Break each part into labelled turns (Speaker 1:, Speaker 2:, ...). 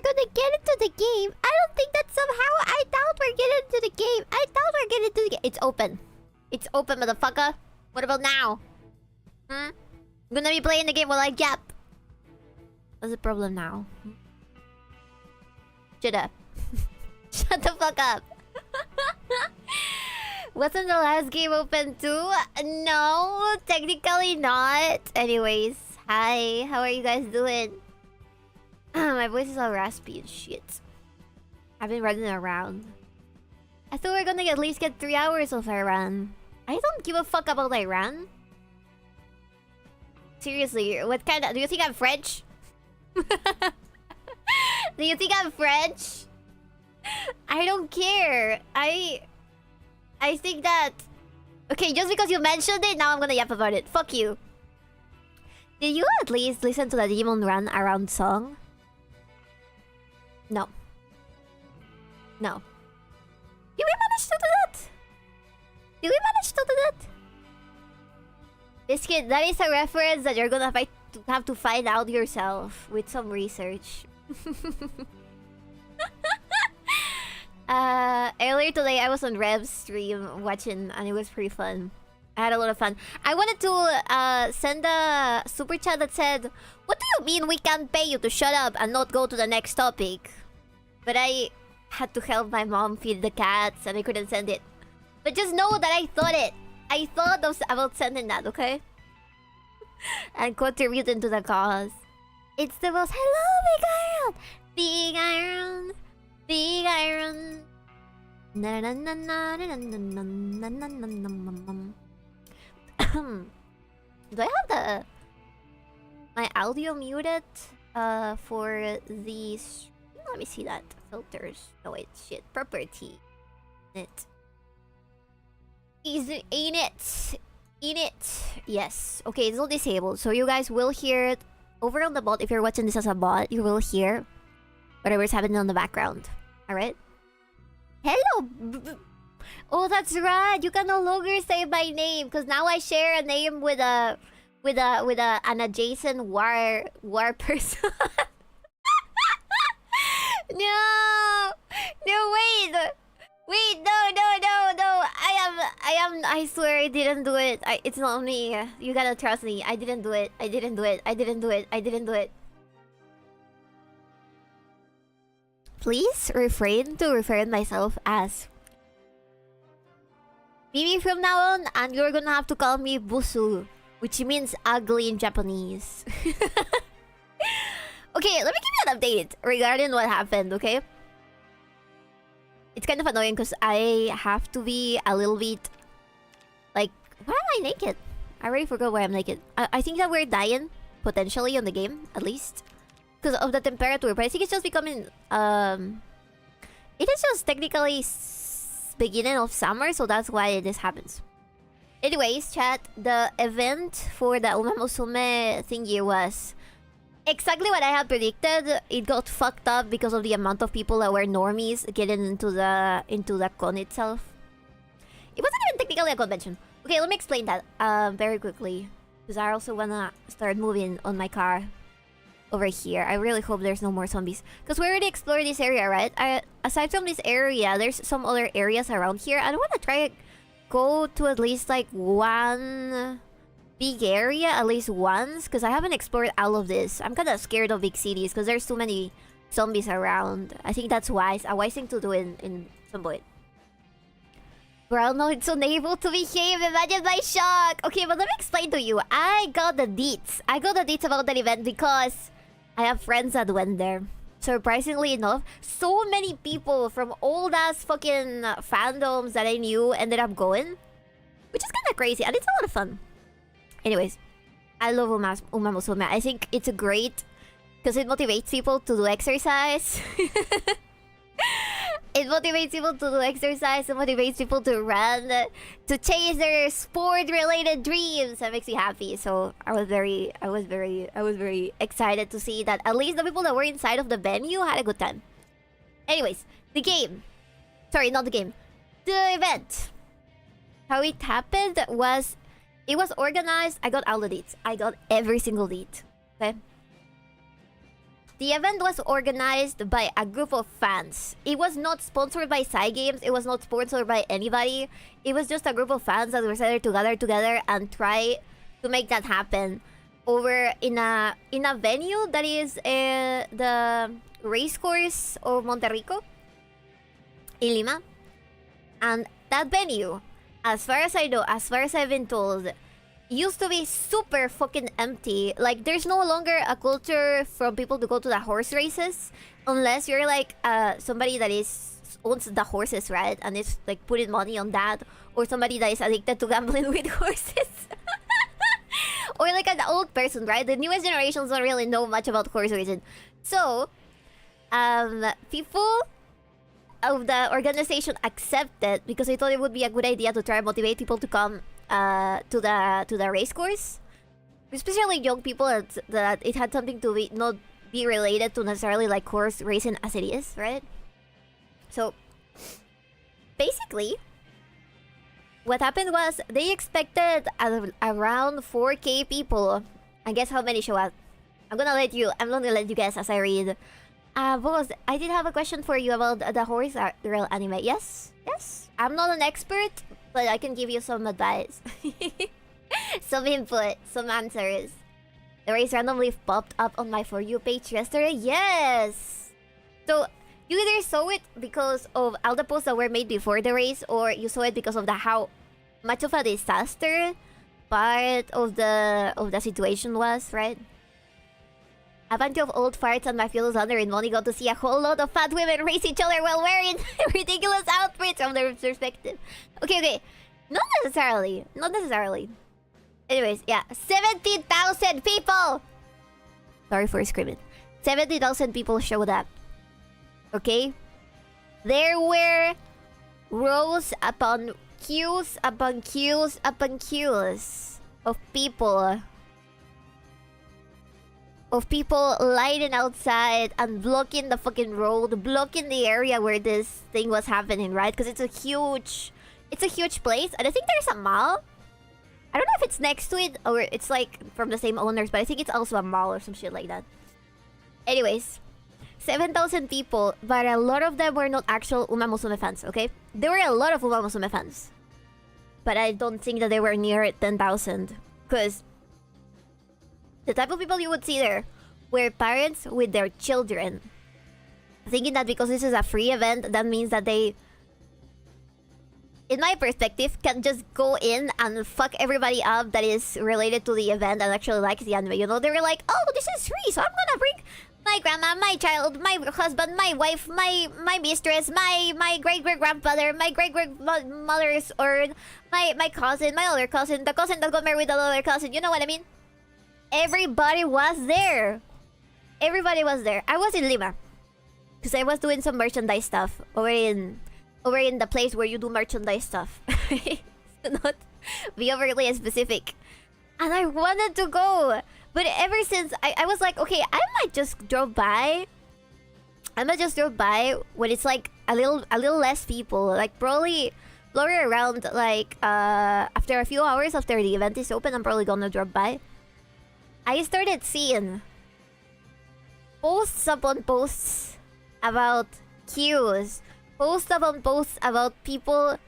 Speaker 1: we're gonna get into the game. I don't think that somehow. I doubt we're getting into the game. I doubt we're getting into the game. It's open. It's open, motherfucker. What about now? I'm gonna be playing the game while I gap. What's the problem now? Shut up. Shut the fuck up. Wasn't the last game open too? No, technically not. Anyways, hi. How are you guys doing? My voice is all raspy and shit. I've been running around. I thought we were gonna at least get 3 hours of Iran. I don't give a fuck about Iran. Seriously, what kind of... Do you think I'm French? Do you think I'm French? I don't care. I think that... Okay, just because you mentioned it, now I'm gonna yap about it. Fuck you. Did you at least listen to the Demon Run Around song? No. No. Did we manage to do that? Did we manage to do that? Biscuit, that is a reference that you're gonna have to find out yourself with some research. Earlier today, I was on Rev's stream watching, and it was pretty fun. I had a lot of fun. I wanted to send a super chat that said, "What do you mean we can't pay you to shut up and not go to the next topic?" But I had to help my mom feed the cats, and I couldn't send it. But just know that I thought it. I thought about sending that, okay? And contributing to the cause. It's the most... Hello, Big Iron! Big Iron! Na na na na na na na na na na na. Do I have my audio muted for these? Let me see that. Filters. No wait, shit. Property. It. Ain't it? In it. Yes. Okay, it's all disabled. So you guys will hear it over on the bot. If you're watching this as a bot, you will hear whatever's happening on the background. Alright? Hello! Oh, that's right. You can no longer say my name because now I share a name with an adjacent war person. No! No, wait! Wait, no. I swear I didn't do it. It's not me. You gotta trust me. I didn't do it. I didn't do it. Please refrain to refer to myself as Bibi from now on, and you're gonna have to call me Busu, which means ugly in Japanese. Okay, let me give you an update regarding what happened, okay? It's kind of annoying because I have to be a little bit... Like, why am I naked? I already forgot why I'm naked. I think that we're dying, potentially, on the game, at least. Because of the temperature, but I think it's just becoming... It is just technically beginning of summer, so that's why this happens. Anyways, chat, the event for the 𝕓𝕤𝕤𝕚 thingy was... exactly what I had predicted. It got fucked up because of the amount of people that were normies getting into the con itself. It wasn't even technically a convention. Okay, let me explain that very quickly, because I also wanna start moving on my car over here. I really hope there's no more zombies, because we already explored this area, right? Aside from this area, there's some other areas around here. I want to try go to at least like one big area at least once, because I haven't explored all of this. I'm kind of scared of big cities because there's too many zombies around. I think that's wise. A wise thing to do in ZOMBOID. Bro, no, it's unable to behave. Imagine my shock. Okay, but let me explain to you. I got the deets. I got the deets about that event because I have friends that went there. Surprisingly enough, so many people from old ass fucking fandoms that I knew ended up going, which is kind of crazy, and it's a lot of fun. Anyways, I love 𝕓𝕤𝕤𝕚. I think it's great because it motivates people to do exercise. It motivates people to do exercise. It motivates people to run, to chase their sport-related dreams. That makes me happy. So I was very excited to see that at least the people that were inside of the venue had a good time. Anyways, the game. Sorry, not the game. The event. How it happened was... It was organized. I got all the deets. I got every single deet. Okay? The event was organized by a group of fans. It was not sponsored by Cygames. It was not sponsored by anybody. It was just a group of fans that were decided to gather together and try to make that happen over in a venue that is the racecourse of Monterrico in Lima. And that venue, as far as I know, as far as I've been told, used to be super fucking empty. Like, there's no longer a culture from people to go to the horse races unless you're like somebody that owns the horses, right? And is like putting money on that, or somebody that is addicted to gambling with horses. Or like an old person, right? The newest generations don't really know much about horse racing. So, people of the organization accepted because they thought it would be a good idea to try and motivate people to come to the race course, especially young people, that it had something to not be related to necessarily like horse racing as it is, right? So basically, what happened was they expected around 4K people. And guess how many show up? I'm gonna let you guess as I read. Boss, I did have a question for you about the horse real anime. Yes? I'm not an expert, but I can give you some advice. Some input, some answers. The race randomly popped up on my For You page yesterday. Yes! So, you either saw it because of all the posts that were made before the race, or you saw it because of how much of a disaster part of the situation was, right? A bunch of old farts and my fellows under in money got to see a whole lot of fat women race each other while wearing ridiculous outfits from their perspective. Okay. Not necessarily. Anyways, yeah. 70,000 people! Sorry for screaming. 70,000 people showed up. Okay? There were rows upon queues upon queues upon queues of people. Of people lining outside and blocking the fucking road, blocking the area where this thing was happening, right? Because it's a huge place, and I think there's a mall. I don't know if it's next to it or it's like from the same owners, but I think it's also a mall or some shit like that. Anyways, 7,000 people, but a lot of them were not actual Uma Musume fans, okay? There were a lot of Uma Musume fans, but I don't think that they were near 10,000, because the type of people you would see there were parents with their children, thinking that because this is a free event, that means that they, in my perspective, can just go in and fuck everybody up that is related to the event and actually likes the anime. You know, they were like, oh, this is free, so I'm gonna bring my grandma, my child, my husband, my wife, my mistress, my great-great-grandfather, my great-great-mother's, or my cousin, my other cousin, the cousin that got married with the other cousin. You know what I mean? Everybody was there. Everybody was there. I was in Lima because I was doing some merchandise stuff over in the place where you do merchandise stuff. To not be overly specific. And I wanted to go, but ever since I was like, okay, I might just drop by. I might just drop by when it's like a little less people, like probably around like after a few hours after the event is open. I'm probably gonna drop by. I started seeing posts upon posts about queues, posts upon posts about people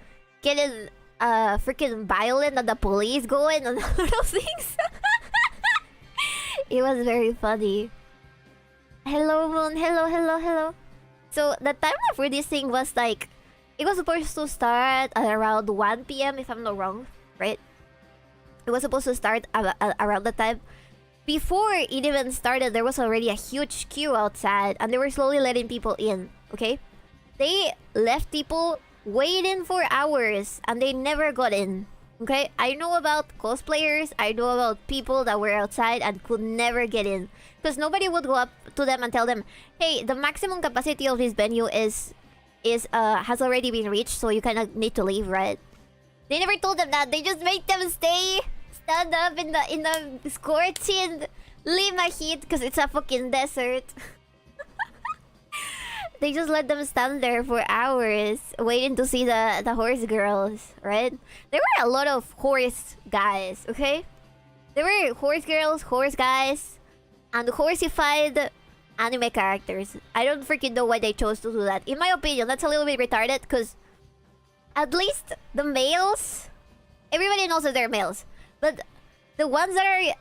Speaker 1: getting freaking violent and the police going and all those things. It was very funny. Hello, Moon. Hello. So the timeline for this thing was like, it was supposed to start at around 1 p.m. if I'm not wrong, right? It was supposed to start around that time. Before it even started, there was already a huge queue outside, and they were slowly letting people in, okay? They left people waiting for hours, and they never got in, okay? I know about cosplayers, I know about people that were outside and could never get in. Because nobody would go up to them and tell them, hey, the maximum capacity of this venue has already been reached, so you kind of need to leave, right? They never told them that. They just made them stand up in the scorching Lima heat because it's a fucking desert. They just let them stand there for hours waiting to see the horse girls, right? There were a lot of horse guys, okay? There were horse girls, horse guys, and horseified anime characters. I don't freaking know why they chose to do that. In my opinion, that's a little bit retarded because at least the males, everybody knows that they're males, but the ones that are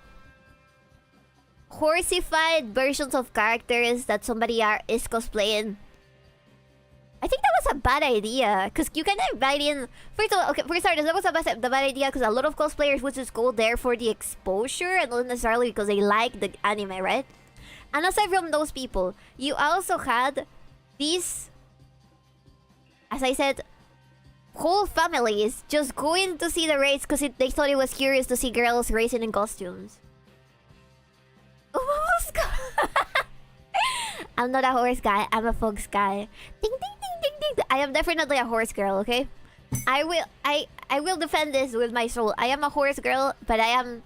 Speaker 1: horseified versions of characters that somebody is cosplaying, I think that was a bad idea because you can invite in. First of all, okay, for starters, that was the bad idea because a lot of cosplayers would just go there for the exposure and not necessarily because they like the anime, right? And aside from those people, you also had these, as I said, whole families just going to see the race because they thought it was curious to see girls racing in costumes. Oh, I'm not a horse guy. I'm a fox guy. Ding ding ding ding ding. I am definitely a horse girl. Okay, I will defend this with my soul. I am a horse girl, but I am,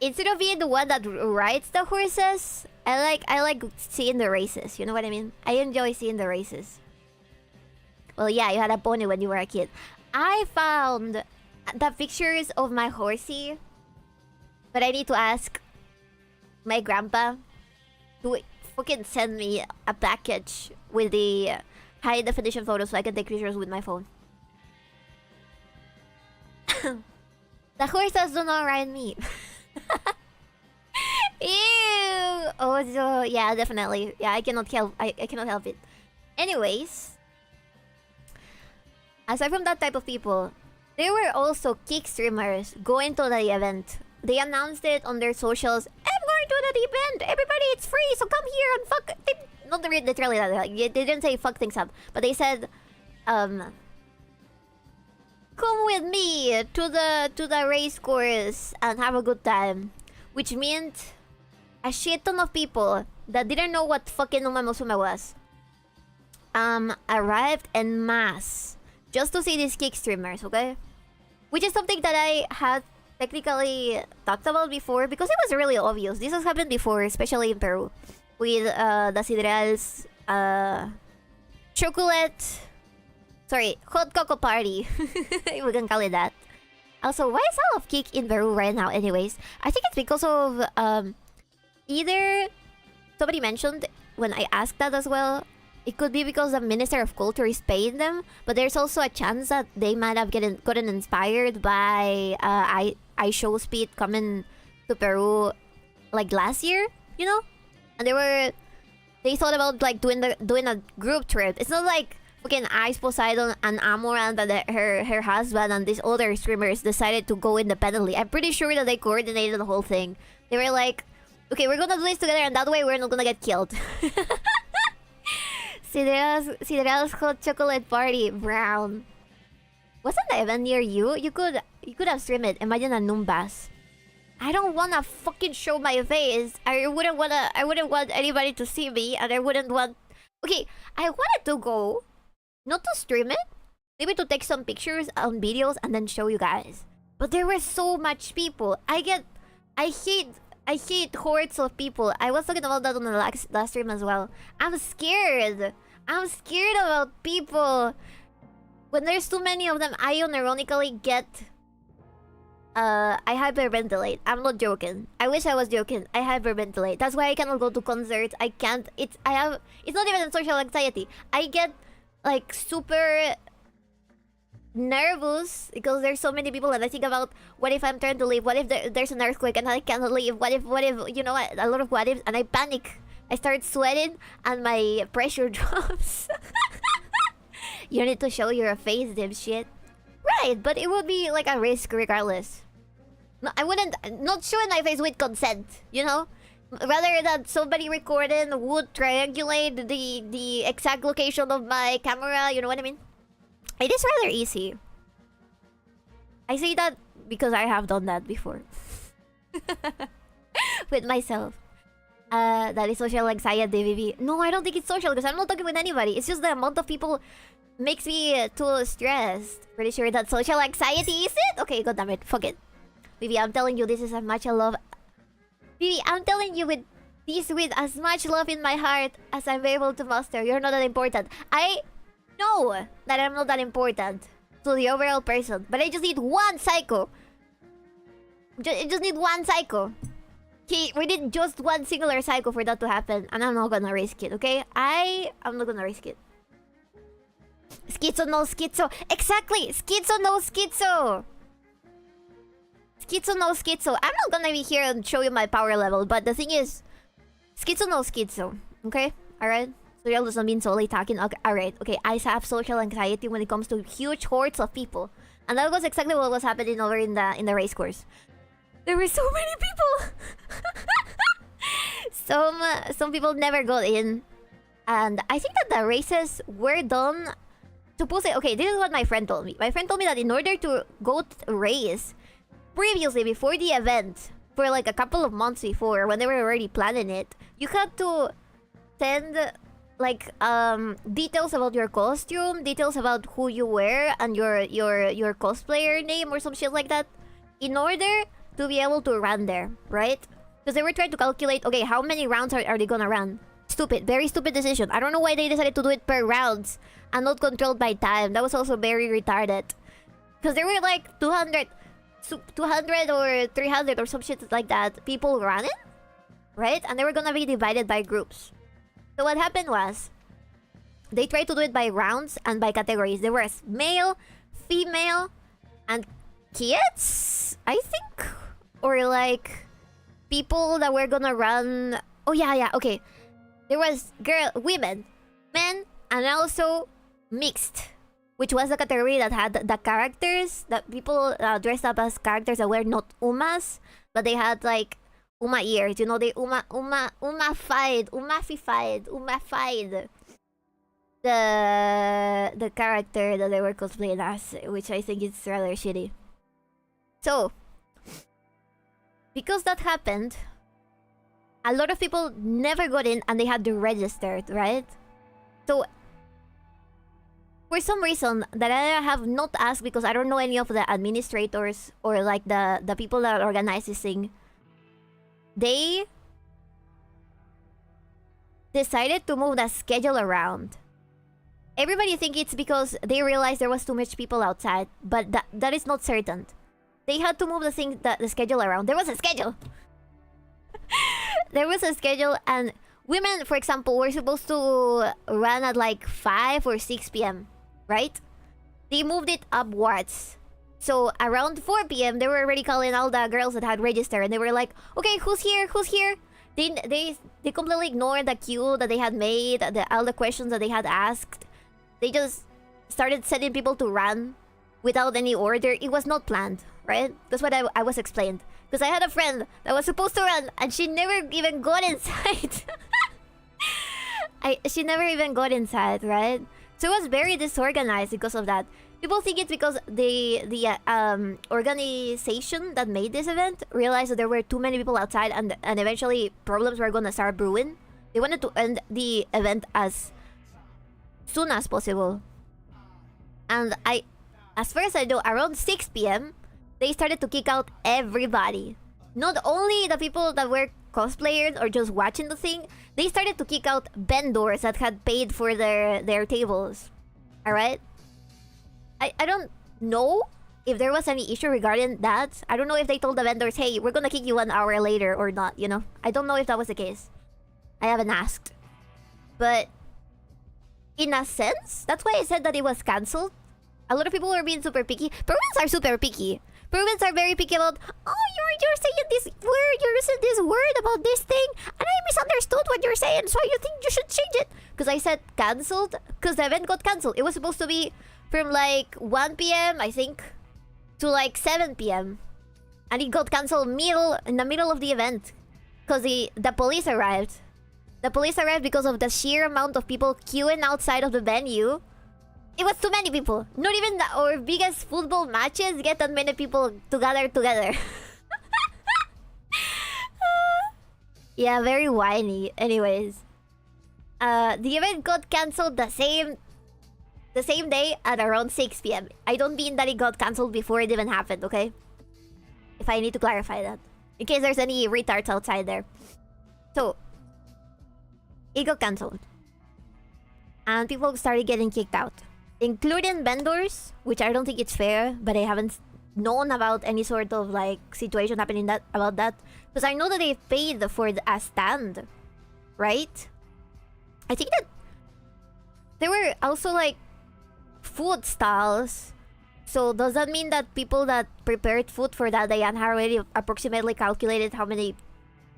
Speaker 1: instead of being the one that rides the horses, I like seeing the races. You know what I mean? I enjoy seeing the races. Well, yeah, you had a pony when you were a kid. I found the pictures of my horsey, but I need to ask my grandpa to fucking send me a package with the high definition photos so I can take pictures with my phone. The horses do not ride me. Ew. Oh, so yeah, definitely. Yeah, I cannot help. I cannot help it. Anyways, aside from that type of people, there were also kick streamers going to the event. They announced it on their socials. I'm going to the event. Everybody, it's free. So come here and fuck. Not literally that. Like, they didn't say fuck things up, but they said, come with me to the race course and have a good time, which meant a shit ton of people that didn't know what fucking Umamusume was arrived en masse just to see these kick streamers. Okay, which is something that I had technically talked about before because it was really obvious. This has happened before, especially in Peru, with the Sideral's hot cocoa party. We can call it that. Also, why is all of kick in Peru right now anyways? I think it's because of either somebody mentioned when I asked that as well, it could be because the Minister of Culture is paying them, but there's also a chance that they might have gotten inspired by iShowSpeed coming to Peru like last year, you know? And they thought about like doing a group trip. It's not like fucking Ice Poseidon and Amor and her husband and these other streamers decided to go independently. I'm pretty sure that they coordinated the whole thing. They were like, okay, we're gonna do this together and that way we're not gonna get killed. Sideral's hot chocolate party, brown. Wasn't the event near you? You could have streamed it. Imagine a Numbas. I don't wanna fucking show my face. I wouldn't want anybody to see me, and I wouldn't want. Okay, I wanted to go, not to stream it, maybe to take some pictures on videos and then show you guys. But there were so much people. I hate hordes of people. I was talking about that on the last stream as well. I'm scared. I'm scared about people. When there's too many of them, I unironically get... I hyperventilate. I'm not joking. I wish I was joking. I hyperventilate. That's why I cannot go to concerts. I can't... It's not even social anxiety. I get, like, super nervous because there's so many people and I think about what if I'm trying to leave, what if there's an earthquake and I cannot leave, what if you know, a lot of what ifs, and I panic. I start sweating and my pressure drops. You need to show your face, dipshit. Right, but it would be like a risk regardless. No, I wouldn't, not showing my face with consent, you know? Rather than somebody recording would triangulate the exact location of my camera, you know what I mean? It is rather easy. I say that because I have done that before. With myself. That is social anxiety, Bibi. No, I don't think it's social because I'm not talking with anybody. It's just the amount of people makes me too stressed. Pretty sure that's social anxiety, is it? Okay, goddammit. Fuck it. Bibi, I'm telling you this is as much love. Bibi, I'm telling you with as much love in my heart as I'm able to muster. You're not that important. I know that I'm not that important to the overall person, but I just need one psycho. I just need one psycho We did just one singular cycle for that to happen, and I'm not gonna risk it, okay? I'm not gonna risk it. Schizo no schizo. Exactly! Schizo no schizo! Schizo no schizo. I'm not gonna be here and show you my power level, but the thing is, schizo no schizo. Okay? Alright? So you're just being solely talking. Okay, alright. Okay, I have social anxiety when it comes to huge hordes of people. And that was exactly what was happening over in the race course. There were so many people! Some people never got in. And I think that the races were done... Supposedly, okay, this is what my friend told me. My friend told me that in order to go to race, previously, before the event, for like a couple of months before, when they were already planning it, you had to send like details about your costume, details about who you were, and your cosplayer name or some shit like that, in order to be able to run there, right? Because they were trying to calculate, okay, how many rounds are they gonna run? Stupid, very stupid decision. I don't know why they decided to do it per rounds and not controlled by time. That was also very retarded. Because there were like 200 or 300 or some shit like that people running, right? And they were gonna be divided by groups. So what happened was, they tried to do it by rounds and by categories. There was male, female, and kids, I think? Or like, people that were gonna run... Oh yeah, okay. There was women, men, and also mixed, which was the category that had the characters, that people dressed up as characters that were not umas, but they had like uma ears, you know, they umafied the character that they were cosplaying as, which I think is rather shitty. So, because that happened, a lot of people never got in and they had to register, right? So, for some reason that I have not asked, because I don't know any of the administrators or like the people that organize this thing, they decided to move the schedule around. Everybody think it's because they realized there was too much people outside, but that is not certain. They had to move the schedule around. There was a schedule. There was a schedule, and women, for example, were supposed to run at like 5 or 6 p.m. Right? They moved it upwards. So around 4 p.m. they were already calling all the girls that had registered, and they were like, okay, who's here? They completely ignored the queue that they had made, all the questions that they had asked. They just started sending people to run without any order. It was not planned, right? That's what I was explained. Because I had a friend that was supposed to run, and she never even got inside. She never even got inside, right? So it was very disorganized because of that. People think it's because the organization that made this event realized that there were too many people outside, and eventually problems were gonna start brewing. They wanted to end the event as soon as possible. And as far as I know, around 6 p.m. they started to kick out everybody. Not only the people that were cosplayers or just watching the thing, they started to kick out vendors that had paid for their tables. Alright? I don't know if there was any issue regarding that. I don't know if they told the vendors, hey, we're gonna kick you 1 hour later or not, you know? I don't know if that was the case. I haven't asked. But in a sense, that's why I said that it was cancelled. A lot of people were being super picky. Peruvians are super picky. Peruvians are very picky about, oh, you're saying this word, you're using this word about this thing, and I misunderstood what you're saying, so you think you should change it. Because I said cancelled, because the event got cancelled. It was supposed to be from like 1 p.m., I think, to like 7 p.m. And it got cancelled in the middle of the event. Because the police arrived. The police arrived because of the sheer amount of people queuing outside of the venue. It was too many people. Not even our biggest football matches get that many people together. Yeah, very whiny. Anyways, the event got cancelled the same day at around 6 p.m. I don't mean that it got cancelled before it even happened, okay? If I need to clarify that. In case there's any retards outside there. So, it got cancelled. And people started getting kicked out. Including vendors, which I don't think it's fair, but I haven't known about any sort of like situation happening about that, because I know that they paid for a stand, right? I think that there were also like food stalls. So does that mean that people that prepared food for that day and had already approximately calculated how many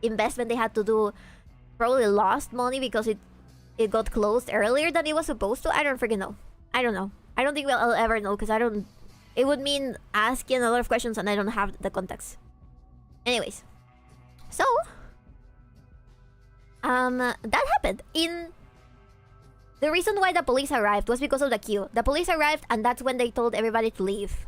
Speaker 1: investment they had to do probably lost money because it got closed earlier than it was supposed to? I don't freaking know. I don't know. I don't think I'll ever know, because I don't... It would mean asking a lot of questions and I don't have the context. Anyways. So... that happened. The reason why the police arrived was because of the queue. The police arrived and that's when they told everybody to leave.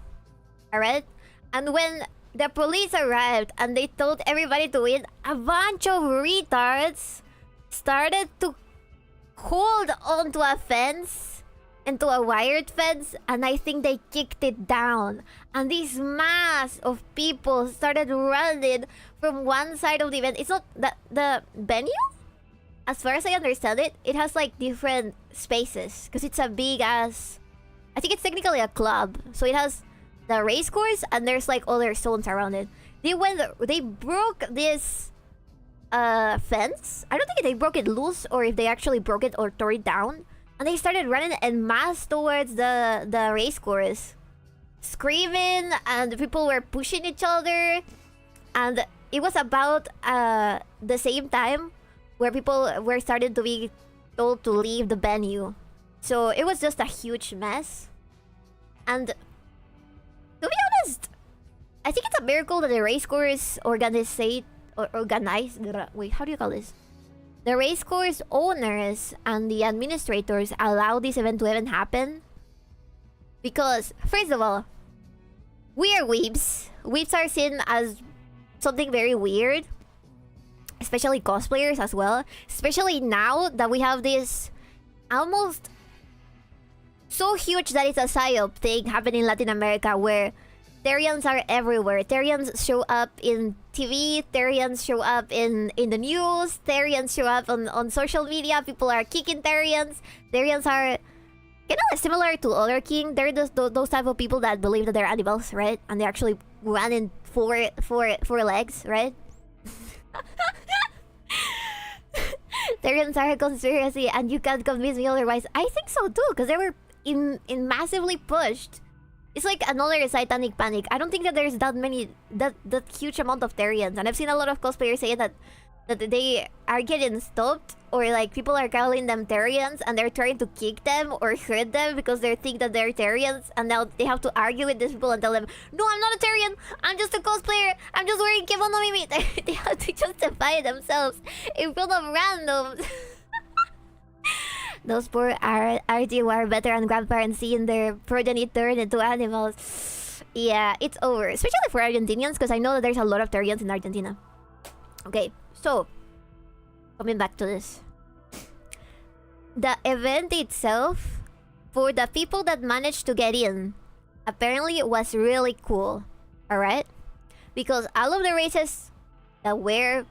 Speaker 1: Alright? And when the police arrived and they told everybody to leave, a bunch of retards started to hold onto a fence, into a wired fence, and I think they kicked it down. And this mass of people started running from one side of the event. It's not the venue? As far as I understand it, it has like different spaces because it's a big ass... I think it's technically a club. So it has the race course and there's like other zones around it. They broke this fence. I don't think they broke it loose or if they actually broke it or tore it down. And they started running en masse towards the race course, screaming, and people were pushing each other. And it was about the same time where people were starting to be told to leave the venue. So it was just a huge mess. And to be honest, I think it's a miracle that the race course organized... Wait, how do you call this? The race course owners and the administrators allowed this event to even happen. Because, first of all, we are weebs. Weebs are seen as something very weird. Especially cosplayers as well. Especially now that we have this almost so huge that it's a psyop thing happening in Latin America where Therians are everywhere. Therians show up in TV. Therians show up in the news. Therians show up on social media. People are kicking Therians. Therians are kind of similar to other king. They're those type of people that believe that they're animals, right? And they actually run in four legs, right? Therians are a conspiracy and you can't convince me otherwise. I think so too, because they were in massively pushed. It's like another satanic panic. I don't think that there's that huge amount of Therians. And I've seen a lot of cosplayers saying that they are getting stopped, or like people are calling them Therians and they're trying to kick them or hurt them because they think that they're Therians, and now they have to argue with these people and tell them, no, I'm not a Therian, I'm just a cosplayer, I'm just wearing kimono mimi. They have to justify themselves in front of randoms. Those poor RTY veteran grandparents seeing their progeny turn into animals. Yeah, it's over. Especially for Argentinians, because I know that there's a lot of Therians in Argentina. Okay, so coming back to this. The event itself, for the people that managed to get in, apparently it was really cool. Alright? Because all of the races that were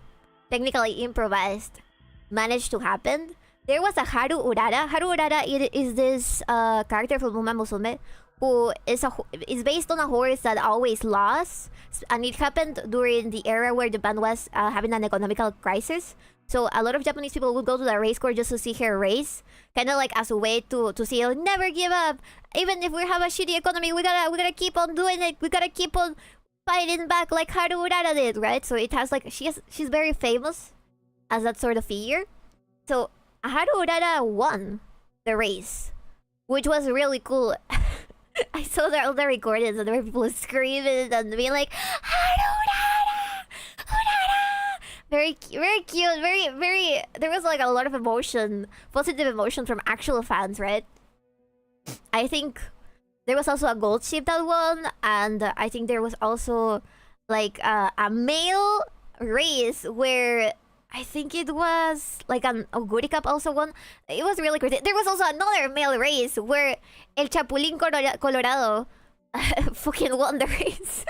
Speaker 1: technically improvised managed to happen. There was a Haru Urara. Haru Urara is this character from Uma Musume who is based on a horse that always lost. And it happened during the era where Japan was having an economical crisis. So a lot of Japanese people would go to the race course just to see her race. Kind of like as a way to see, oh, never give up. Even if we have a shitty economy, we gotta keep on doing it. We gotta keep on fighting back like Haru Urara did, right? So it has like, she's very famous as that sort of figure. So Haru Urara won the race, which was really cool. I saw all the recordings and there were people screaming and being like, Haru Urara! Urara! Very cute, very... There was like a lot of emotion, positive emotion from actual fans, right? I think there was also a gold ship that won, and I think there was also like a male race where... I think it was like an Oguri Cup also won. It was really crazy. There was also another male race where El Chapulín Colorado fucking won the race.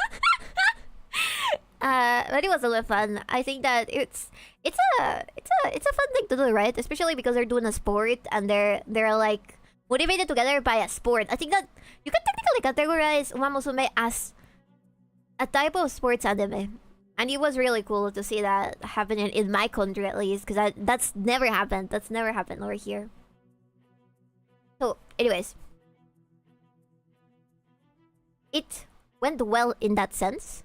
Speaker 1: But it was a lot of fun. I think that it's a fun thing to do, right? Especially because they're doing a sport and they're like motivated together by a sport. I think that you can technically categorize Uma Musume as a type of sports anime. And it was really cool to see that happening in my country at least, because that's never happened. That's never happened over here. So, anyways. It went well in that sense.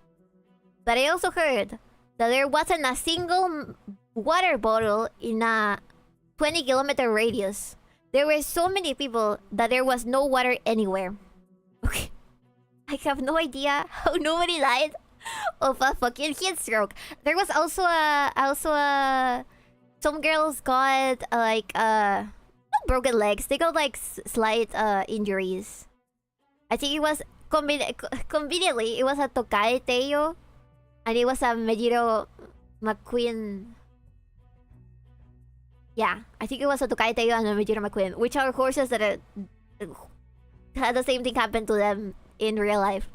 Speaker 1: But I also heard that there wasn't a single water bottle in a 20-kilometer radius. There were so many people that there was no water anywhere. Okay. I have no idea how nobody died of a fucking heat stroke. There was also a some girls got not broken legs. They got like slight injuries. I think it was conveniently it was a 𝕠𝕡𝕖𝕤 and it was a 𝕓𝕦𝕤𝕚𝕟𝕖𝕤. Yeah, I think it was a 𝕠𝕡𝕖𝕤 and a 𝕓𝕦𝕤𝕚, which are horses that had the same thing happen to them in real life.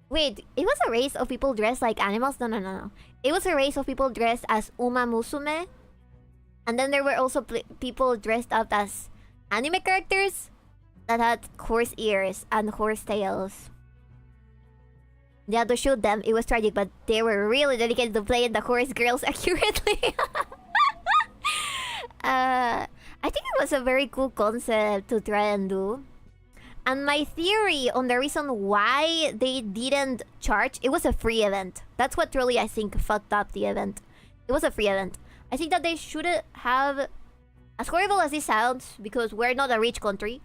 Speaker 1: Wait, it was a race of people dressed like animals? No. It was a race of people dressed as 𝕓𝕤𝕤𝕚. And then there were also people dressed up as anime characters that had horse ears and horse tails. They had to shoot them. It was tragic, but they were really dedicated to playing the horse girls accurately. I think it was a very cool concept to try and do. And my theory on the reason why they didn't charge, it was a free event. That's what really, I think, fucked up the event. It was a free event. I think that they should have, as horrible as this sounds, because we're not a rich country,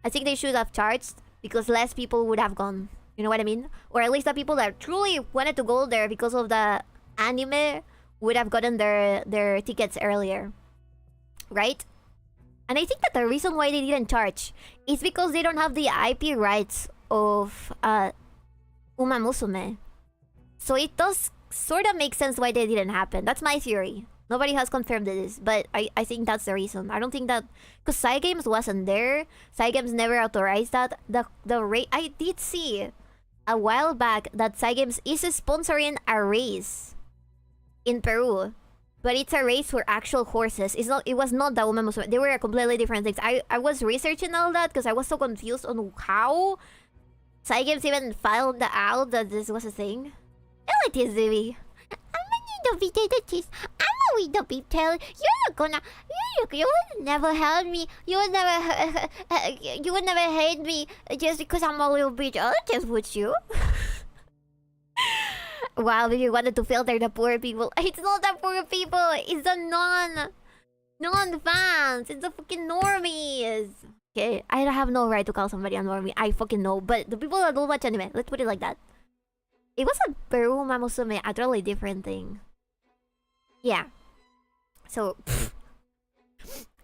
Speaker 1: I think they should have charged because less people would have gone. You know what I mean? Or at least the people that truly wanted to go there because of the anime would have gotten their tickets earlier. Right? And I think that the reason why they didn't charge is because they don't have the IP rights of 𝕓𝕤𝕤𝕚. So it does sort of make sense why they didn't happen. That's my theory. Nobody has confirmed this, but I think that's the reason. I don't think that... Because Cygames wasn't there. Cygames never authorized that. I did see a while back that Cygames is sponsoring a race in Peru. But it's a race for actual horses. It was not the 𝕓𝕤𝕤𝕚. They were completely different things. I was researching all that because I was so confused on how Cygames even found out that this was a thing. Oh, it is, Bibi. I'm a little bit tail. You're not gonna... You would never help me. You would never hate me just because I'm a little bit just with you. Wow, Bibi wanted to filter the poor people. It's not the poor people. It's the non-fans. It's the fucking normies. Okay, I have no right to call somebody a normie. I fucking know. But the people that don't watch anime, let's put it like that. It was a 𝕓𝕤𝕤𝕚𝕚, a totally different thing. Yeah. So,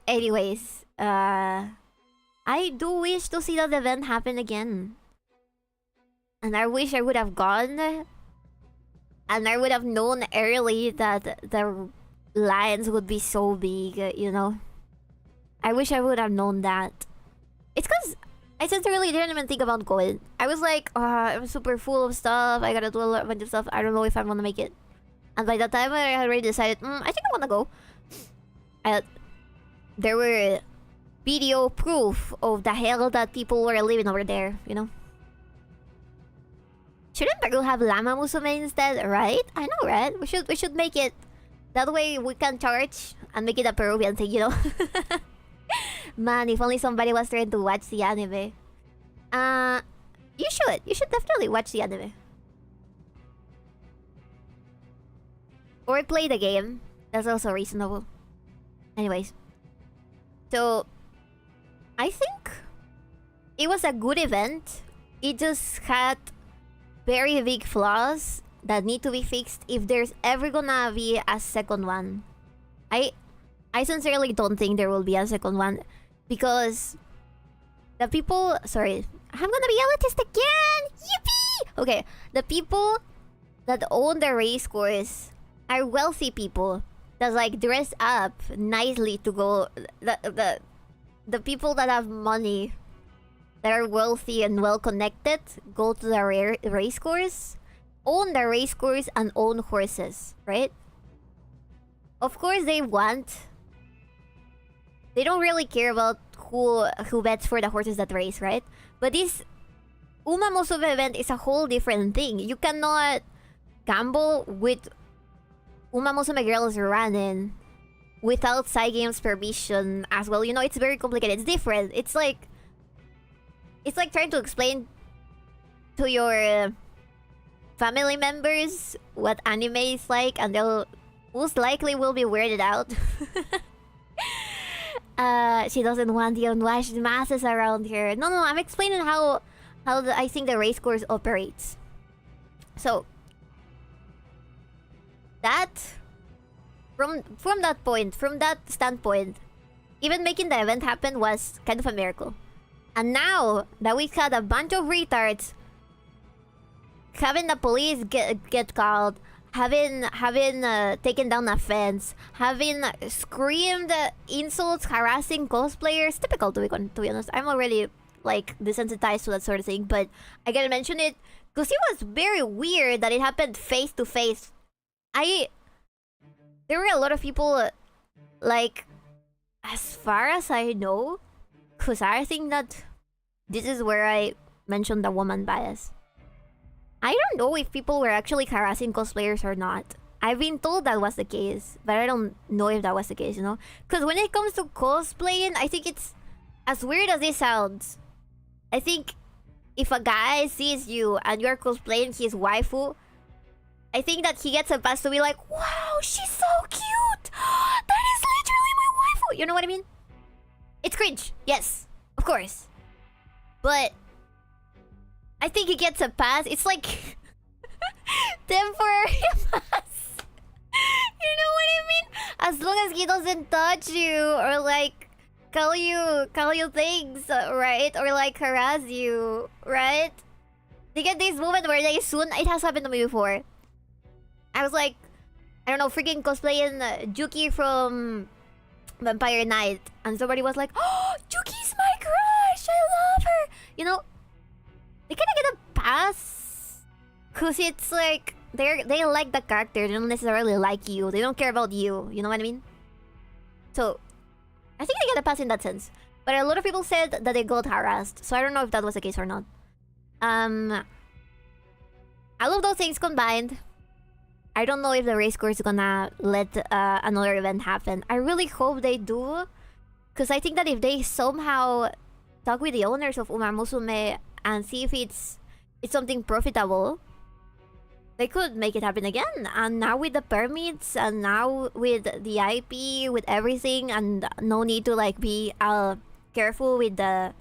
Speaker 1: anyways, I do wish to see that event happen again. And I wish I would have gone. And I would have known early that the lines would be so big, you know? I wish I would have known that. It's because I sincerely didn't even think about going. I was like, I'm super full of stuff. I gotta do a bunch of stuff. I don't know if I'm gonna make it. And by the time I had already decided, I think I wanna go. There were video proof of the hell that people were living over there, you know? Shouldn't Peru have 𝕬𝕤𝕤𝕚 instead, right? I know, right? We should make it. That way we can charge and make it a Peruvian thing, you know? Man, if only somebody was trying to watch the anime. You should. You should definitely watch the anime. Or play the game. That's also reasonable. Anyways. So, I think it was a good event. It just had very big flaws that need to be fixed if there's ever gonna be a second one. I sincerely don't think there will be a second one because the people... Sorry. I'm gonna be elitist again! Yippee! Okay, the people that own the race course are wealthy people that like dress up nicely to go... The people that have money, that are wealthy and well-connected, go to the race course, own the race course, and own horses, right? Of course, they don't really care about who bets for the horses that race, right? But these 𝕓𝕤𝕤𝕚 event is a whole different thing. You cannot gamble with 𝕓𝕤𝕤𝕚 girls running without Cygame's permission as well. You know, it's very complicated. It's different. It's like trying to explain to your family members what anime is like, and they'll most likely will be weirded out. She doesn't want the unwashed masses around here. No, I'm explaining how I think the race course operates. So that from that standpoint, even making the event happen was kind of a miracle. And now that we've had a bunch of retards having the police get called, having taken down a fence, having screamed insults, harassing cosplayers, typical to be honest. I'm already like desensitized to that sort of thing, but I gotta mention it because it was very weird that it happened face to face. There were a lot of people, like, as far as I know, because I think that this is where I mentioned the woman bias. I don't know if people were actually harassing cosplayers or not. I've been told that was the case, but I don't know if that was the case, you know? Because when it comes to cosplaying, I think it's, as weird as this sounds, I think if a guy sees you and you're cosplaying his waifu, I think that he gets a pass to be like, wow, she's so cute! That is literally my waifu! You know what I mean? It's cringe, yes, of course. But I think he gets a pass. It's like temporary pass. You know what I mean? As long as he doesn't touch you or like call you things, right? Or like harass you, right? They get this moment where they soon, it has happened to me before. I was like, I don't know, freaking cosplaying Juki from Vampire Knight, and somebody was like, oh, Juki's my crush, I love her. You know, they kind of get a pass because it's like they like the character. They don't necessarily like you. They don't care about you. You know what I mean? So I think they get a pass in that sense. But a lot of people said that they got harassed, so I don't know if that was the case or not. All of those things combined, I don't know if the race course is gonna let another event happen. I really hope they do, because I think that if they somehow talk with the owners of 𝕓𝕤𝕤𝕚 and see if it's something profitable, they could make it happen again. And now with the permits, and now with the IP, with everything, and no need to like be careful with the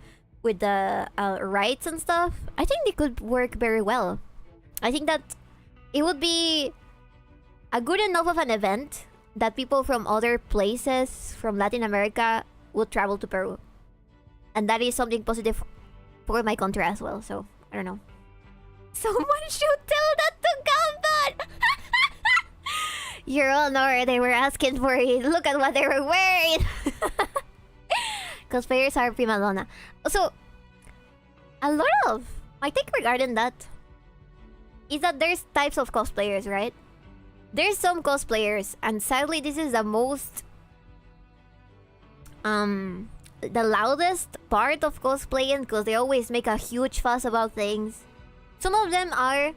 Speaker 1: rights and stuff, I think they could work very well. I think that it would be a good enough of an event that people from other places from Latin America would travel to Peru. And that is something positive for my country as well, so I don't know. Someone should tell that to Kanban! Your Honor, they were asking for it. Look at what they were wearing! Cosplayers are prima donna. So, a lot of my take regarding that is that there's types of cosplayers, right? There's some cosplayers, and sadly this is the most the loudest part of cosplaying, because they always make a huge fuss about things. Some of them are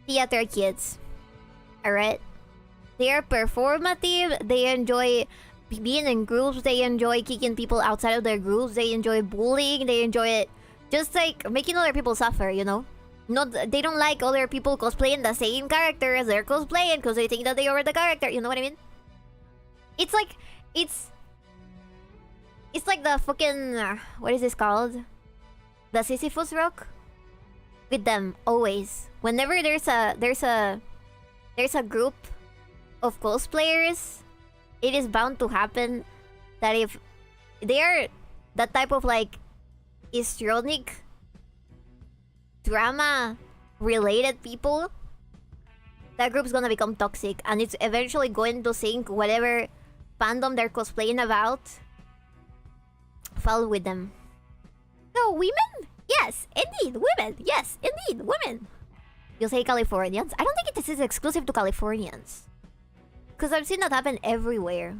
Speaker 1: theater kids, alright? They are performative, they enjoy being in groups, they enjoy kicking people outside of their groups, they enjoy bullying, they enjoy it just like making other people suffer, you know? They don't like other people cosplaying the same character as they're cosplaying because they think that they are the character, you know what I mean? It's like, it's like the fucking, what is this called? The Sisyphus rock? With them, always. Whenever there's a group of cosplayers, it is bound to happen that if they are that type of like histrionic drama related people, that group's gonna become toxic, and it's eventually going to sink whatever fandom they're cosplaying about fall with them. So women? Yes, indeed, women. Yes, indeed, women. You say Californians? I don't think this is exclusive to Californians, because I've seen that happen everywhere.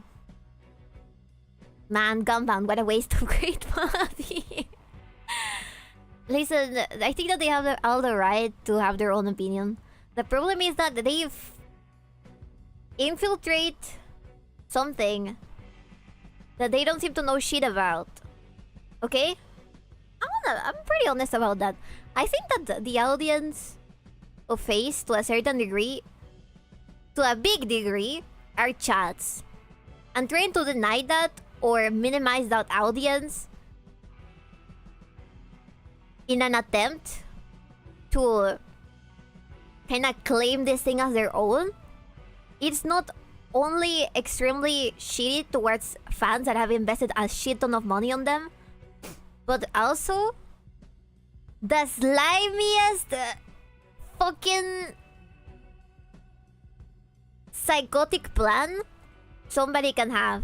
Speaker 1: Man, Gunbound, what a waste of great body. Listen, I think that they have all the right to have their own opinion. The problem is that they infiltrate something that they don't seem to know shit about. Okay? I'm pretty honest about that. I think that the audience of Face, to a certain degree, to a big degree, are chats. And trying to deny that or minimize that audience in an attempt to kind of claim this thing as their own, it's not only extremely shitty towards fans that have invested a shit ton of money on them, but also the slimiest fucking psychotic plan somebody can have.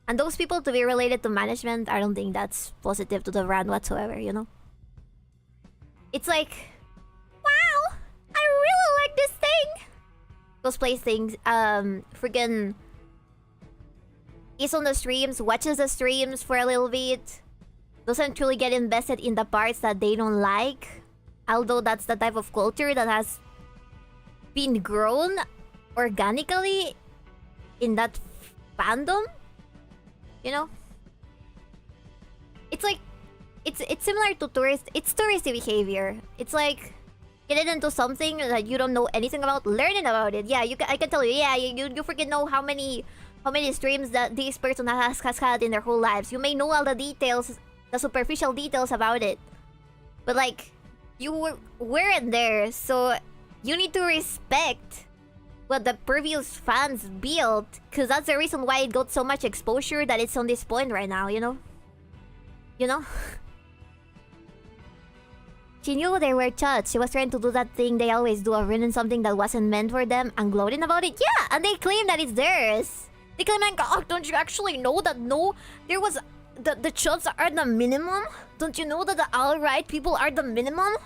Speaker 1: And those people to be related to management, I don't think that's positive to the brand whatsoever, you know? It's like, wow, I really like this thing! Cosplay things, freaking is on the streams, watches the streams for a little bit, doesn't truly get invested in the parts that they don't like, although that's the type of culture that has been grown organically in that fandom, you know? It's like, it's similar to touristy behavior. It's like getting into something that you don't know anything about, learning about it. Yeah, I can tell you, yeah, you freaking know how many streams that this person has had in their whole lives. You may know all the details, the superficial details about it, but like, you weren't there, so you need to respect what the previous fans built, because that's the reason why it got so much exposure that it's on this point right now, you know? You know? She knew there were chats. She was trying to do that thing they always do of reading something that wasn't meant for them and gloating about it. Yeah, and they claim that it's theirs. They claim like, oh, don't you actually know that there was... The chats are the minimum? Don't you know that the alright people are the minimum?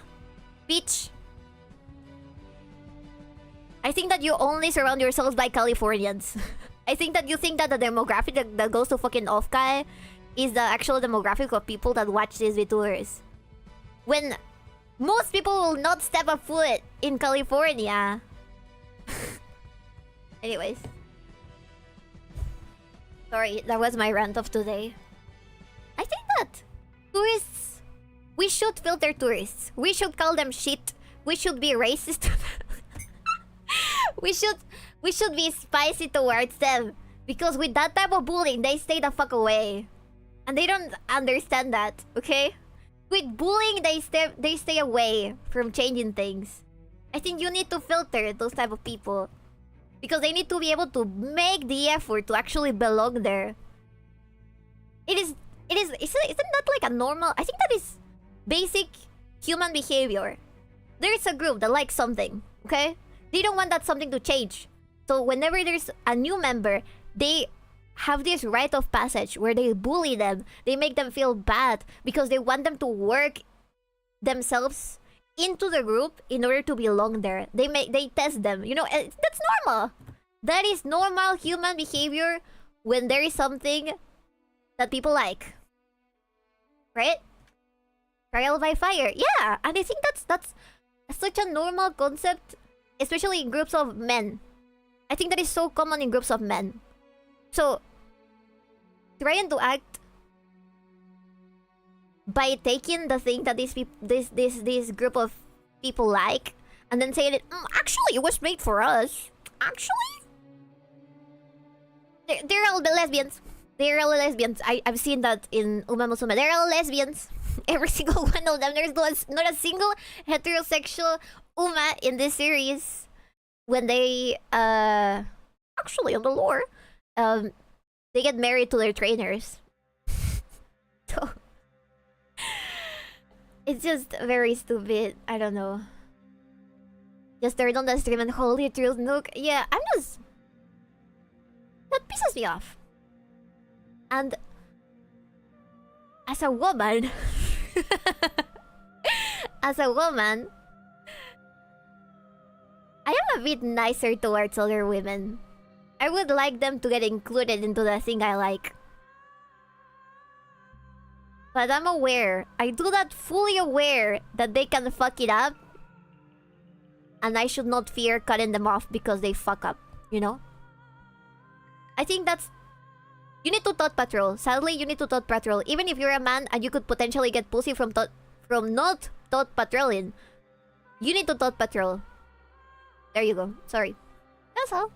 Speaker 1: Bitch. I think that you only surround yourselves by Californians. I think that you think that the demographic that goes to fucking Offkai is the actual demographic of people that watch these VTubers. When most people will not step a foot in California. Anyways. Sorry, that was my rant of today. I think that tourists... We should filter tourists. We should call them shit. We should be racist. we should be spicy towards them. Because with that type of bullying, they stay the fuck away. And they don't understand that, okay? With bullying, they stay away from changing things. I think you need to filter those type of people. Because they need to be able to make the effort to actually belong there. Isn't that like a normal... I think that is basic human behavior. There is a group that likes something, okay? They don't want that something to change. So whenever there's a new member, they have this rite of passage where they bully them. They make them feel bad because they want them to work themselves into the group in order to belong there. They test them. You know, that's normal. That is normal human behavior when there is something that people like. Right? Trial by fire. Yeah, and I think that's such a normal concept, especially in groups of men. I think that is so common in groups of men. So, trying to act by taking the thing that this group of people like, and then saying it, actually, it was made for us. Actually, they're all lesbians. They're all lesbians. I've seen that in Uma Musume. They're all lesbians. Every single one of them. There's not a single heterosexual Uma in this series. When they actually on the lore, they get married to their trainers. So it's just very stupid. I don't know. Just turn on the stream and holy truth, Nook. Yeah, I'm just... That pisses me off. And as a woman, as a woman, I am a bit nicer towards other women. I would like them to get included into the thing I like. But I'm aware. I do that fully aware that they can fuck it up. And I should not fear cutting them off because they fuck up. You know? I think that's... You need to thought patrol. Sadly, you need to thought patrol. Even if you're a man and you could potentially get pussy from not thought patrolling. You need to thought patrol. There you go. Sorry. That's all.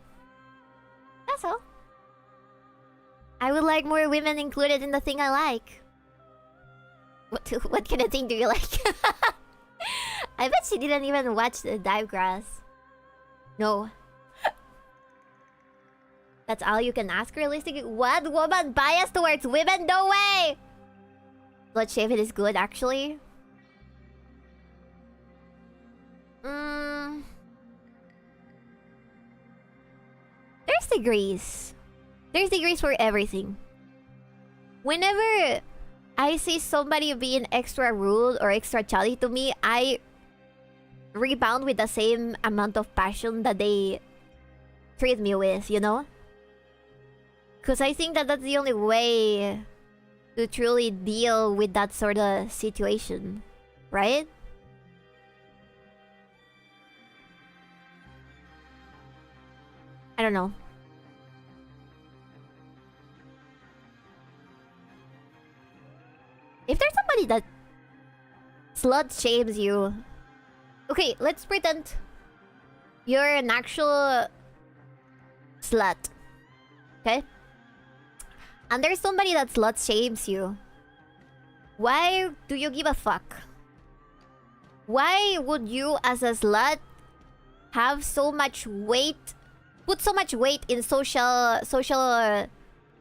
Speaker 1: That's all. I would like more women included in the thing I like. What kind of thing do you like? I bet she didn't even watch the Divegrass. No. That's all you can ask realistically? What? Woman bias towards women? No way! Blood shaving is good, actually. There's degrees. There's degrees for everything. Whenever I see somebody being extra rude or extra chatty to me, I rebound with the same amount of passion that they treat me with, you know? Because I think that that's the only way to truly deal with that sort of situation, right? I don't know. If there's somebody that slut shames you... Okay, let's pretend you're an actual slut. Okay? And there's somebody that slut shames you. Why do you give a fuck? Why would you, as a slut, have so much weight... Put so much weight in social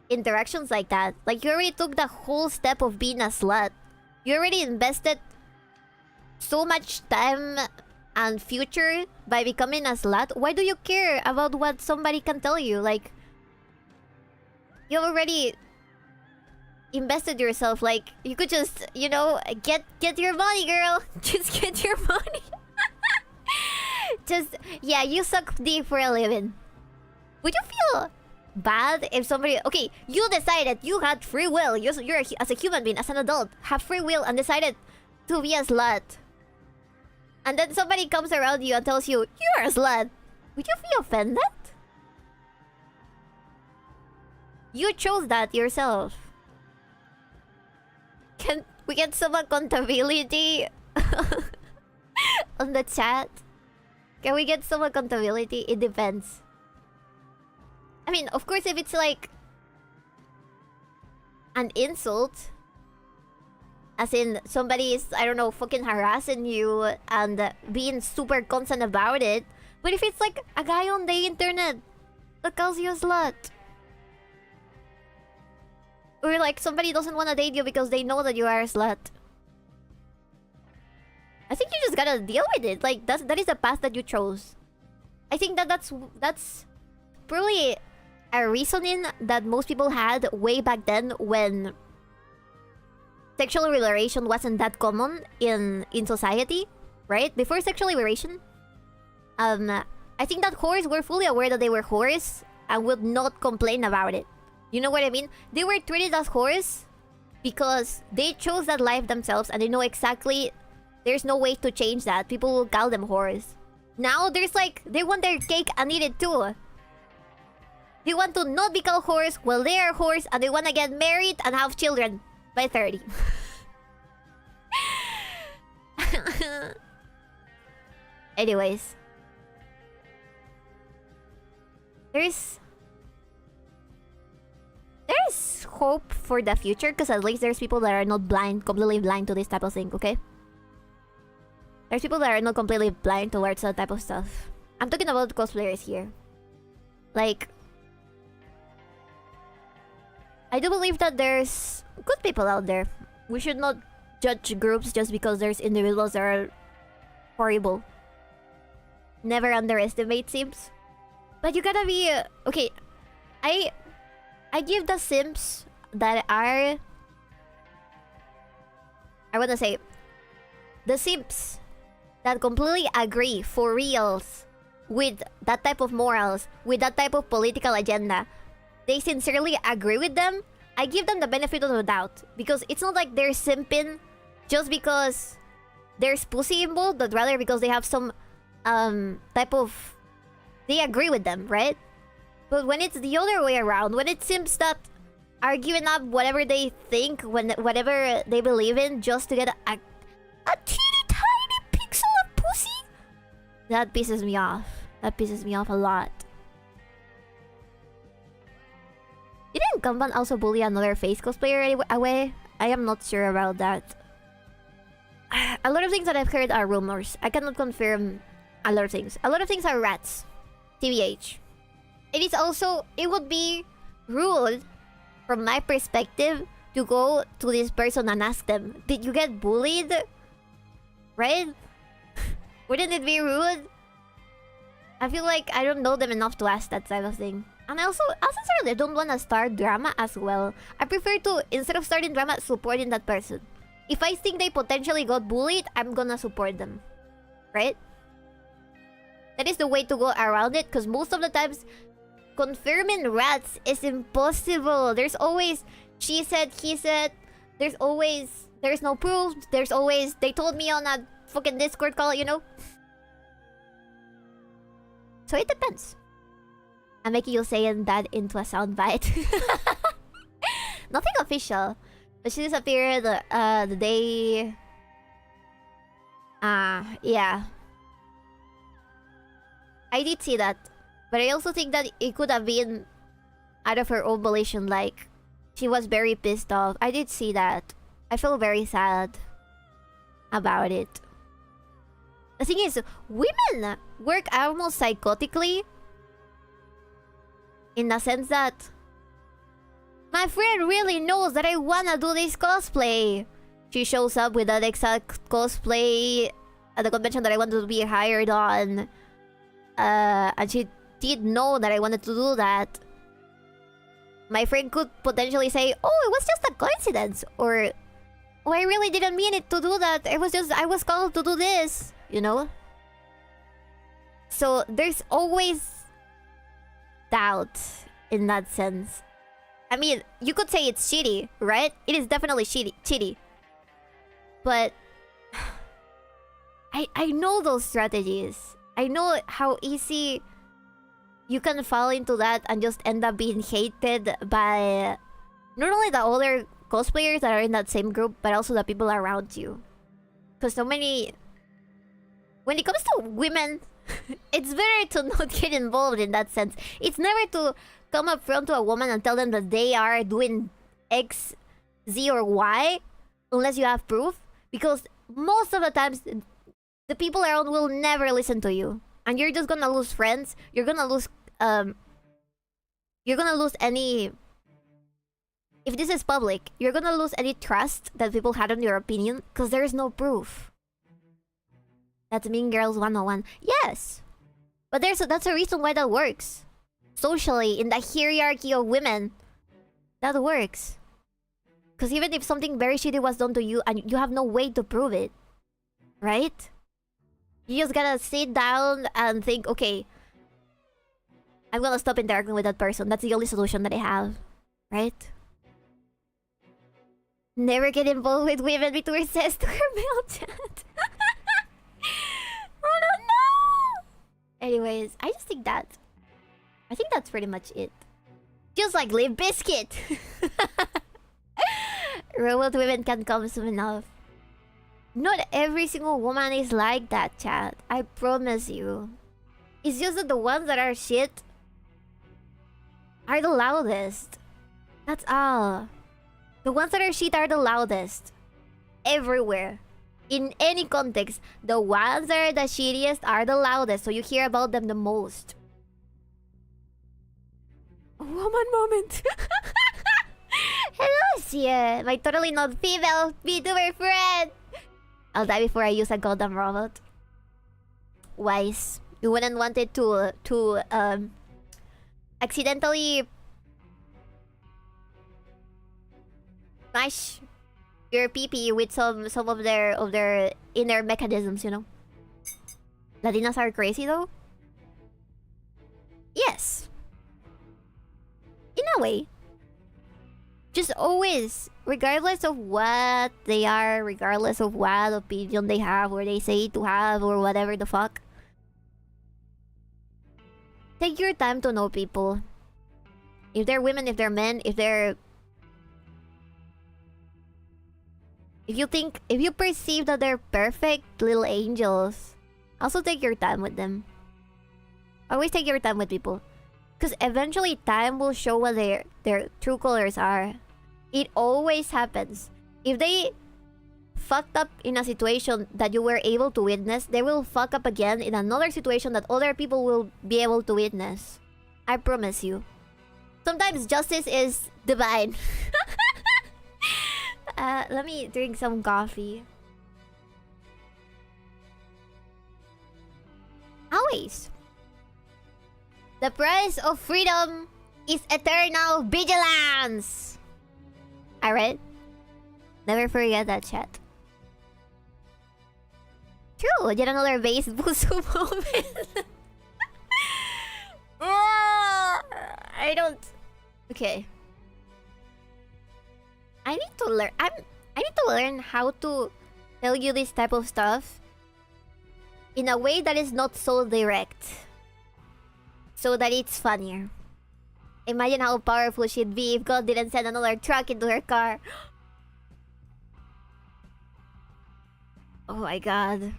Speaker 1: interactions like that? Like, you already took the whole step of being a slut. You already invested so much time and future by becoming a slut. Why do you care about what somebody can tell you? Like, you already invested yourself. Like, you could just, you know, get your money, girl. Just get your money. Just, yeah, you suck dick for a living. Would you feel bad if somebody... Okay, you decided you had free will. You're as a human being, as an adult, have free will and decided to be a slut. And then somebody comes around you and tells you, you're a slut. Would you feel offended? You chose that yourself. Can we get some accountability on the chat? Can we get some accountability? It depends. I mean, of course, if it's like an insult, as in somebody is, I don't know, fucking harassing you and being super constant about it. But if it's like a guy on the internet that calls you a slut, or like somebody doesn't want to date you because they know that you are a slut, I think you just gotta deal with it. Like, that is the path that you chose. I think that's probably a reasoning that most people had way back then when sexual liberation wasn't that common in society, right? Before sexual liberation, I think that whores were fully aware that they were whores and would not complain about it. You know what I mean? They were treated as whores because they chose that life themselves and they know exactly there's no way to change that. People will call them whores. Now there's like, they want their cake and eat it too. They want to not be called whores while they are whores, and they want to get married and have children by 30. Anyways. There's hope for the future, because at least there's people that are not blind, completely blind to this type of thing, okay? There's people that are not completely blind towards that type of stuff. I'm talking about cosplayers here. Like, I do believe that there's good people out there. We should not judge groups just because there's individuals that are horrible. Never underestimate simps. But you gotta be... okay, I give the simps that are... I wanna say... the simps that completely agree for reals with that type of morals, with that type of political agenda. They sincerely agree with them. I give them the benefit of the doubt. Because it's not like they're simping just because there's pussy involved, but rather because they have some type of... They agree with them, right? But when it's the other way around, when it seems that are giving up whatever they think, whatever they believe in, just to get a teeny tiny pixel of pussy, that pisses me off. That pisses me off a lot. Didn't Kanban also bully another face cosplayer away? I am not sure about that. A lot of things that I've heard are rumors. I cannot confirm a lot of things. A lot of things are rats. TBH. It is also... It would be rude, from my perspective, to go to this person and ask them, did you get bullied? Right? Wouldn't it be rude? I feel like I don't know them enough to ask that type of thing. And I also sincerely don't want to start drama as well. I prefer to, instead of starting drama, supporting that person. If I think they potentially got bullied, I'm gonna support them. Right? That is the way to go around it, because most of the times, confirming rats is impossible. There's always she said, he said. There's always... There's no proof. There's always... They told me on a fucking Discord call, you know? So it depends. I'm making you saying that into a soundbite. Nothing official. But she disappeared the day... yeah. I did see that. But I also think that it could have been out of her own volition, like... She was very pissed off. I did see that. I feel very sad about it. The thing is, women work almost psychotically. In the sense that... My friend really knows that I wanna do this cosplay. She shows up with that exact cosplay at the convention that I wanted to be hired on. And she did know that I wanted to do that. My friend could potentially say, oh, it was just a coincidence. Or, oh, I really didn't mean it to do that. It was just, I was called to do this. You know? So, there's always doubt in that sense. I mean, you could say it's shitty, right? It is definitely shitty. But... I know those strategies. I know how easy... You can fall into that and just end up being hated by not only the other cosplayers that are in that same group, but also the people around you. Because so many... When it comes to women, it's better to not get involved in that sense. It's never to come up front to a woman and tell them that they are doing X, Z, or Y, unless you have proof. Because most of the times, the people around will never listen to you. And you're just gonna lose friends. You're gonna lose any... If this is public, you're gonna lose any trust that people had on your opinion, because there is no proof. That's Mean Girls 101. Yes! But that's a reason why that works. Socially, in the hierarchy of women, that works. Because even if something very shitty was done to you, and you have no way to prove it, right? You just gotta sit down and think, okay, I'm gonna stop interacting with that person. That's the only solution that I have. Right? Never get involved with women, Vitor says to her mail chat. I don't know! Anyways, I just think that... I think that's pretty much it. Just like Limp Bizkit! Robot women can come soon enough. Not every single woman is like that, chat. I promise you. It's just that the ones that are shit are the loudest. That's all. The ones that are shit are the loudest. Everywhere. In any context, the ones that are the shittiest are the loudest, so you hear about them the most. A woman moment. Hello, Sia. My totally not female VTuber friend. I'll die before I use a goddamn robot. Wise. You wouldn't want it to accidentally smash your PP with some of their inner mechanisms, you know. Latinas are crazy though. Yes. In a way. Just always, regardless of what they are, regardless of what opinion they have or they say to have or whatever the fuck, take your time to know people. If they're women, if they're men, if you perceive that they're perfect little angels, also take your time with them. Always take your time with people. Because eventually time will show what their true colors are. It always happens. If they fucked up in a situation that you were able to witness, they will fuck up again in another situation that other people will be able to witness. I promise you. Sometimes justice is divine. Let me drink some coffee. Always. The price of freedom is eternal vigilance. Alright? Never forget that, chat. True, yet another base Busu moment. I don't... Okay. I need to learn... I need to learn how to tell you this type of stuff in a way that is not so direct. So that it's funnier. Imagine how powerful she'd be if God didn't send another truck into her car. Oh my god.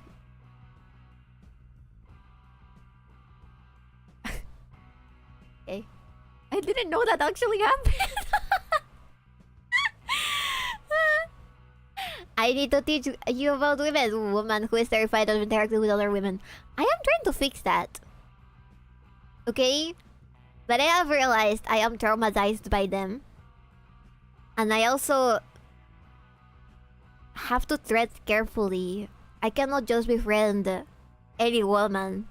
Speaker 1: Okay. I didn't know that actually happened. I need to teach you about women. Woman who is terrified of interacting with other women. I am trying to fix that. Okay? But I have realized I am traumatized by them. And I also have to tread carefully. I cannot just befriend any woman.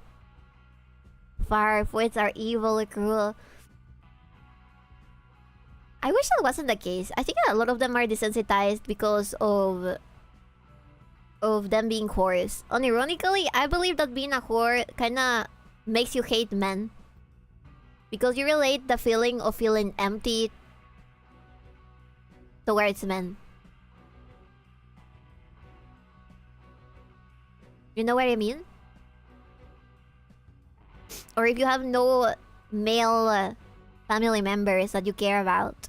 Speaker 1: Far poets are evil or cruel. I wish that wasn't the case. I think a lot of them are desensitized because of them being whores. Unironically, I believe that being a whore kinda makes you hate men. Because you relate the feeling of feeling empty towards men. You know what I mean? Or if you have no male family members that you care about,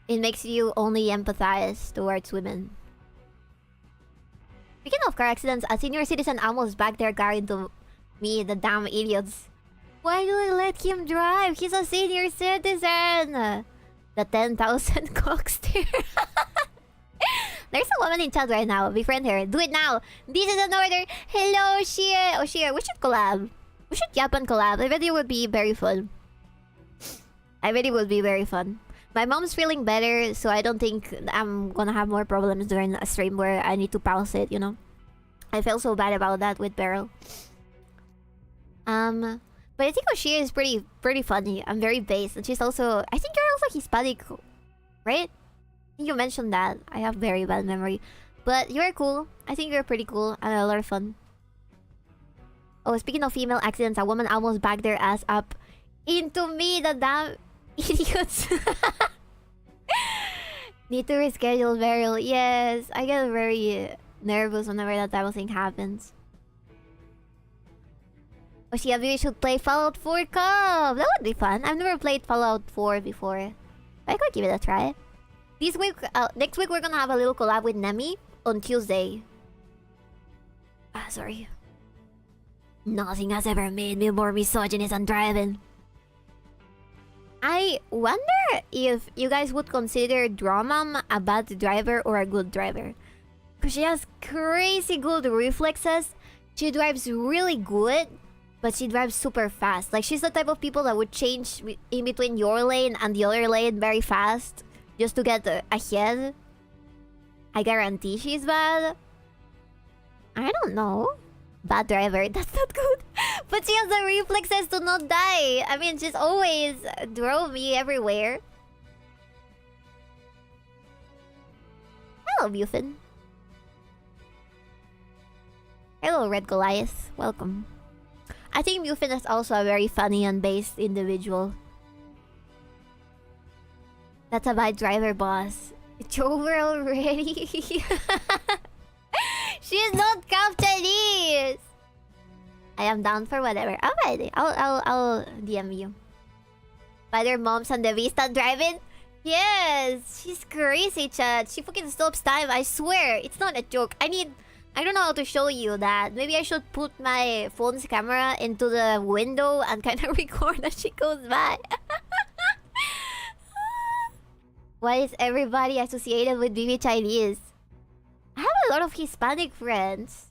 Speaker 1: it makes you only empathize towards women. Speaking of car accidents, a senior citizen almost backed their car into me, the damn idiots. Why do I let him drive? He's a senior citizen! The 10,000 cockster. There's a woman in chat right now. Befriend her. Do it now. This is an order. Hello, Shia. Oh, Shia, we should collab. We should Japan collab. I bet it would be very fun. I bet it would be very fun. My mom's feeling better, so I don't think I'm gonna have more problems during a stream where I need to pause it, you know? I felt so bad about that with Beryl. But I think Oshia is pretty funny and very based. And she's also... I think you're also Hispanic, right? I think you mentioned that. I have very bad memory. But you're cool. I think you're pretty cool and a lot of fun. Oh, speaking of female accidents, a woman almost backed their ass up into me, the damn idiots. Need to reschedule Beryl. Yes, I get very nervous whenever that type of thing happens. Oshia, we should play Fallout 4 Cup. That would be fun. I've never played Fallout 4 before. I could give it a try. This week, next week we're gonna have a little collab with Nemi on Tuesday. Sorry. Nothing has ever made me more misogynist than driving. I wonder if you guys would consider 𝕓𝕦𝕤𝕚 a bad driver or a good driver. Because she has crazy good reflexes. She drives really good, but she drives super fast. Like, she's the type of people that would change in between your lane and the other lane very fast just to get ahead. I guarantee she's bad. I don't know. Bad driver, that's not good. But she has the reflexes to not die. I mean, she's always drove me everywhere. Hello, Bufin. Hello, Red Goliath. Welcome. I think Bufin is also a very funny and based individual. That's a bad driver, boss. It's over already. She's not half Chinese. I am down for whatever. Alright, I'll DM you. Father, moms on the Vista driving? Yes, she's crazy, chat. She fucking stops time. I swear, it's not a joke. I don't know how to show you that. Maybe I should put my phone's camera into the window and kind of record as she goes by. Why is everybody associated with Bibi Chinese? I have a lot of Hispanic friends.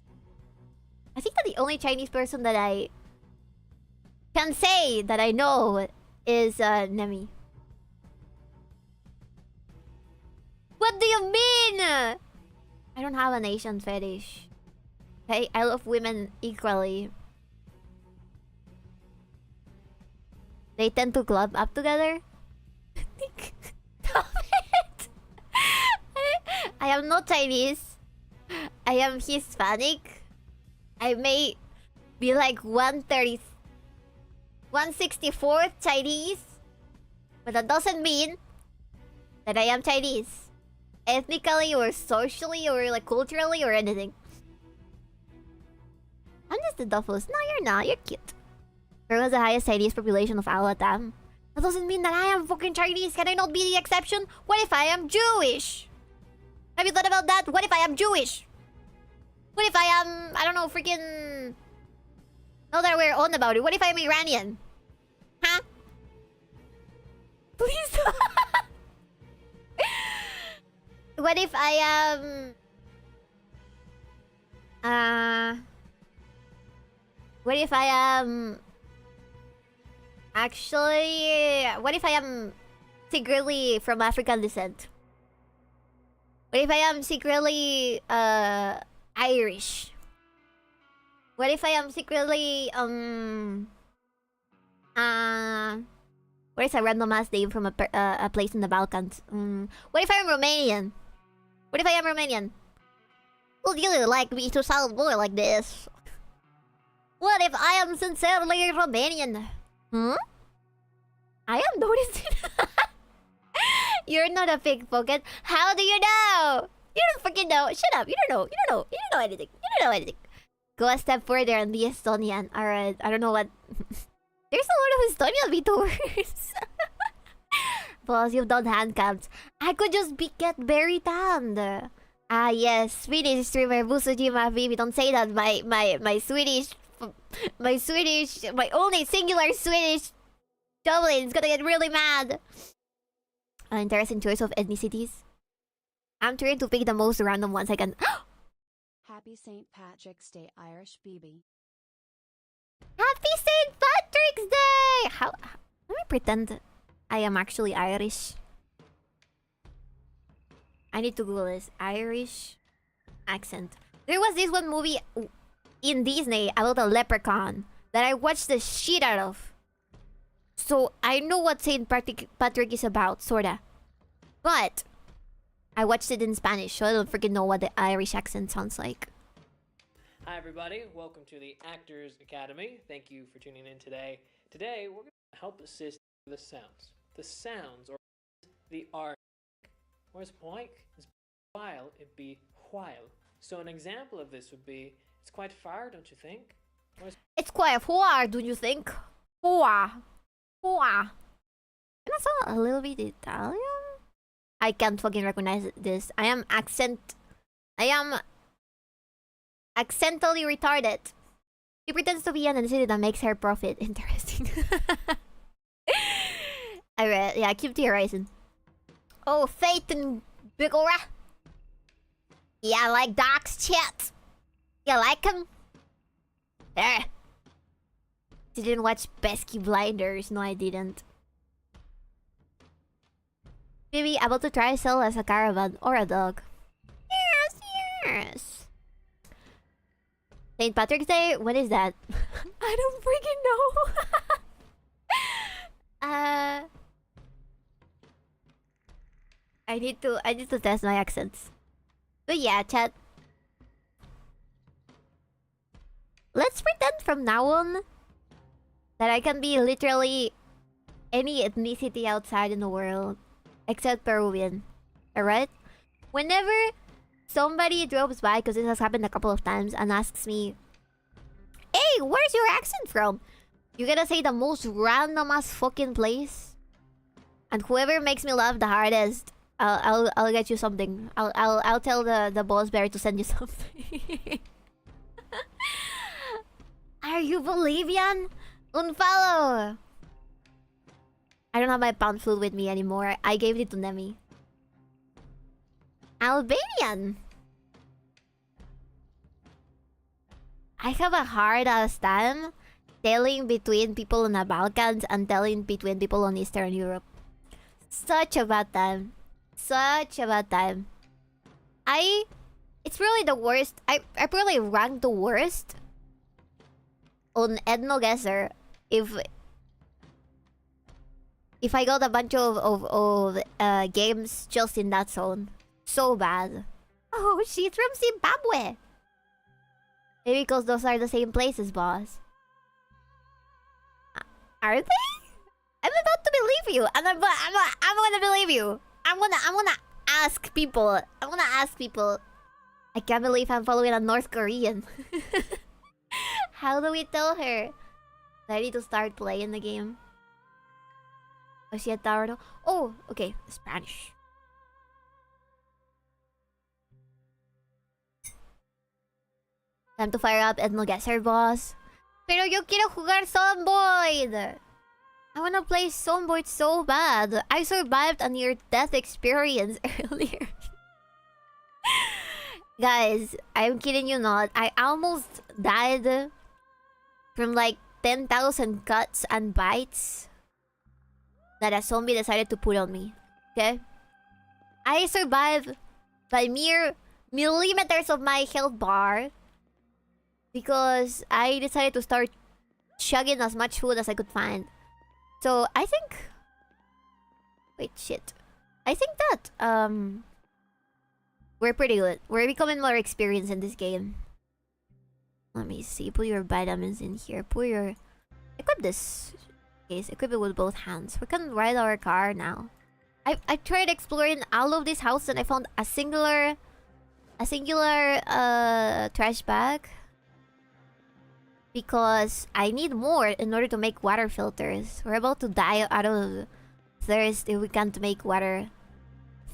Speaker 1: I think that the only Chinese person that I can say that I know is Nemi. What do you mean? I don't have an Asian fetish. Okay, I love women equally. They tend to club up together. Stop it! I am not Chinese. I am Hispanic. I may be like 164th Chinese, but that doesn't mean that I am Chinese. Ethnically or socially or like culturally or anything. I'm just the duffus. No, you're not. You're cute. There was the highest Chinese population of all time. That doesn't mean that I am fucking Chinese. Can I not be the exception? What if I am Jewish? Have you thought about that? What if I am Jewish? What if I am, I don't know, freaking... Now that we're on about it, what if I'm Iranian? Huh? Please. What if I am... What if I am... Actually... What if I am secretly from African descent? What if I am secretly... Irish? What if I am secretly... What is a random ass name from a place in the Balkans? What if I am Romanian? What if I am Romanian? Would you like me to sound more like this? What if I am sincerely Romanian? I am noticing. You're not a pickpocket. How do you know? You don't freaking know. Shut up. You don't know. You don't know. You don't know anything. You don't know anything. Go a step further and be Estonian. Alright. I don't know what... There's a lot of Estonian VTubers. Boss, you've done handcams. I could just get very tanned. Ah, yes. Swedish streamer Busujima Bibi. Don't say that. My Swedish... My only singular Swedish Dublin is gonna get really mad. An interesting choice of ethnicities. I'm trying to pick the most random ones I can.
Speaker 2: Happy St. Patrick's Day, Irish Bibi.
Speaker 1: Happy St. Patrick's Day! How? Let me pretend I am actually Irish. I need to Google this. Irish accent. There was this one movie in Disney about a leprechaun that I watched the shit out of. So I know what St. Patrick is about, sorta. But I watched it in Spanish, so I don't freaking know what the Irish accent sounds like.
Speaker 3: Hi everybody, welcome to the Actors Academy. Thank you for tuning in today. Today we're going to help assist the sounds. The sounds, or the R. Whereas poik is while, it'd be while. So an example of this would be, it's quite far, don't you think?
Speaker 1: It's quite far, don't you think? Far. Far. Can I sound a little bit Italian? I can't fucking recognize this. I am accentally retarded. She pretends to be an ethnicity that makes her profit. Interesting. Alright, yeah, keep theorizing. Oh, Faith and Bigora. Yeah, I like dogs, chat. You like him? There. Didn't watch Pesky Blinders. No, I didn't. Maybe about to try sell as a caravan or a dog. Yes, yes. St. Patrick's Day? When is that? I don't freaking know. I need to test my accents. But yeah, chat. Let's pretend from now on that I can be literally any ethnicity outside in the world. except Peruvian. Alright? Whenever somebody drops by, because this has happened a couple of times, and asks me, "Hey, where's your accent from?" You gotta say the most random ass fucking place. And whoever makes me laugh the hardest, I'll get you something. I'll tell the boss bear to send you something. Are you Bolivian? Unfollow! I don't have my pound food with me anymore. I gave it to Nemi. Albanian! I have a hard ass time telling between people in the Balkans and telling between people in Eastern Europe. Such a bad time. Such a bad time. It's really the worst. I probably rank the worst on 𝕓𝕤𝕤𝕚 if I got a bunch of games just in that zone. So bad. Oh, she's from Zimbabwe. Maybe because those are the same places, boss. Are they? I'm about to believe you, and I'm gonna believe you. I'm gonna ask people. I'm gonna ask people. I can't believe I'm following a North Korean. How do we tell her? Ready to start playing the game? Oh, she had Tardo. Oh, okay, Spanish. Time to fire up 𝕓𝕤𝕤𝕚, boss. Pero yo quiero jugar ZOMBOID. I wanna play ZOMBOID so bad. I survived a near-death experience earlier. Guys, I'm kidding you not. I almost died from like 10,000 cuts and bites that a zombie decided to put on me. Okay? I survived by mere millimeters of my health bar because I decided to start chugging as much food as I could find. So I think... Wait, shit. I think that, we're pretty good. We're becoming more experienced in this game. Let me see. Put your vitamins in here. Put your... Equip this. Case. Equip it with both hands. We can ride our car now. I tried exploring all of this house and I found a singular trash bag. Because I need more in order to make water filters. We're about to die out of thirst if we can't make water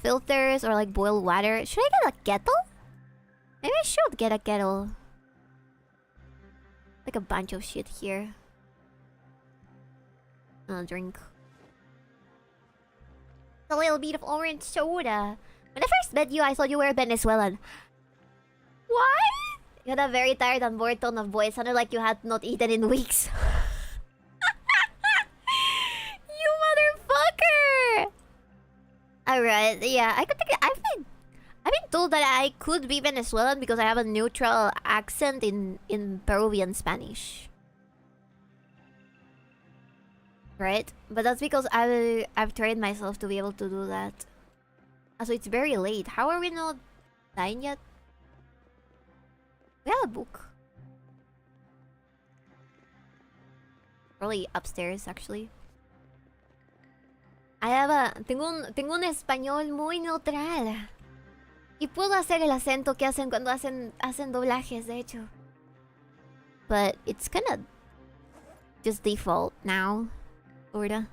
Speaker 1: filters or like boil water. Should I get a kettle? Maybe I should get a kettle. Like a bunch of shit here. I'll drink a little bit of orange soda. When I first met you, I thought you were Venezuelan. What? You had a very tired and bored tone of voice. Sounded like you had not eaten in weeks. You motherfucker! Alright, yeah, I could think I've been told that I could be Venezuelan because I have a neutral accent in Peruvian Spanish. Right? But that's because I've trained myself to be able to do that. So it's very late. How are we not dying yet? We have a book. Probably upstairs, actually. I have a... Tengo un español muy neutral. Y puedo hacer el acento que hacen cuando hacen doblajes, de hecho. But it's kinda... just default now. Sorta.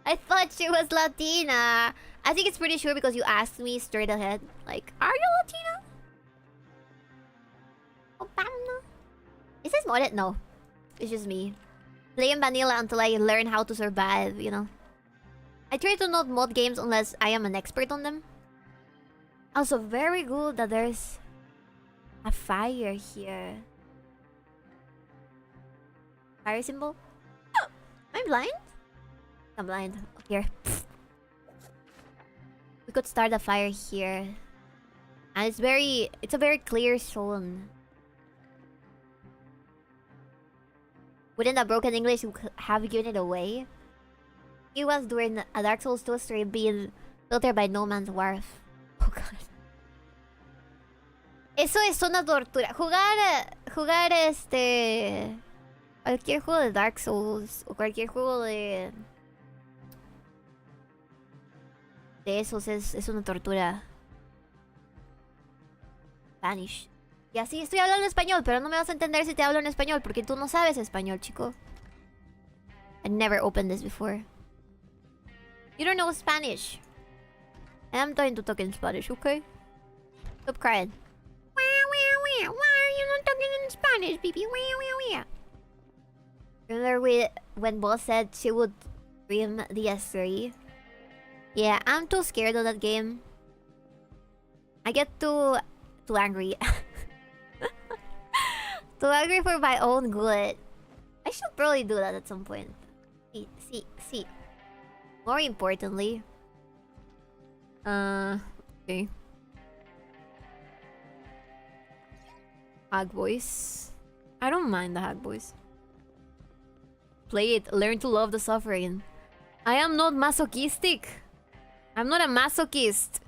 Speaker 1: I thought she was Latina. I think it's pretty sure because you asked me straight ahead. Like, are you Latina? Is this modded? No. It's just me. Playing vanilla until I learn how to survive, you know. I try to not mod games unless I am an expert on them. Also, very good that there's a fire here. Fire symbol? Am I blind? I'm blind. Here. We could start a fire here. And it's a very clear zone. Wouldn't a broken English have given it away? He was during a Dark Souls 2 stream being filtered by No Man's Wharf. Oh god. Eso es una tortura. Jugar cualquier juego de Dark Souls o cualquier juego de de esos es una tortura. Spanish. Y así estoy hablando español, pero no me vas a entender si te hablo en español, porque tú no sabes español, chico. I never opened this before. You don't know Spanish. I'm trying to talk in Spanish, okay? Stop crying. Why are you not talking in Spanish, Bibi? Remember when Boss said she would stream the S3? Yeah, I'm too scared of that game. I get too angry. Too angry for my own good. I should probably do that at some point. See. More importantly... Okay. Hag voice. I don't mind the hag voice. Play it. Learn to love the suffering. I am not masochistic. I'm not a masochist.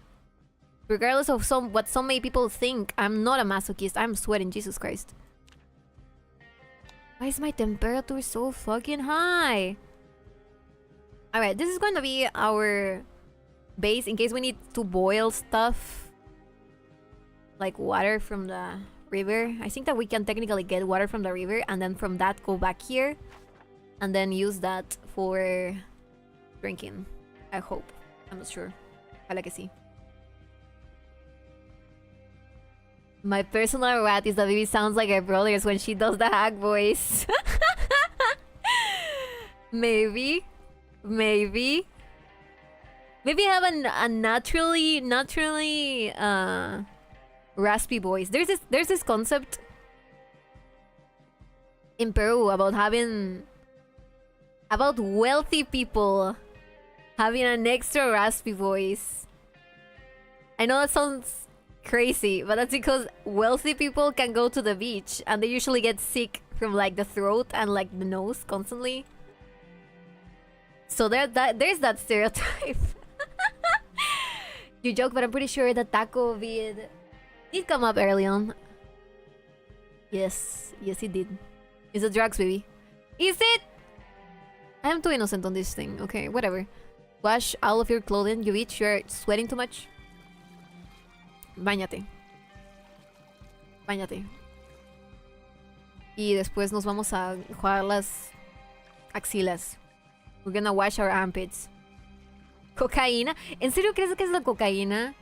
Speaker 1: Regardless of what so many people think, I'm not a masochist. I'm sweating, Jesus Christ. Why is my temperature so fucking high? Alright, this is going to be our base in case we need to boil stuff. Like water from the river. I think that we can technically get water from the river and then from that go back here. And then use that for drinking. I hope. I'm not sure. Ojalá que sí. My personal rat is that Bibi sounds like her brothers when she does the hag voice. Maybe. Maybe have a naturally raspy voice. There's this concept in Peru about wealthy people having an extra raspy voice. I know that sounds crazy, but that's because wealthy people can go to the beach and they usually get sick from like the throat and like the nose constantly. So there's that stereotype. You joke, but I'm pretty sure the taco vid did come up early on. Yes, it did. It's the drugs, baby. Is it? I am too innocent on this thing. Okay, whatever. Wash all of your clothing. You bitch, you're sweating too much. Báñate. Y después nos vamos a jugar las axilas. We're gonna wash our armpits. ¿Cocaína? ¿En serio crees que es la cocaína?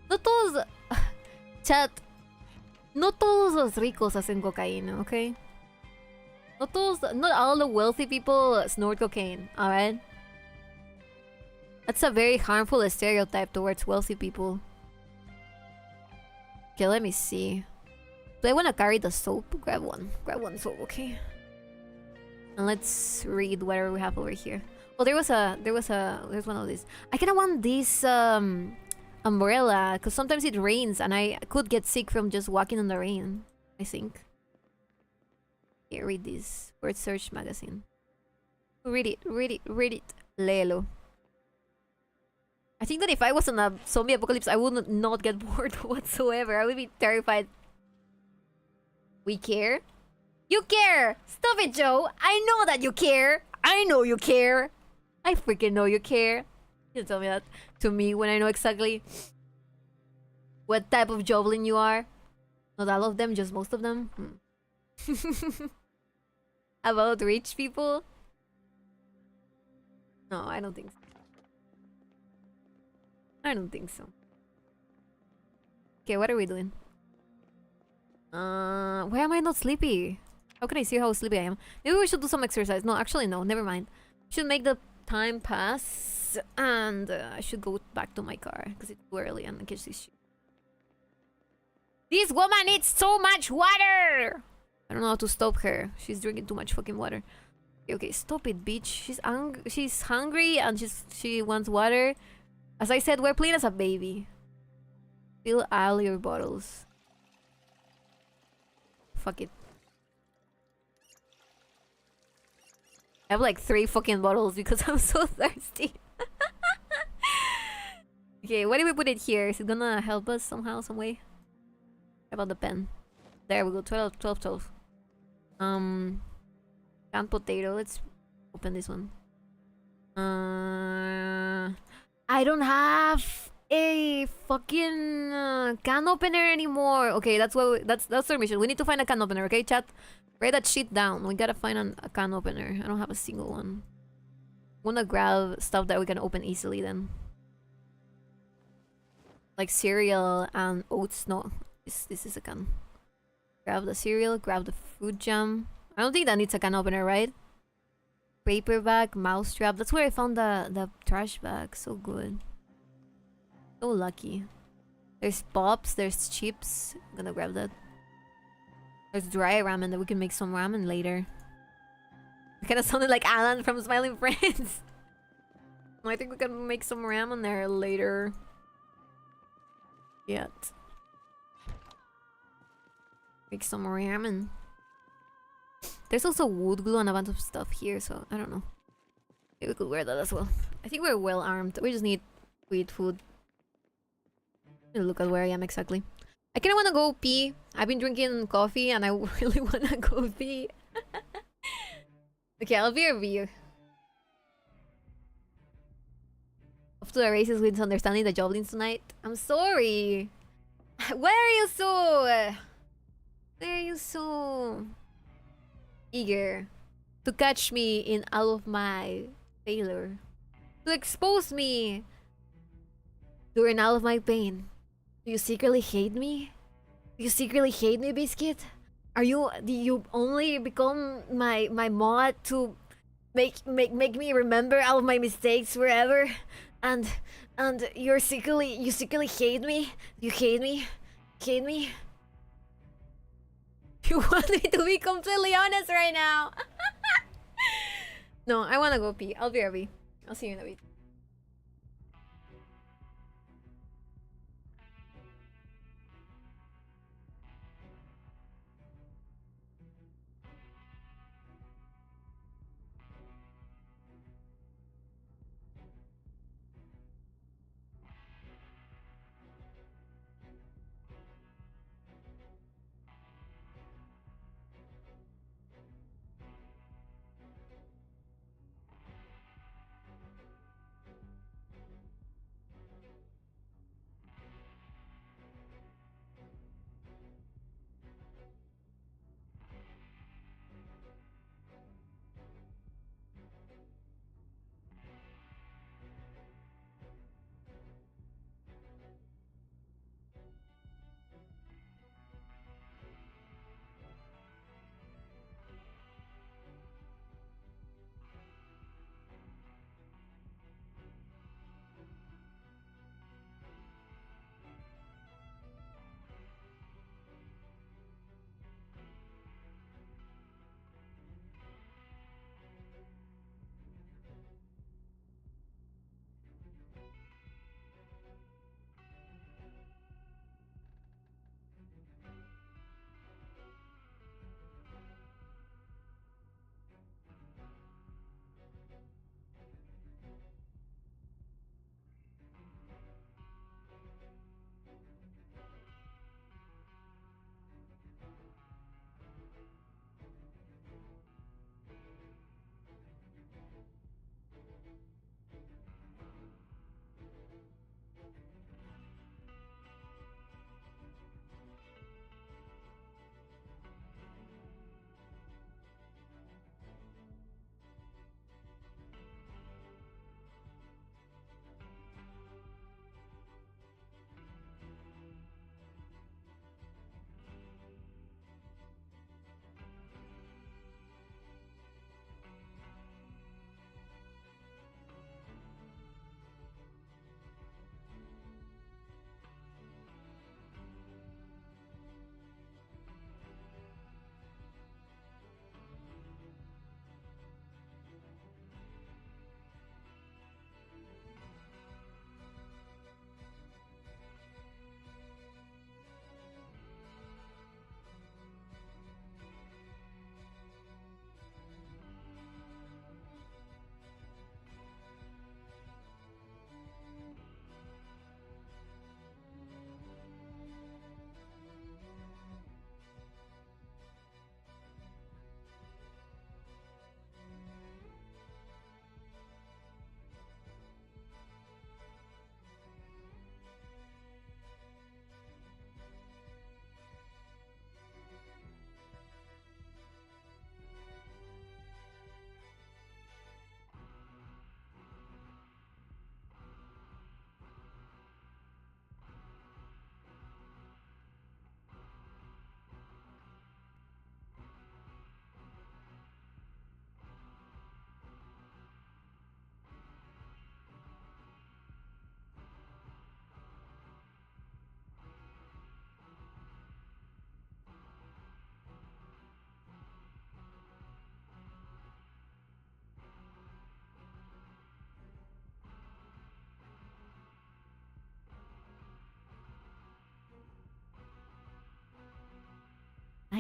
Speaker 1: No todos... Chat. No todos los ricos hacen cocaína, ¿ok? Not all the wealthy people snort cocaine, alright? That's a very harmful stereotype towards wealthy people. Okay, let me see. Do I want to carry the soap? Grab one soap, okay? And let's read whatever we have over here. Oh, there's one of these. I kinda want this umbrella, because sometimes it rains and I could get sick from just walking in the rain, I think. Here, read this. Word search magazine. Read it. Léelo. I think that if I was in a zombie apocalypse, I would not get bored whatsoever. I would be terrified. We care? You care! Stop it, Joe! I know that you care! I know you care! I freaking know you care. You tell me that to me when I know exactly what type of joblin you are. Not all of them, just most of them. About rich people? No, I don't think so. Okay, what are we doing? Why am I not sleepy? How can I see how sleepy I am? Maybe we should do some exercise. No, actually no, never mind. Should make the time pass and I should go back to my car because it's too early and I catch this shit. This woman needs so much water! I don't know how to stop her. She's drinking too much fucking water. Okay, stop it, bitch. She's hungry and she wants water. As I said, we're playing as a baby. Fill all your bottles. Fuck it. I have like 3 fucking bottles because I'm so thirsty. Okay, why did we put it here? Is it gonna help us somehow, some way? How about the pen? There we go, 12. Canned potato, let's open this one. I don't have a fucking can opener anymore. Okay, that's our mission. We need to find a can opener. Okay, chat. Write that shit down. We gotta find a can opener. I don't have a single one. Wanna grab stuff that we can open easily then. Like cereal and oats. No, this is a can. Grab the cereal. Grab the fruit jam. I don't think that needs a can opener, right? Paper bag, mousetrap. That's where I found the trash bag. So good. So lucky. There's pops. There's chips. I'm gonna grab that. There's dry ramen that we can make some ramen later. It kind of sounded like Alan from Smiling Friends. I think we can make some ramen there later. Yet. Make some ramen. There's also wood glue and a bunch of stuff here, so I don't know. Maybe we could wear that as well. I think we're well armed. We just need to eat food. Look at where I am exactly. I kinda wanna go pee. I've been drinking coffee and I really wanna go pee. Okay, I'll be a beer. Off to the races with understanding the javelins tonight. I'm sorry. Why are you so... Why are you so... eager to catch me in all of my failure? To expose me during all of my pain? Do you secretly hate me? Do you secretly hate me, Biscuit? Do you only become my mod to make me remember all of my mistakes forever? And you secretly hate me? You hate me? Hate me? You want me to be completely honest right now? No, I wanna go pee. I'll be right back. I'll see you in a bit.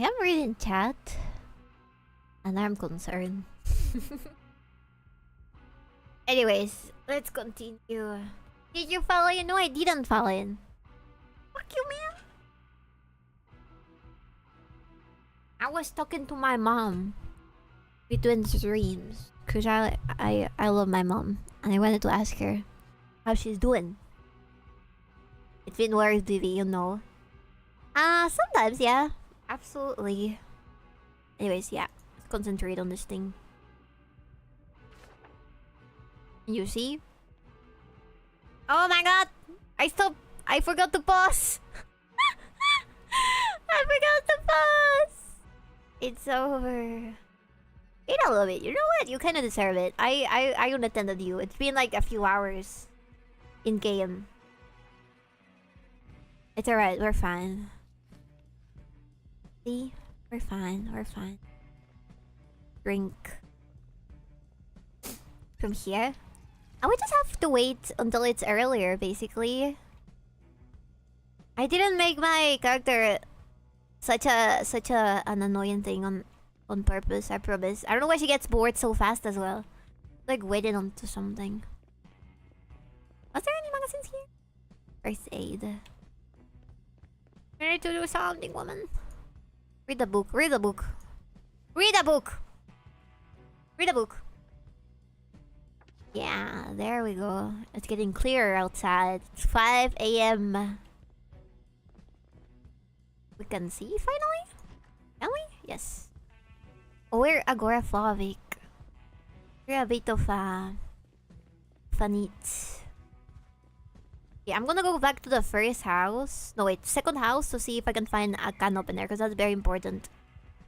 Speaker 1: am reading chat, and I'm concerned. Anyways, let's continue. Did you fall in? No, I didn't fall in. Fuck you, man. I was talking to my mom between streams because I love my mom and I wanted to ask her how she's doing. It's been worse, Bibi, you know. Sometimes, yeah. Absolutely. Anyways, yeah. Let's concentrate on this thing. You see? Oh my god! I forgot to pause! I forgot to pause! It's over. You don't love it. You know what? You kinda deserve it. I unattended you. It's been like a few hours in game. It's alright, we're fine. See? We're fine, we're fine. Drink. From here? I would just have to wait until it's earlier, basically. I didn't make my character such an annoying thing on purpose, I promise. I don't know why she gets bored so fast as well. Like waiting onto something. Was there any magazines here? First aid. I need to do something, woman. Read the book, read the book. Read the book! Read the book. Yeah, there we go. It's getting clearer outside. It's 5 a.m. We can see finally? Can we? Yes. Oh, we're agoraphobic. We're a bit of a fanit. Yeah, I'm gonna go back to the first house. No, wait, second house to see if I can find a can opener because that's very important.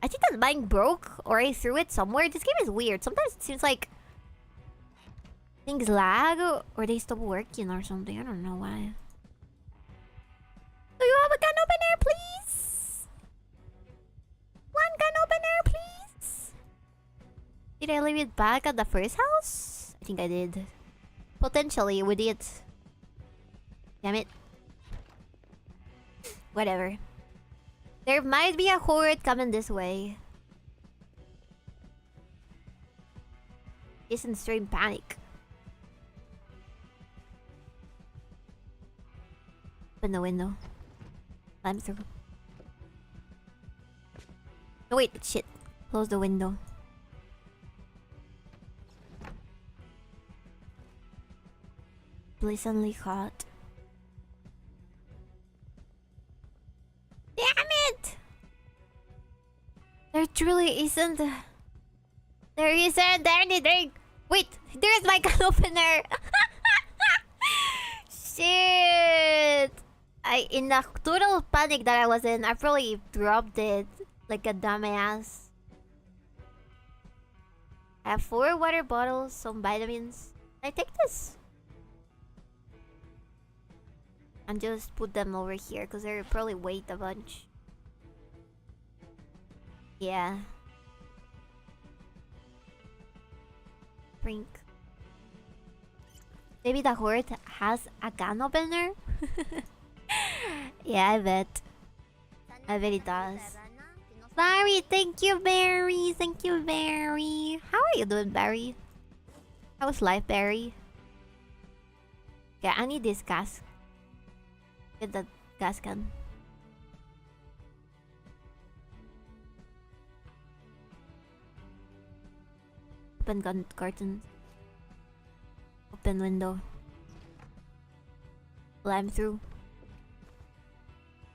Speaker 1: I think that mine broke or I threw it somewhere. This game is weird. Sometimes it seems like things lag or they stop working or something. I don't know why. Do you have a can opener, please? One can opener, please? Did I leave it back at the first house? I think I did. Potentially, we did. Damn it. Whatever. There might be a horde coming this way. He's in extreme panic. Open the window. Climb through. No, wait, shit. Close the window. Pleasantly hot. Damn it! There truly isn't. There isn't anything. Wait, there's my can opener. Shit! In the total panic that I was in, I probably dropped it like a dumbass. I have 4 water bottles, some vitamins. I take this and just put them over here because they probably weight a bunch. Yeah. Drink. Maybe the horde has a can opener? Yeah, I bet. I bet it does. Barry, thank you, Barry. Thank you, Barry. How are you doing, Barry? How's life, Barry? Okay, I need this gas. Get that gas can. Open curtain. Open window. Climb through.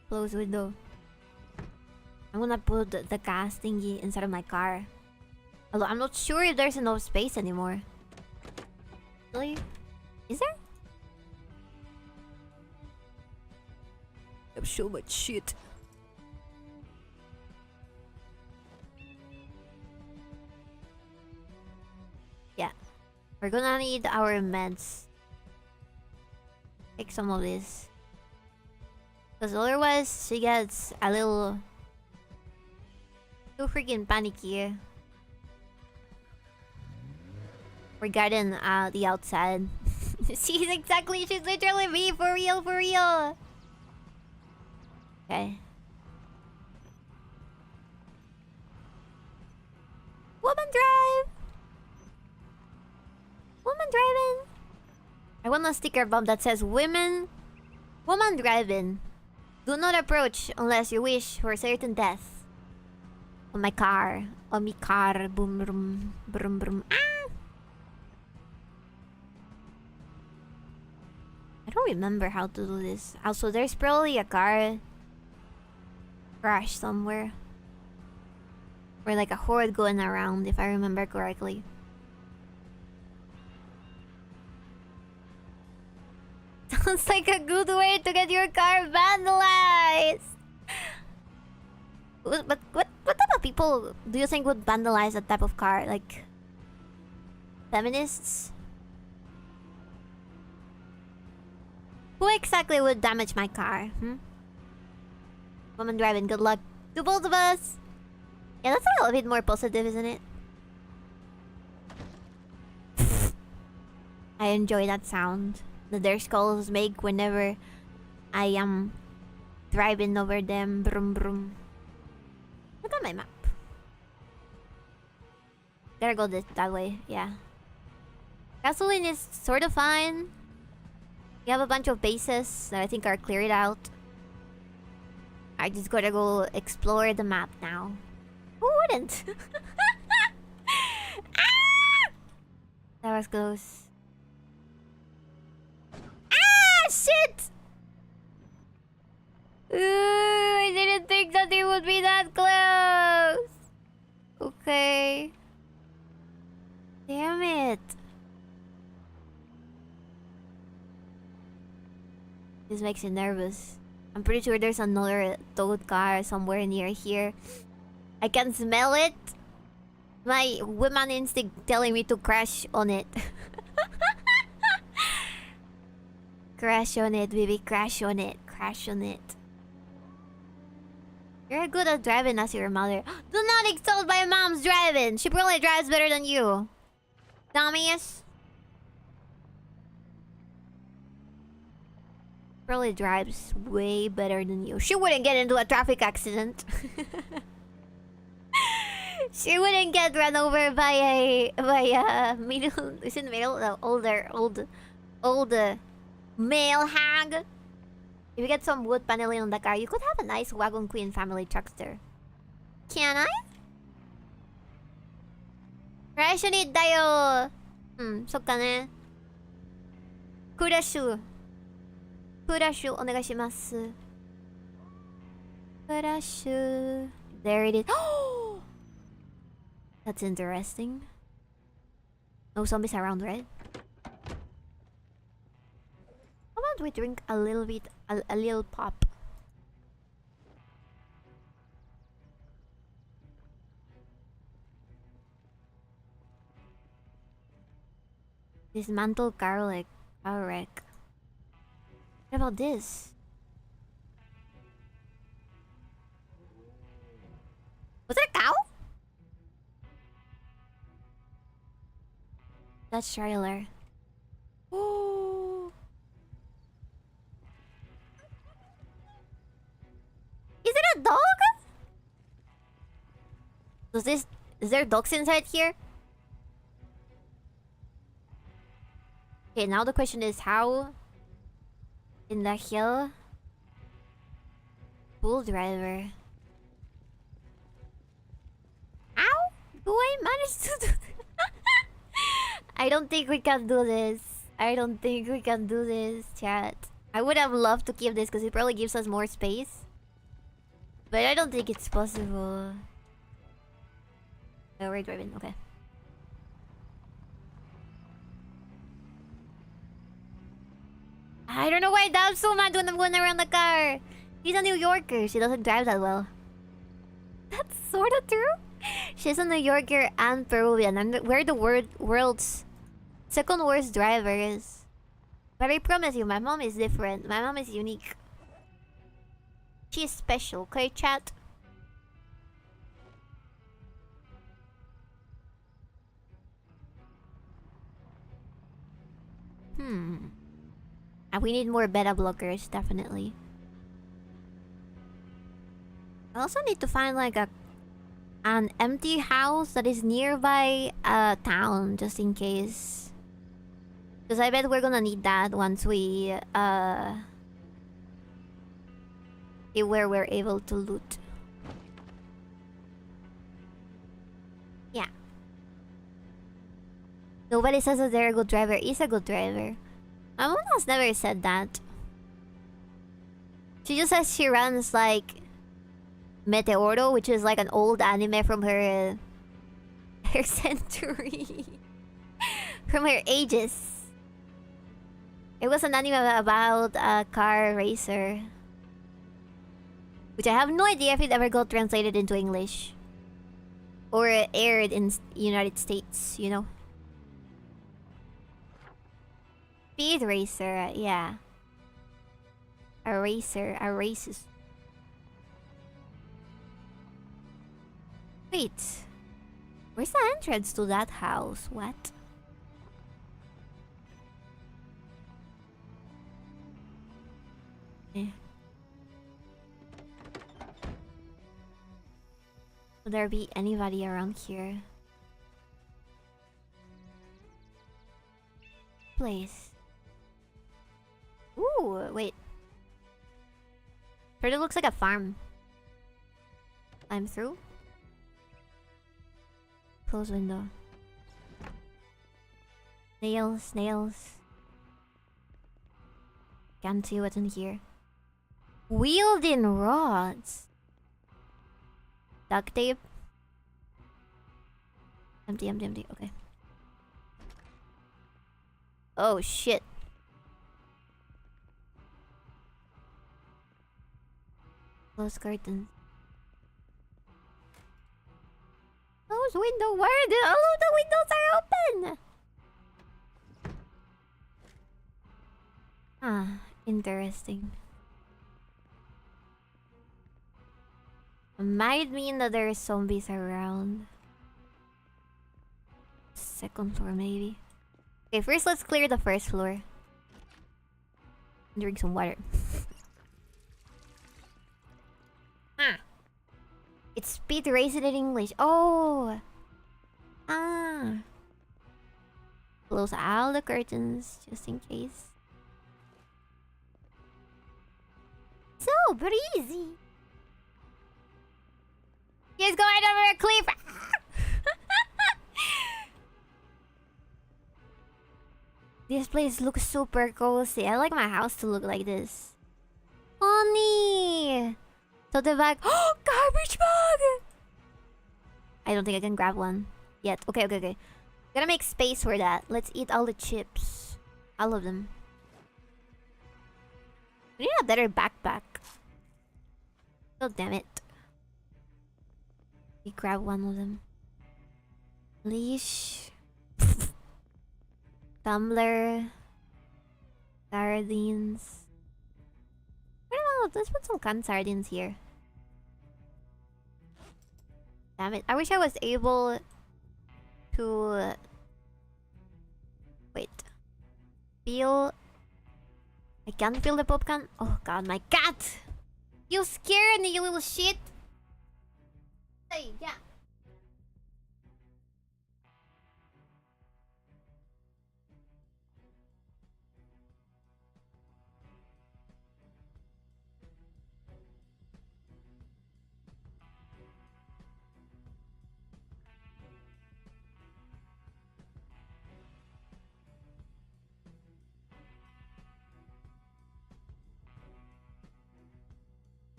Speaker 1: Close window. I'm gonna put the gas thingy inside of my car. Although I'm not sure if there's enough space anymore. Really? Is there? I have so much shit. Yeah. We're gonna need our meds. Take some of this. Because otherwise, she gets a little too freaking panicky regarding the outside. She's literally me, for real, for real. Okay. I want a sticker bump that says woman driving. Do not approach unless you wish for certain death. On my car. On my car. Boom, boom, boom, boom. Ah! I don't remember how to do this. Also, there's probably a car crash somewhere. Or like a horde going around, if I remember correctly. Sounds like a good way to get your car vandalized! But what type of people do you think would vandalize that type of car? Like... feminists? Who exactly would damage my car? Woman driving, good luck to both of us! Yeah, that's a little bit more positive, isn't it? I enjoy that sound that their skulls make whenever I am driving over them. Brum brum. Look at my map. Gotta go that way, yeah. Gasoline is sort of fine. We have a bunch of bases that I think are cleared out. I just gotta go explore the map now. Who wouldn't? Ah! That was close. Ah, shit! Ooh, I didn't think that it would be that close. Okay. Damn it. This makes me nervous. I'm pretty sure there's another toad car somewhere near here. I can smell it. My woman instinct telling me to crash on it. Crash on it, baby. Crash on it. Crash on it. You're good at driving as your mother. Do not insult my mom's driving. She probably drives better than you. Dummies. Probably drives way better than you. She wouldn't get into a traffic accident. She wouldn't get run over by a middle. Is it middle? No, old male hag. If you get some wood paneling on the car, you could have a nice Wagon Queen family truckster. Can I? Crash on it, dayo. Sokka ne. Kurashu. Kurashu, onegaishimasu. Kurashu. There it is. Oh! That's interesting. No zombies around, right? How about we drink a little bit, a little pop? Dismantle garlic. 𝕬𝕤. What about this? Was it a cow? That's trailer. Oh. Is it a dog? Is there dogs inside here? Okay, now the question is how in the hell bull driver. How do I manage to do this? I don't think we can do this. I don't think we can do this, chat. I would have loved to keep this because it probably gives us more space. But I don't think it's possible. Oh, we're driving, okay. I don't know why Dab's so mad when I'm going around the car. She's a New Yorker. She doesn't drive that well. That's sort of true. She's a New Yorker and Peruvian. And we're the world's second worst drivers. But I promise you, my mom is different. My mom is unique. She is special, okay, chat? And we need more beta blockers, definitely. I also need to find like an empty house that is nearby a town, just in case Because I bet we're gonna need that once we see where we're able to loot. Yeah. Nobody says that they're a good driver. Is a good driver. My mom has never said that. She just says she runs like Meteoro, which is like an old anime from her her century. From her ages. It was an anime about a car racer. Which I have no idea if it ever got translated into English. Or aired in United States, you know? Speed racer, yeah. A racer, a racist. Wait. Where's the entrance to that house? What? Eh. Will there be anybody around here? Place. Ooh, wait. Pretty looks like a farm. I'm through. Close window. Nails, nails. Can't see what's in here. Wielding rods. Duct tape. Empty, empty, empty. Okay. Oh shit. Close curtains. Close window. Where all of the windows are open? Ah, interesting. Might mean that there are zombies around. Second floor, maybe. Okay, first let's clear the first floor. Drink some water. Ah. It's speed racing in English. Oh! Ah. Close all the curtains, just in case. So breezy. He's going over a cliff. This place looks super cozy. I like my house to look like this. Honey! So the bag. Oh, garbage bag! I don't think I can grab one yet. Okay, okay, okay. Gotta make space for that. Let's eat all the chips. All of them. We need a better backpack. Oh, damn it. We grab one of them. Leash. Tumbler. Sardines. I don't know. Let's put some canned sardines here. Damn it. I wish I was able to... Wait. Feel... I can't feel the pop can. Oh god, my cat! You scared me, you little shit! Hey, yeah.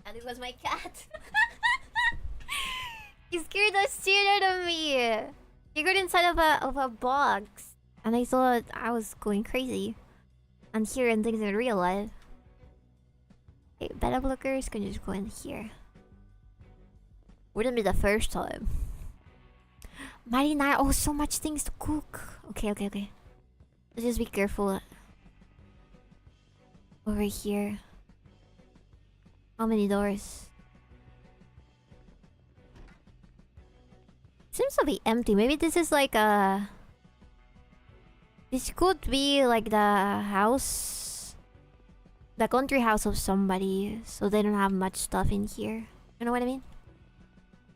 Speaker 1: And it was my cat. He scared the shit out of me. He got inside of a box, and I thought I was going crazy. And hearing things in real life. Okay, beta blockers can just go in here. Wouldn't be the first time. Marinara, oh, so much things to cook. Okay, okay, okay. Let's just be careful. Over here. How many doors? Seems to be empty. Maybe this is like a... This could be like the house... The country house of somebody. So they don't have much stuff in here. You know what I mean?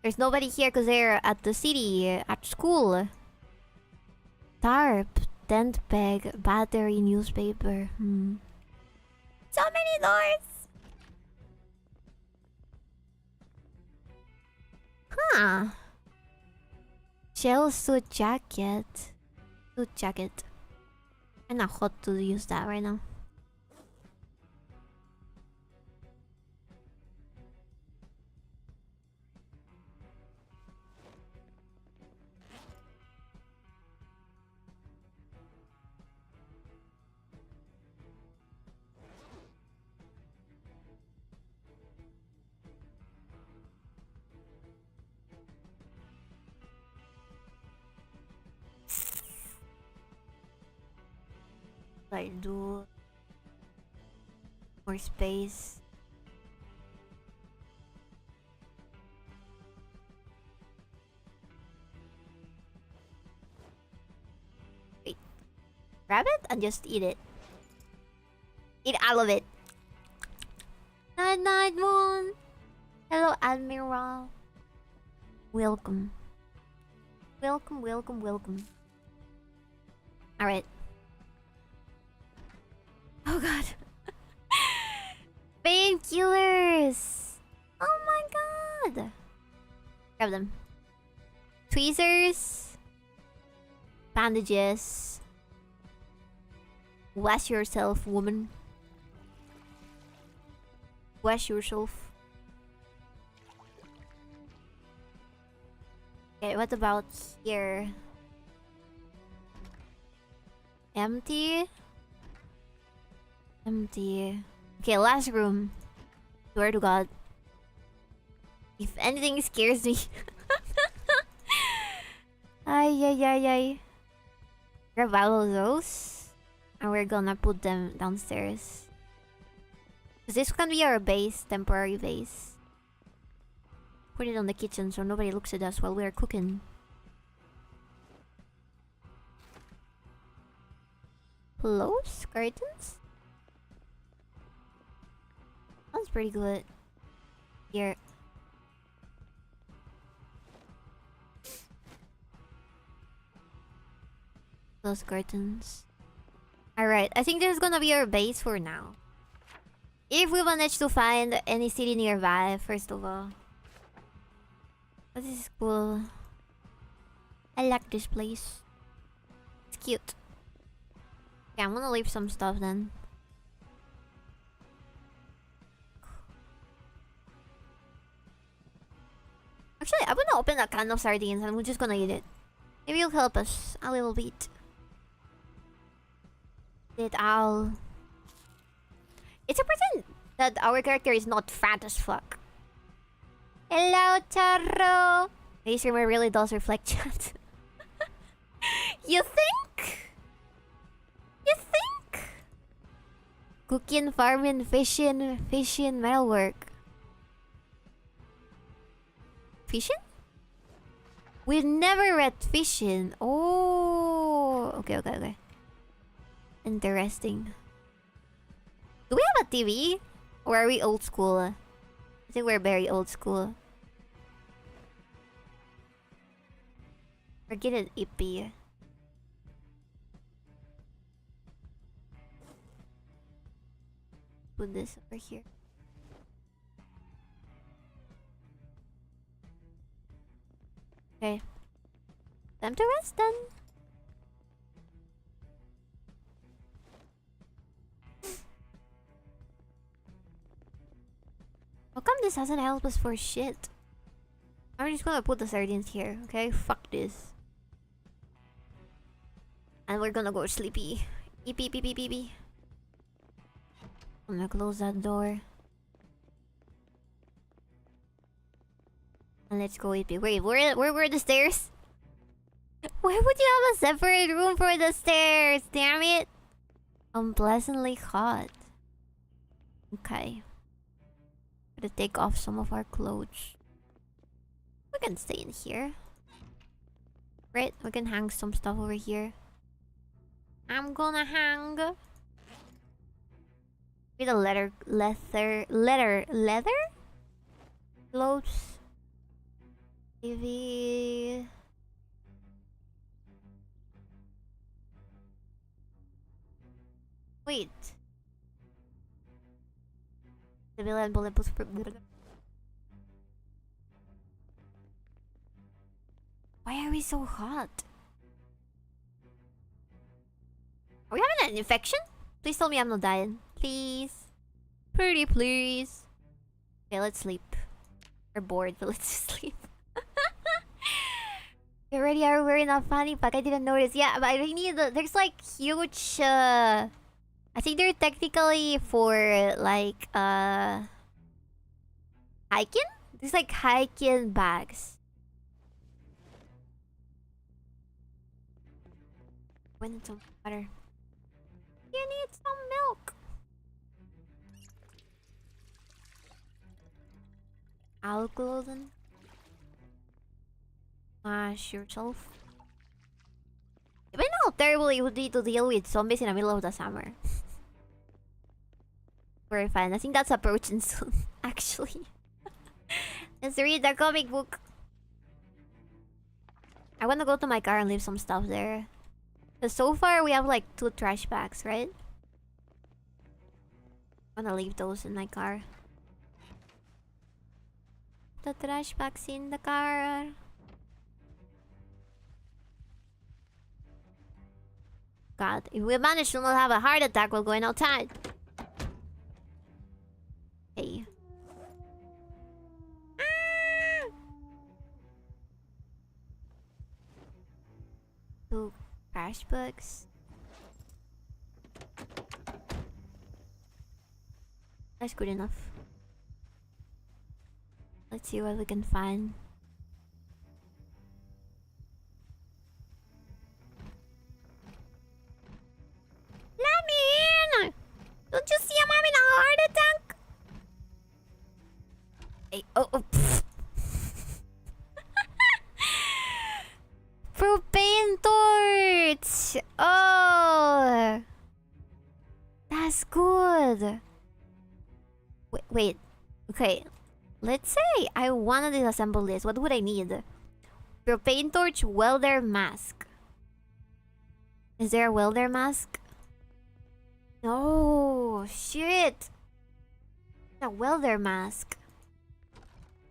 Speaker 1: There's nobody here because they're at the city, at school. Tarp. tent peg, battery, newspaper. So many doors! Huh. Shell suit jacket. Suit jacket. I'm not hot to use that right now. I do more space. Wait, grab it and just eat it. Eat all of it. Night night moon. Hello Admiral. Welcome. Welcome, welcome, welcome. Alright. Oh god. Painkillers! Oh my god! Grab them. Tweezers. Bandages. Wash yourself, woman. Wash yourself. Okay, what about here? Empty? Empty. Okay, last room. Swear to God. If anything scares me. Ay, ay, ay, ay. Grab all of those. And we're gonna put them downstairs. Because this can be our base, temporary base. Put it on the kitchen so nobody looks at us while we're cooking. Close curtains? That's pretty good. Here. Those curtains. Alright, I think this is gonna be our base for now. If we manage to find any city nearby, first of all. But this is cool. I like this place. It's cute. Okay, I'm gonna leave some stuff then. Actually, I'm gonna open a can of sardines and we're just gonna eat it. Maybe you'll help us a little bit. It's a pretend that our character is not fat as fuck. Hello, Charro! This streamer really does reflect chat. You think? You think? Cooking, farming, fishing, metalwork. Fishing? We've never read fishing. Oh, okay. Interesting. Do we have a TV? Or are we old school? I think we're very old school. Forget it, Ippy. Put this over here. Okay. Time to rest then. How come this hasn't helped us for shit? I'm just gonna put the sardines here, okay? Fuck this. And we're gonna go sleepy. Beep beep beep beep beep beep. I'm gonna close that door. And let's go eat. Wait, where were the stairs? Why would you have a separate room for the stairs? Damn it! Unpleasantly hot. Okay. Gotta take off some of our clothes. We can stay in here. Right, we can hang some stuff over here. I'm gonna hang with a leather clothes. Maybe Wait. Civilian bulletproof. Why are we so hot? Are we having an infection? Please tell me I'm not dying. Please. Pretty please. Okay, let's sleep. We're bored, but let's just sleep. You already are wearing a fanny pack. I didn't notice. Yeah, but I need there's like huge I think they're technically for like hiking? There's like hiking bags. We need some water. You need some milk. Alcohol. Mash yourself. Imagine how terrible it would be to deal with zombies in the middle of the summer. Very fun. I think that's approaching soon, actually. Let's read the comic book. I want to go to my car and leave some stuff there. Because so far we have like 2 trash bags, right? I'm gonna leave those in my car. The trash bags in the car. God, if we manage to not have a heart attack while going outside. Hey. Ah! 2 trash bags. That's good enough. Let's see what we can find. Let me in! Don't you see I'm having a heart attack? Hey, oh. Propane torch! Oh! That's good. Wait. Okay. Let's say I want to disassemble this. What would I need? Propane torch, welder mask. Is there a welder mask? No, shit. A welder mask.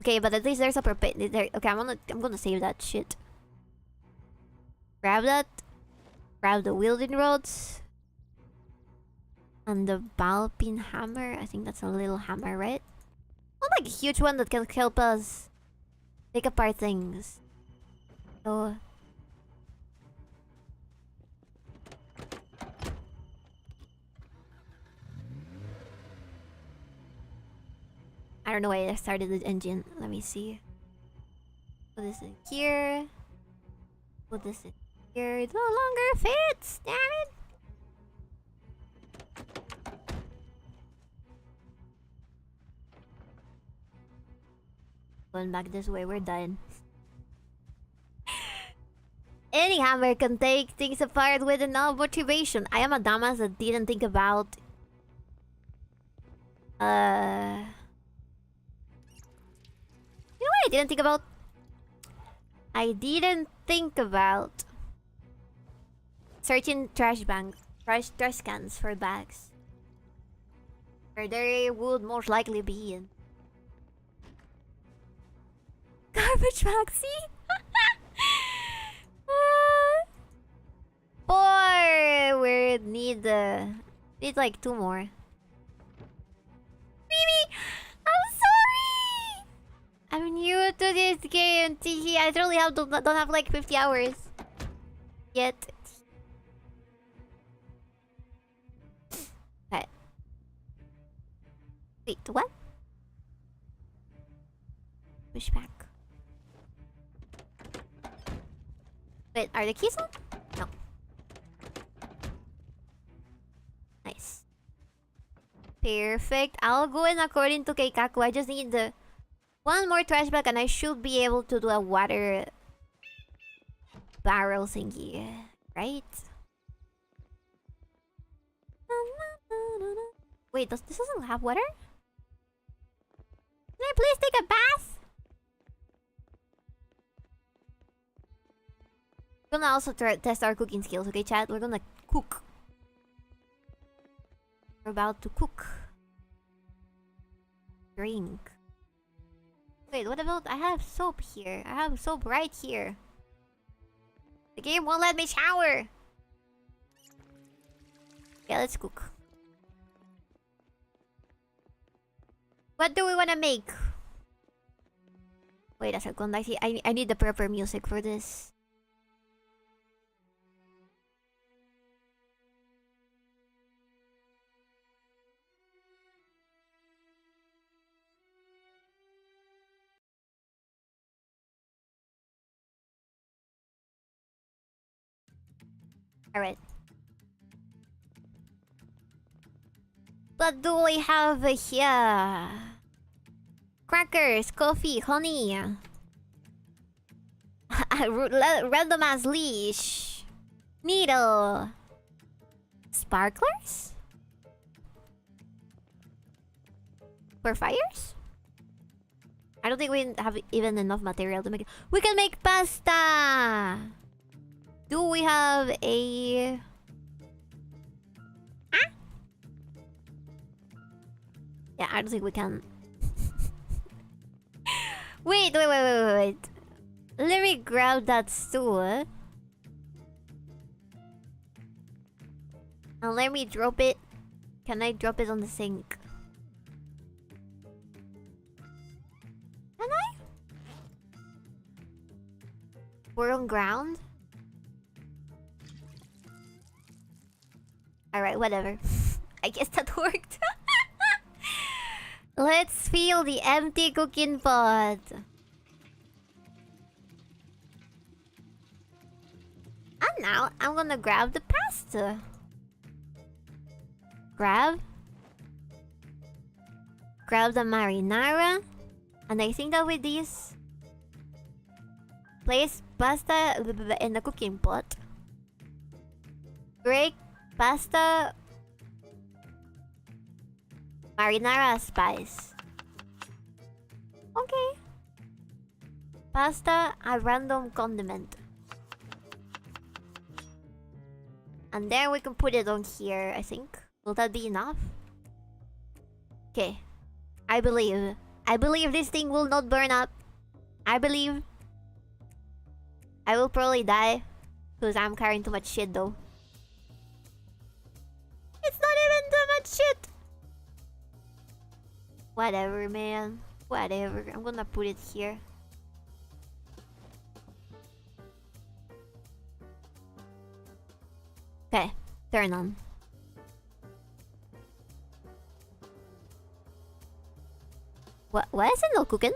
Speaker 1: Okay, but at least there's a propane. Okay, I'm gonna save that shit. Grab that. Grab the wielding rods. And the ball peen hammer. I think that's a little hammer, right? Not like a huge one that can help us take apart things. So I don't know why I started the engine. Let me see. Put this in here. Put this in here. It no longer fits. Damn it. Going back this way, we're done. Any hammer can take things apart with enough motivation. I am a dumbass that didn't think about... You know what I didn't think about? I didn't think about... searching trash cans for bags. Where they would most likely be in. Garbage maxi? Boy, we need like 2 more. Bibi, I'm sorry. I'm new to this game. I really don't have like 50 hours yet. Okay. Wait, what? Push back. Wait, are the keys on? No. Nice. Perfect. I'll go in according to Keikaku. I just need the 1 more trash bag and I should be able to do a water barrel thingy. Right? Wait, this doesn't have water? Can I please take a bath? We're gonna also test our cooking skills, okay, chat? We're gonna cook. We're about to cook. Drink. Wait, what about... I have soap here. I have soap right here. The game won't let me shower. Yeah, let's cook. What do we want to make? Wait a second. I need the proper music for this. Alright. What do we have here? Crackers, coffee, honey. Random as leash. Needle. Sparklers? For fires? I don't think we have even enough material to make it. We can make pasta! Do we have a... Ah? Yeah, I don't think we can. Wait. Let me grab that stool. And let me drop it. Can I drop it on the sink? Can I? We're on ground? Alright, whatever. I guess that worked. Let's fill the empty cooking pot. And now, I'm gonna grab the pasta. Grab the marinara. And I think that with this, place pasta in the cooking pot. Break pasta, marinara spice. Okay. Pasta, a random condiment. And then we can put it on here, I think. Will that be enough? Okay. I believe this thing will not burn up. I believe. I will probably die. Because I'm carrying too much shit though. It's not even too much shit. Whatever, man. Whatever. I'm gonna put it here. Okay. Turn on. Why is it not cooking?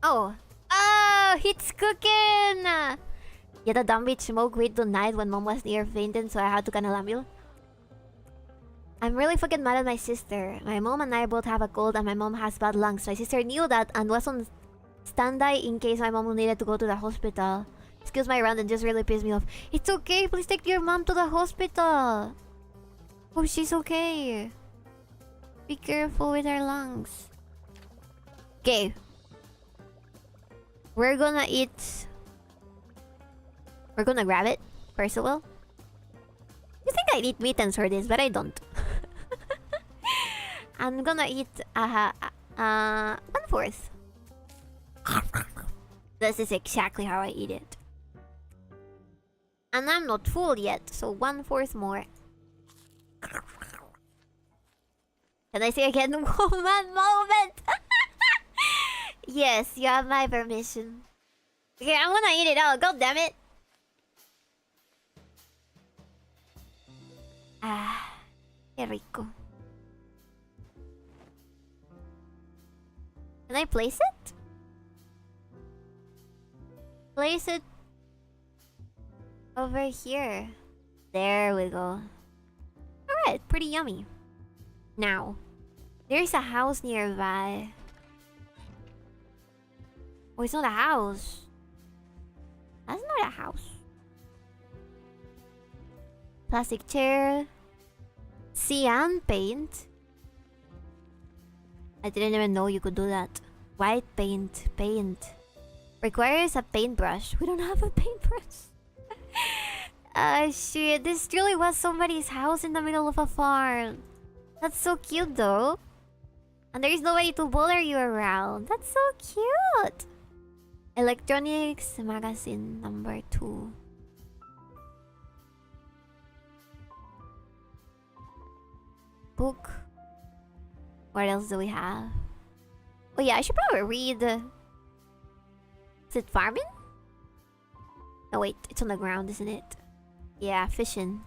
Speaker 1: Oh. Oh, it's cooking! Yeah, the dumb bitch smoked weed tonight when mom was near fainting, so I had to kinda lambil. I'm really fucking mad at my sister. My mom and I both have a cold and my mom has bad lungs. My sister knew that and was on standby in case my mom needed to go to the hospital. Excuse my rant and just really pissed me off. It's okay, please take your mom to the hospital. Oh, she's okay. Be careful with her lungs. Okay. We're gonna eat. We're gonna grab it, first of all. You think I'd eat meat and for this, but I don't. I'm gonna eat 1/4. This is exactly how I eat it. And I'm not full yet, so 1/4 more. Can I say again, woman moment? Yes, you have my permission. Okay, I'm gonna eat it all. God damn it. Ah, qué rico. Can I place it? Place it over here. There we go. Alright, pretty yummy. Now, there's a house nearby. Oh, it's not a house. That's not a house. Plastic chair. Cyan paint. I didn't even know you could do that. White paint. Paint. Requires a paintbrush. We don't have a paintbrush. Shit, this really was somebody's house in the middle of a farm. That's so cute though. And there is nobody to bother you around. That's so cute. Electronics magazine number 2. Book. What else do we have? Oh yeah, I should probably read. Is it farming? No wait, it's on the ground, isn't it? Yeah, fishing.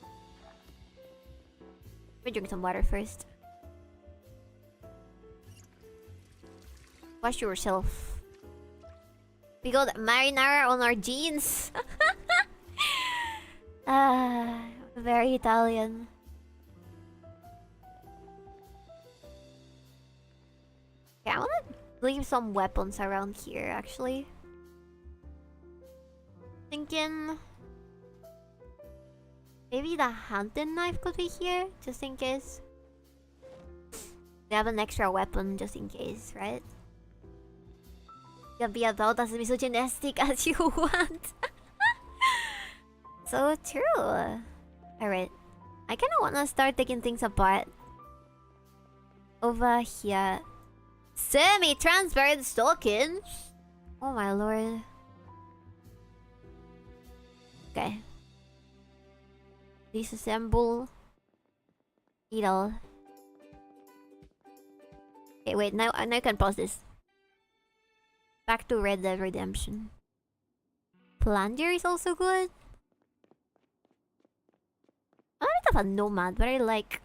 Speaker 1: Let me drink some water first. Wash yourself. We got marinara on our jeans. Very Italian. Yeah, I wanna leave some weapons around here actually. Thinking maybe the hunting knife could be here, just in case. We have an extra weapon just in case, right? You can be about as misogynistic as you want. So true. Alright. I kinda wanna start taking things apart. Over here. Semi-transparent stockings? Oh my lord. Okay. Disassemble. Needle. Okay, wait, now I can pause this. Back to Red Dead Redemption. Plunger is also good. I'm a bit of a nomad, but I like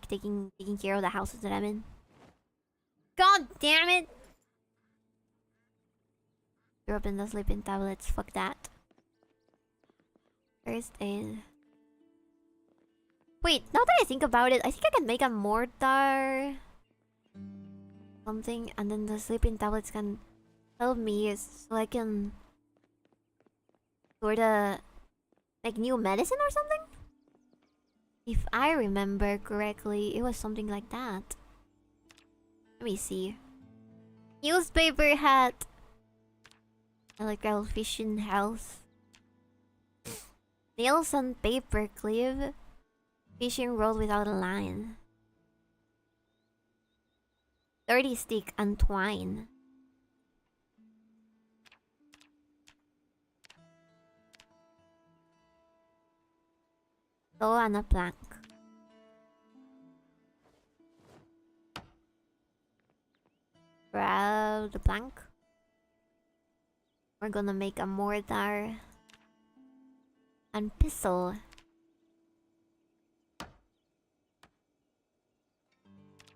Speaker 1: taking care of the houses that I'm in. God damn it! Drop in the sleeping tablets, fuck that. First aid. Wait, now that I think about it, I think I can make a mortar something, and then the sleeping tablets can help me so I can sorta make new medicine or something? If I remember correctly, it was something like that. Let me see. Newspaper hat. Electrical fishing house. Nails and paper clip. Fishing rod without a line. 30 stick and twine. Saw and a plank. Grab the plank. We're gonna make a mortar and pestle.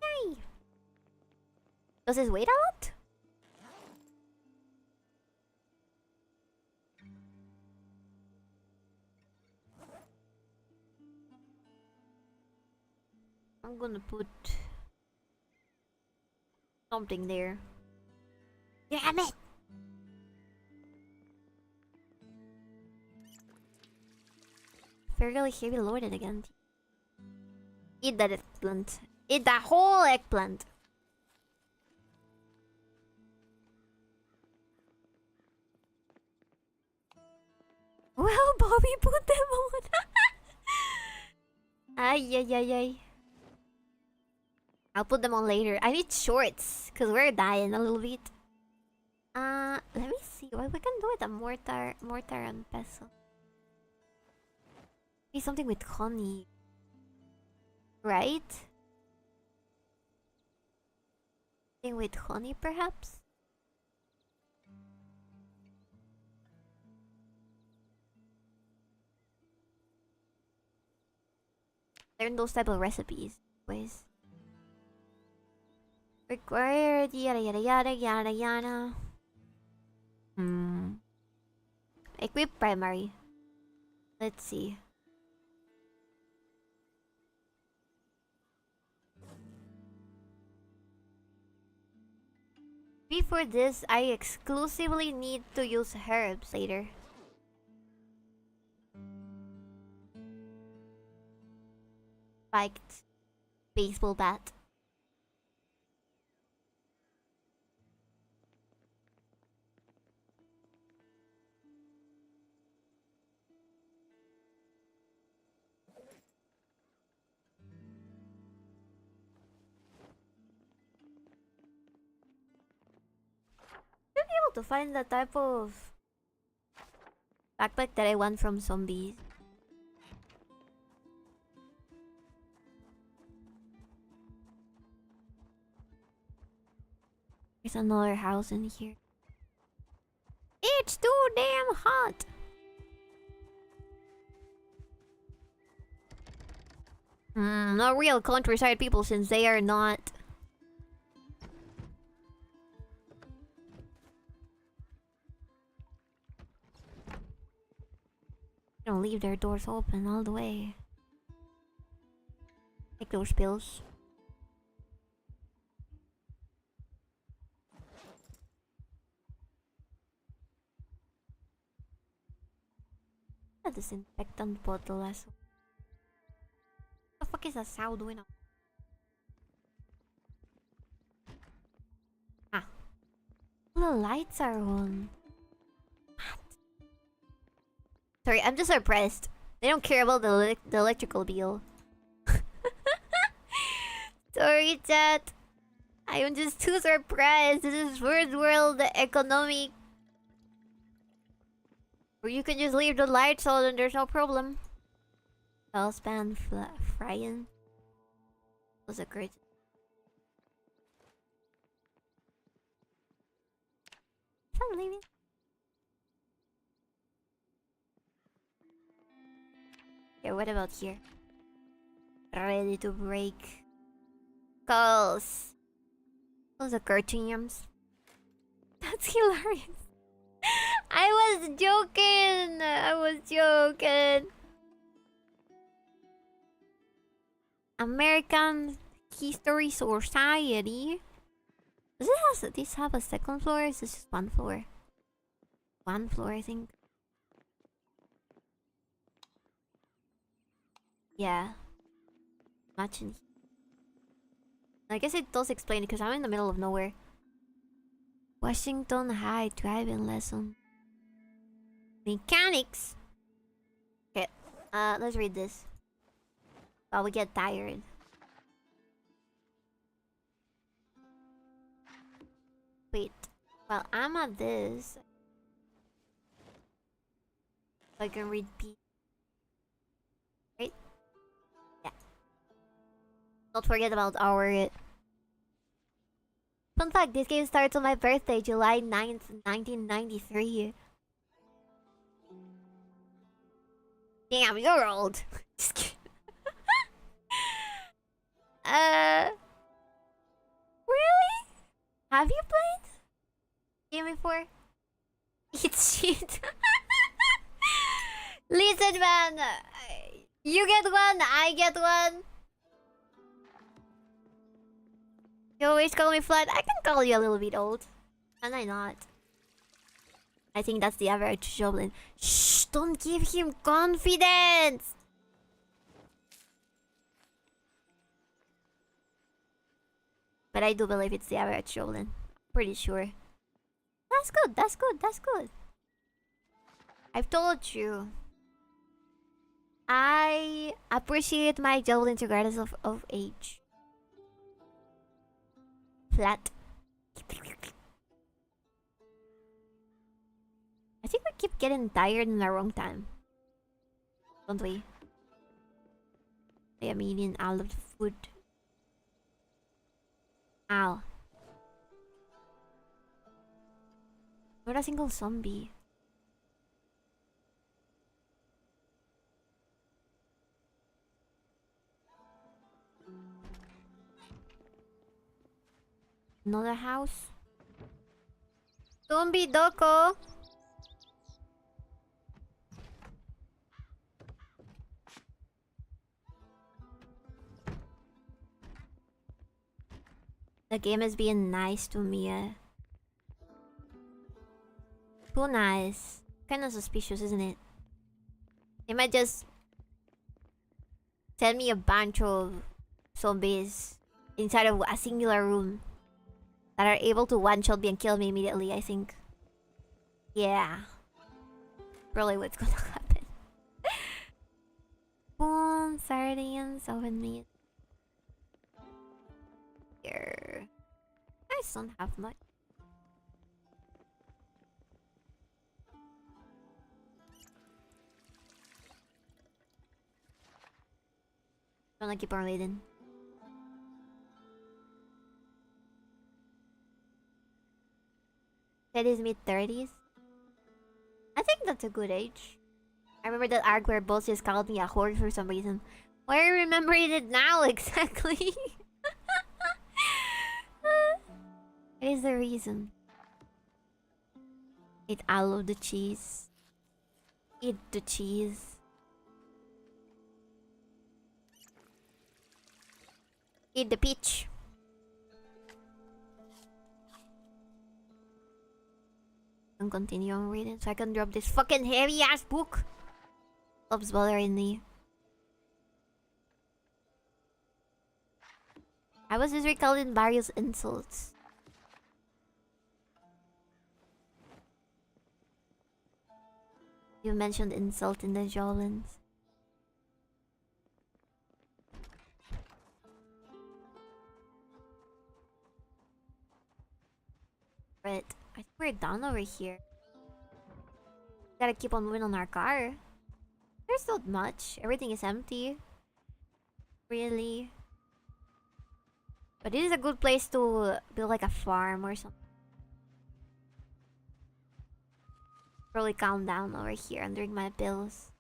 Speaker 1: Yay! Does this weigh a lot? I'm gonna put something there. Damn it! Fairly heavy loaded again. Eat that eggplant. Eat that whole eggplant. Well, Bobby put them on. Ay, ay, ay, ay. I'll put them on later. I need shorts, because we're dying a little bit. Let me see what we can do with a mortar and pestle. Maybe something with honey. Right? Something with honey, perhaps? Learn those type of recipes, ways. Required yada yada yada yada yada. Equip primary. Let's see. Before this, I exclusively need to use herbs later. Spiked baseball bat. difficult to find the type of backpack that I want from zombies. There's another house in here. It's too damn hot. No real countryside people since they are not. They don't leave their doors open all the way. Take those pills. A disinfectant bottle as well. What the fuck is that sow doing up? Ah. The lights are on. What? Sorry, I'm just surprised. They don't care about the electrical bill. Sorry, chat. I am just too surprised. This is first world economic. Or you can just leave the lights on and there's no problem. Saucepan frying. Was a great. I'm leaving. Okay, what about here? Ready to break. Calls. Those are cartoons. That's hilarious. I was joking. I was joking. American History Society. Does this have a second floor? Or is this just one floor? One floor, I think. Yeah. Imagine. I guess it does explain it because I'm in the middle of nowhere. Washington High driving lesson. Mechanics. Okay, let's read this. While we get tired. Wait, while I'm at this, I can read P. Right? Yeah. Don't forget about our. Fun fact, this game starts on my birthday, July 9th, 1993. Damn, you're old. Just kidding. Really? Have you played game before? It's shit. Listen, man. You get one, I get one. You always call me flat. I can call you a little bit old. Can I not? I think that's the average goblin. Shh! Don't give him confidence! But I do believe it's the average goblin. Pretty sure. That's good, that's good, that's good. I've told you. I appreciate my goblins regardless of age. Flat. I think we keep getting tired in the wrong time. Don't we? I am eating all of the food. Ow. Not a single zombie. Another house. Zombie doko. The game is being nice to me. Too nice. Kinda suspicious, isn't it? It might just send me a bunch of zombies inside of a singular room that are able to one-shot me and kill me immediately, I think. Yeah. Probably what's gonna happen. Boom, sardines, oven meat. Here. I just don't have much. Gonna keep on reading. That is mid-30s. I think that's a good age. I remember that arc where bosses called me a whore for some reason. Why are you remembering it now exactly? What is the reason? Eat all of the cheese. Eat the cheese. Eat the peach. And continue on reading so I can drop this fucking heavy ass book. Loves bothering me. I was just recalling various insults. You mentioned insult in the Jolens. But I think we're done over here. Gotta keep on moving on our car. There's not much. Everything is empty. Really. But this is a good place to build like a farm or something. Probably calm down over here and drink my pills.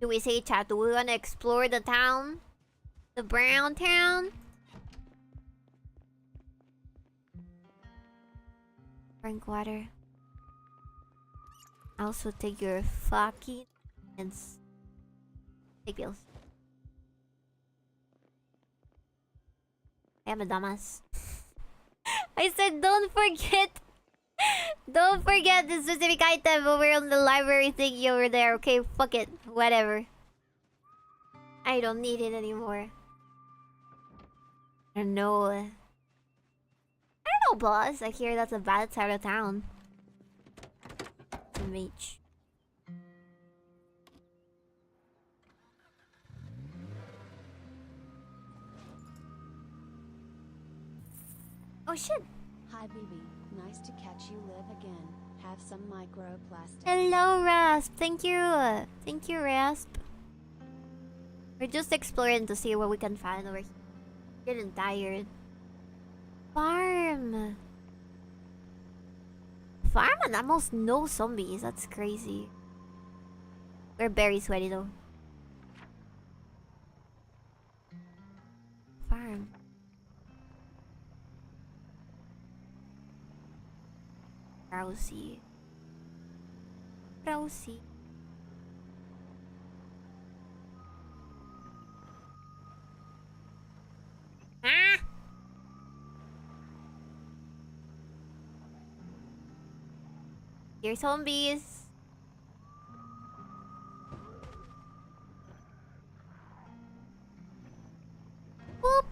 Speaker 1: Do we say, chat? Do we wanna explore the town? The brown town? Drink water. Also take your fucking and take pills. I am a dumbass. I said don't forget. Don't forget the specific item over on the library thingy over there. Okay, fuck it. Whatever. I don't need it anymore. I don't know. I don't know, boss. I hear that's a bad side of town. It's a mage. Oh shit.
Speaker 2: Hi Bibi, nice to catch you live again. Have some microplastic.
Speaker 1: Hello, Rasp. Thank you. Thank you, Rasp. We're just exploring to see what we can find over here. Getting tired. Farm. Farm and almost no zombies. That's crazy. We're very sweaty though. Farm. Drowsy. Drowsy. Ah! Here's zombies. Boop.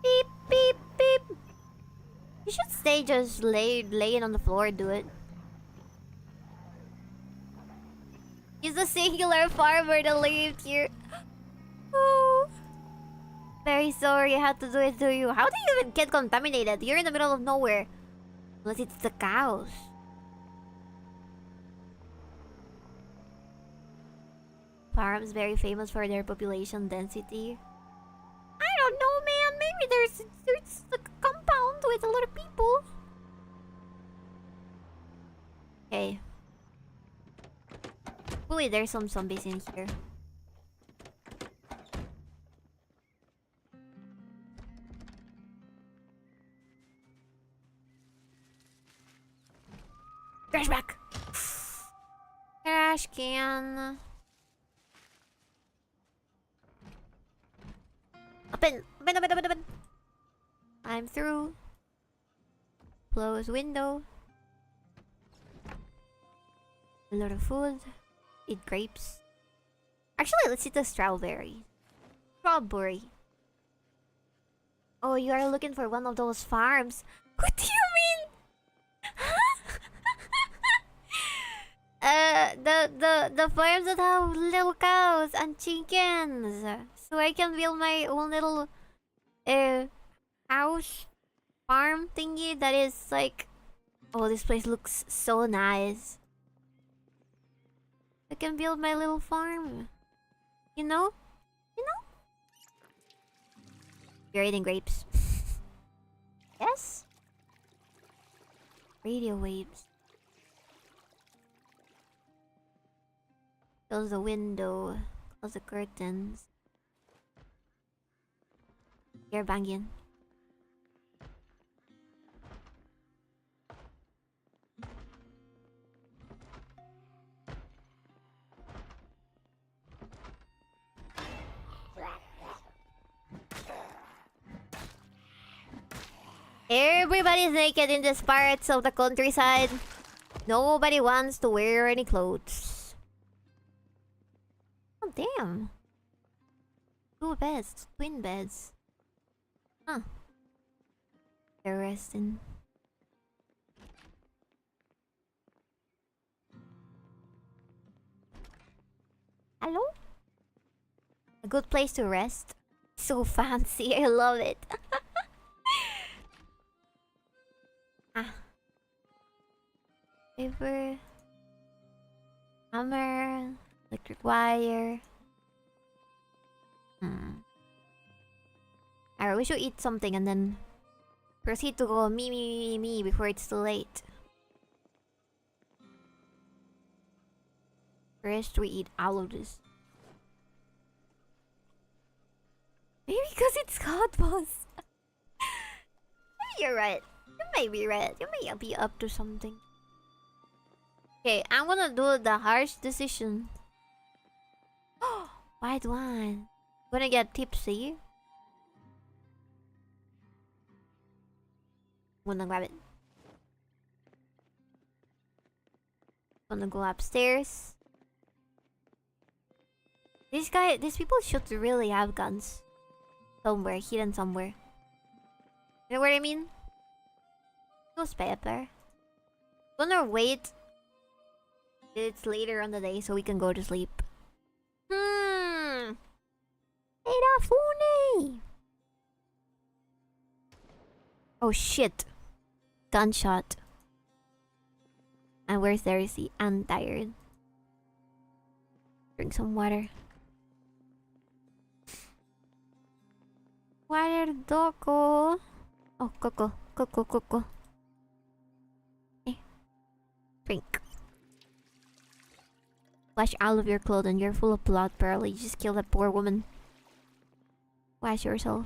Speaker 1: Beep, beep, beep. You should stay just laying on the floor, do it. He's a singular farmer that lived here. Oh. Very sorry I had to do it to you. How do you even get contaminated? You're in the middle of nowhere. Unless it's the cows. Farms very famous for their population density. I don't know, man. Maybe there's a compound with a lot of people. Okay. Hopefully there's some zombies in here. Trash back. Trash can. Open. Open, open, open, open. I'm through. Close window. A lot of food. Eat grapes. Actually, let's eat the strawberry. Strawberry. Oh, you are looking for one of those farms. What do you mean? The farms that have little cows and chickens, so I can build my own little house farm thingy that is like, oh, this place looks so nice. I can build my little farm. You know? You know? You're eating grapes. Yes? Radio waves. Close the window. Close the curtains. You're banging. Everybody's naked in these parts of the countryside. Nobody wants to wear any clothes. Oh, damn. Two beds. Twin beds. Huh. They're resting. Hello? A good place to rest. So fancy. I love it. Ah. Paper. Hammer. Electric wire. Alright, we should eat something and then proceed to go me before it's too late. First, we eat all of this. Maybe because it's hot, boss. You're right. You may be right. You may be up to something. Okay, I'm gonna do the harsh decision. White wine. Gonna get tipsy. Gonna grab it. Gonna go upstairs. These people should really have guns. Somewhere, hidden somewhere. You know what I mean? Those paper. Gonna wait. It's later on the day so we can go to sleep. Erafune! Oh shit. Gunshot. And we're thirsty and tired. Drink some water. Water doko. Oh, coco. Eh. Drink. Wash all of your clothing. You're full of blood, Pearl. You just killed that poor woman. Wash yourself.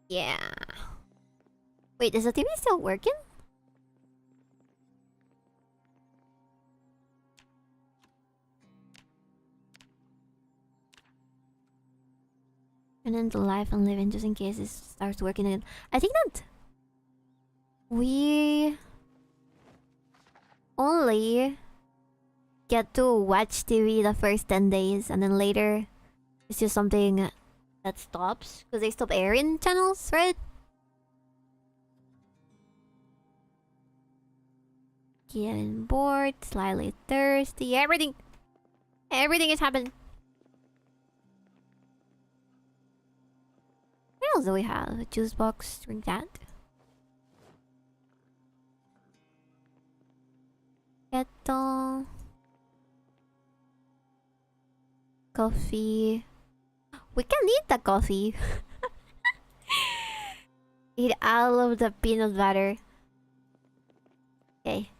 Speaker 1: Yeah. Wait, is the TV still working? Turn into life and living just in case it starts working again. I think that we only get to watch TV the first 10 days and then later it's just something that stops because they stop airing channels, right? Getting bored, slightly thirsty, everything is happening. What else do we have? A juice box, drink that. Kettle. Coffee. We can eat the coffee. Eat all of the peanut butter. Okay.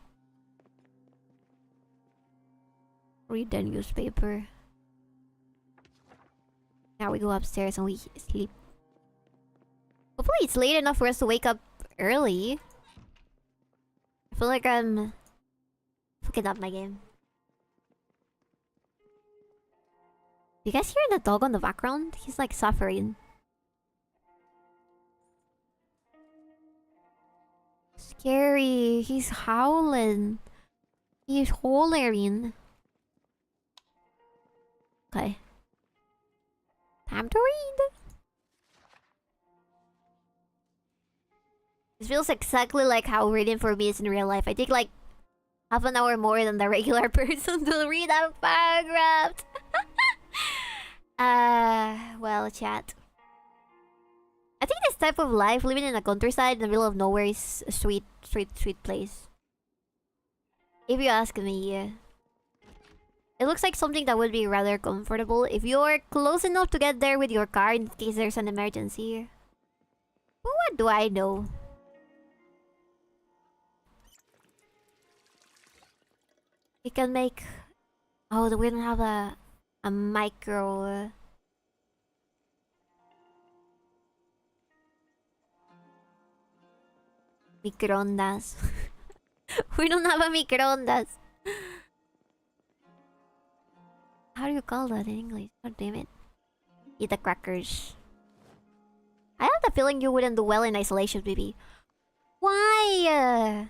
Speaker 1: Read the newspaper. Now we go upstairs and we sleep. Hopefully it's late enough for us to wake up early. I feel like I'm fucking up my game. You guys hear the dog on the background? He's like suffering. Scary. He's howling. He's hollering. Okay. Time to read. This feels exactly like how reading for me is in real life. I take like half an hour more than the regular person to read a paragraph. Well, chat. I think this type of life, living in the countryside in the middle of nowhere, is a sweet place. If you ask me, it looks like something that would be rather comfortable if you're close enough to get there with your car in case there's an emergency. But what do I know? We can make... Oh, we don't have a micro... microondas. We don't have a microondas. How do you call that in English? God damn it. Eat the crackers. I have the feeling you wouldn't do well in isolation, Bibi. Why?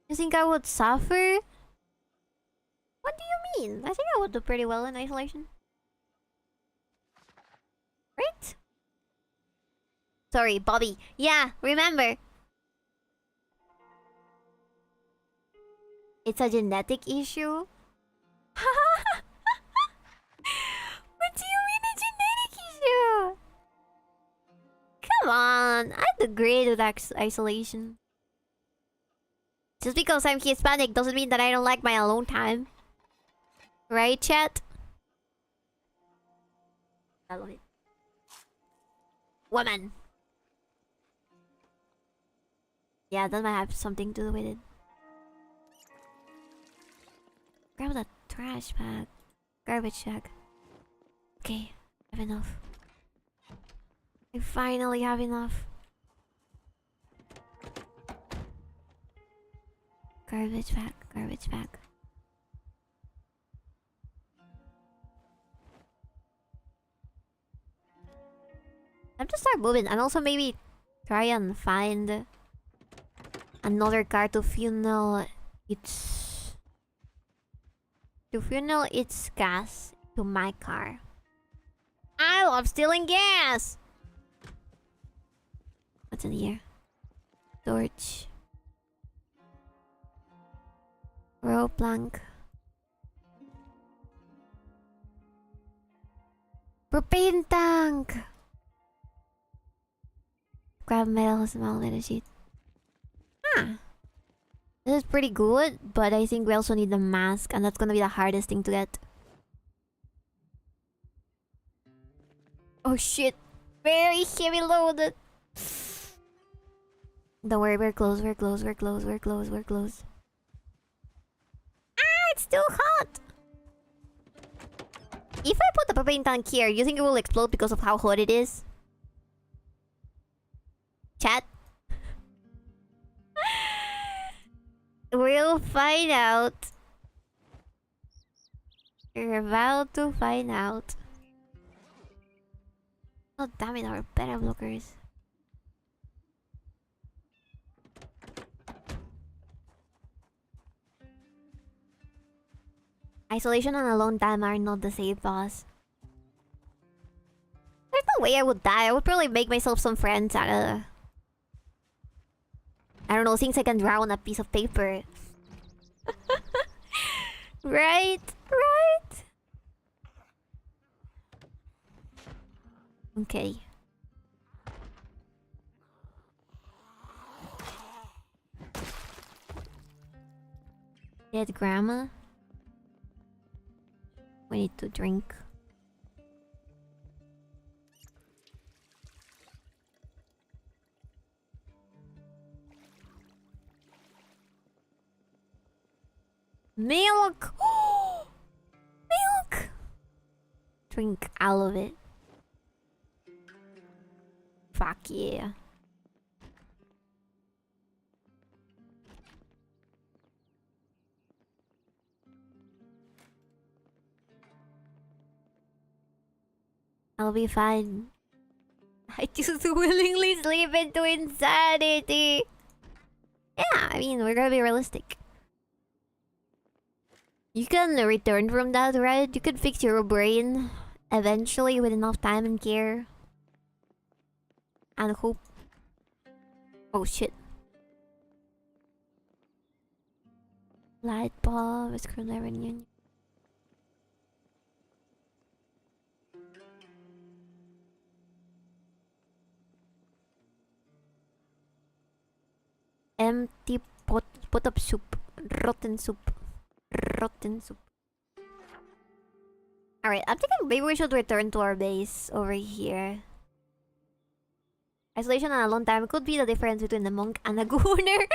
Speaker 1: You think I would suffer? What do you mean? I think I would do pretty well in isolation. Right? Sorry, Bobby. Yeah, remember. It's a genetic issue? What do you mean a genetic issue? Come on, I do great with isolation. Just because I'm Hispanic doesn't mean that I don't like my alone time. Right, chat? I love it. Woman! Yeah, that might have something to do with it. Grab that trash bag. Garbage bag. Okay, I have enough. I finally have enough. Garbage bag, garbage bag. I have to start moving and also maybe try and find another car to funnel its gas to my car. I love stealing gas! What's in here? Torch. Rope plank. Propane tank! Grab metal, small little sheet. Huh. This is pretty good, but I think we also need the mask, and that's gonna be the hardest thing to get. Oh shit! Very heavy loaded! Don't worry, we're close, we're close, we're close, we're close, we're close. Ah, it's too hot! If I put the propane tank here, you think it will explode because of how hot it is? Chat? We'll find out. We're about to find out. Oh damn it, our beta blockers. Isolation and alone time are not the same, boss. There's no way I would die. I would probably make myself some friends out of... I don't know, things I can draw on a piece of paper. Right? Right? Okay. Dead grandma? We need to drink. Milk! Milk! Drink all of it. Fuck yeah. I'll be fine. I choose to willingly sleep into insanity. Yeah, I mean, we're gonna be realistic. You can return from that, right? You can fix your brain eventually with enough time and care. And hope. Oh shit. Light bulb, screwdriver, union. Empty pot of soup. Rotten soup. Rotten soup. Alright, I'm thinking maybe we should return to our base over here. Isolation and alone time could be the difference between the monk and the gooner.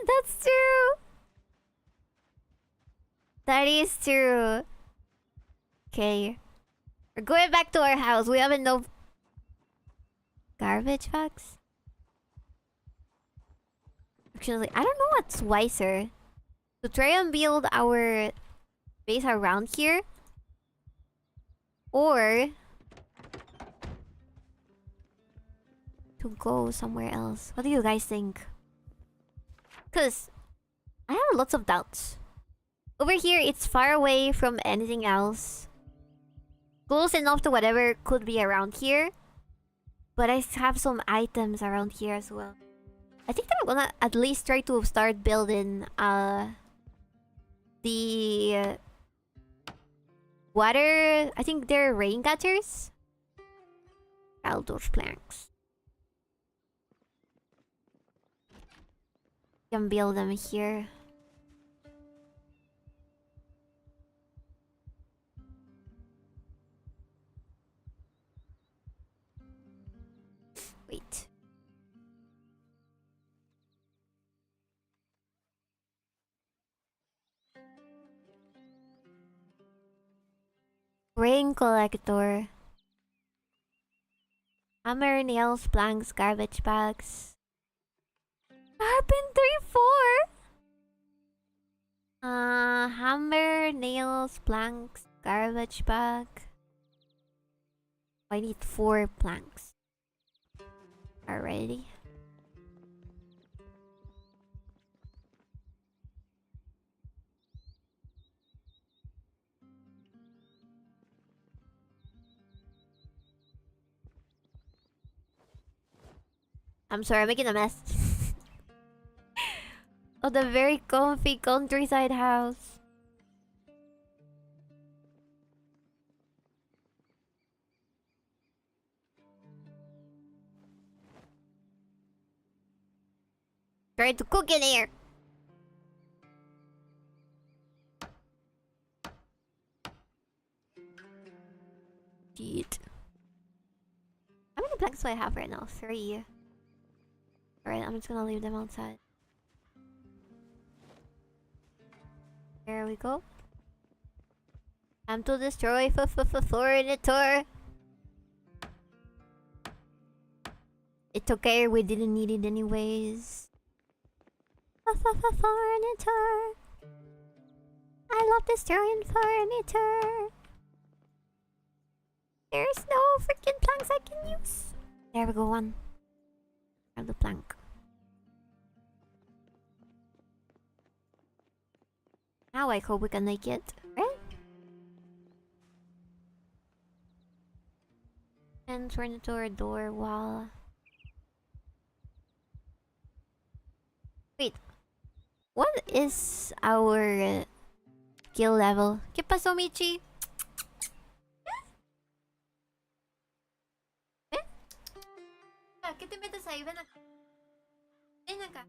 Speaker 1: That's true. That is true. Okay. We're going back to our house. We have no garbage bags. Actually, I don't know what's wiser. To try and build our base around here, or to go somewhere else. What do you guys think? Because I have lots of doubts. Over here, it's far away from anything else. Close enough to whatever could be around here. But I have some items around here as well. I think that I'm gonna at least try to start building the water. I think they're rain catchers. All those planks. Can build them here. Wait. Rain collector. Hammer, nails, planks, garbage bags. Carpentry 4. Hammer, nails, planks, garbage bag. I need 4 planks. Alrighty. I'm sorry, I'm making a mess. Oh, the very comfy countryside house. Try to cook in here. Shit. How many planks do I have right now? 3. Alright, I'm just gonna leave them outside. There we go. Time to destroy furniture. It's okay, we didn't need it anyways. Furniture. I love destroying furniture. There's no freaking planks I can use. There we go, one. Grab the plank. Now I hope we can make it, right? And furniture, door, wall. Wait. What is our skill level? ¿Qué pasó, Michi? ¿Eh? ¿Qué te metes ahí? Ven acá. Ven acá.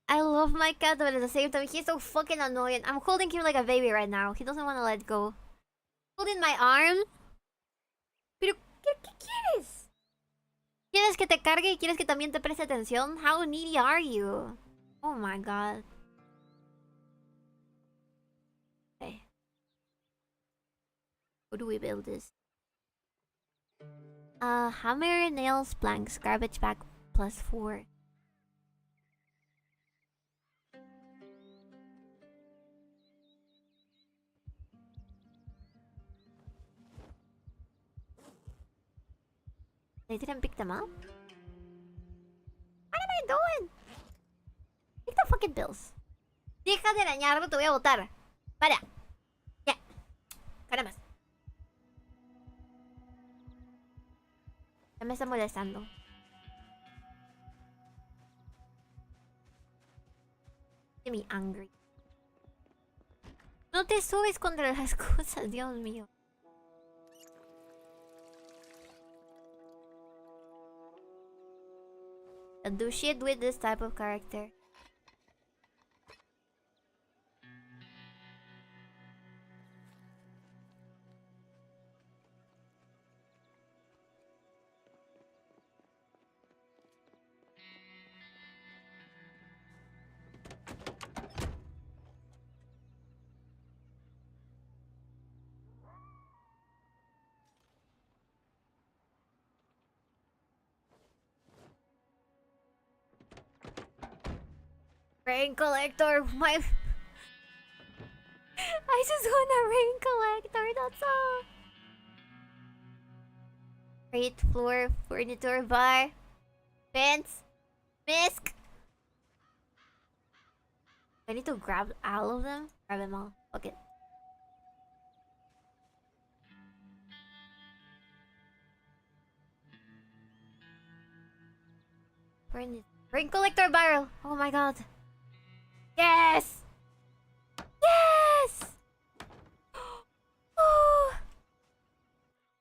Speaker 1: I love my cat, but at the same time, he's so fucking annoying. I'm holding him like a baby right now. He doesn't want to let go. Holding my arm. Pero, ¿qué quieres? ¿Quieres que te cargue y quieres que también te preste atención? How needy are you? Oh my god. Okay. How do we build this? Hammer, nails, planks, garbage bag, +4. They didn't pick them up? What am I doing? Pick the fucking pills. Deja de arañarme, te voy a botar. Para. Ya. Caramba. Ya me está molestando. Get me angry. No te subes contra las cosas, Dios mío. I do shit with this type of character. Rain collector, my... I just want a rain collector, that's all. Great floor, furniture, bar, fence, misc. I need to grab all of them? Grab them all. Okay. Rain collector barrel! Oh my god. Yes! Yes! Oh!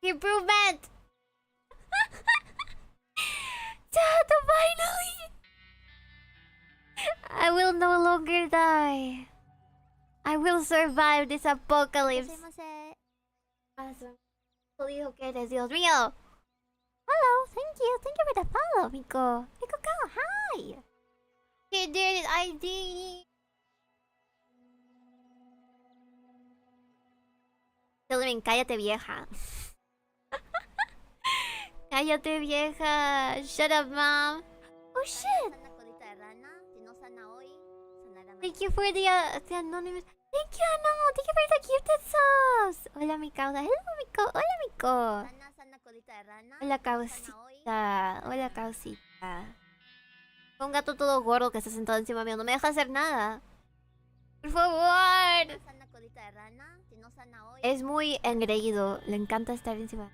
Speaker 1: Improvement! Chato, finally! I will no longer die. I will survive this apocalypse. Okay, Dios mío. Hello, thank you. Thank you for the follow, Miko. Miko, go, hi! He did it, I did it. Silvin, cállate, vieja. Cállate, vieja. Shut up, mom. Oh, shit. Thank you for the anonymous. Thank you, Ano. Thank you for the gifted subs. Hola, mi causa. Hello, Miko. Hola, Miko. Hola, causita. Hola, causita. Un gato todo gordo que está sentado encima mío. No me deja hacer nada. Por favor. Es muy engreído. Le encanta estar encima.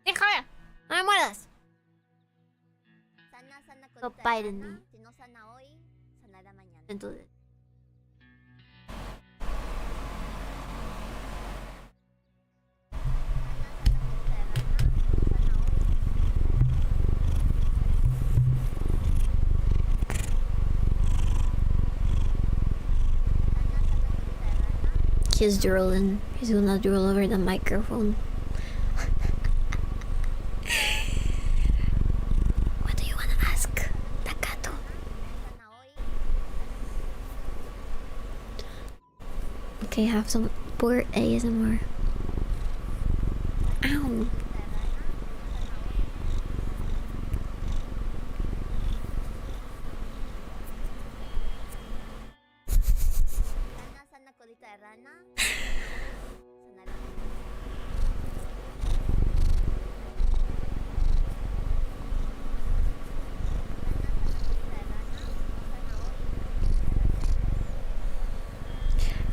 Speaker 1: ¡Hija! ¡No me mueras! Stop biting me. Entonces. He's drooling. He's gonna drool over the microphone. What do you wanna ask, Takato? Okay, have some poor ASMR. Ow.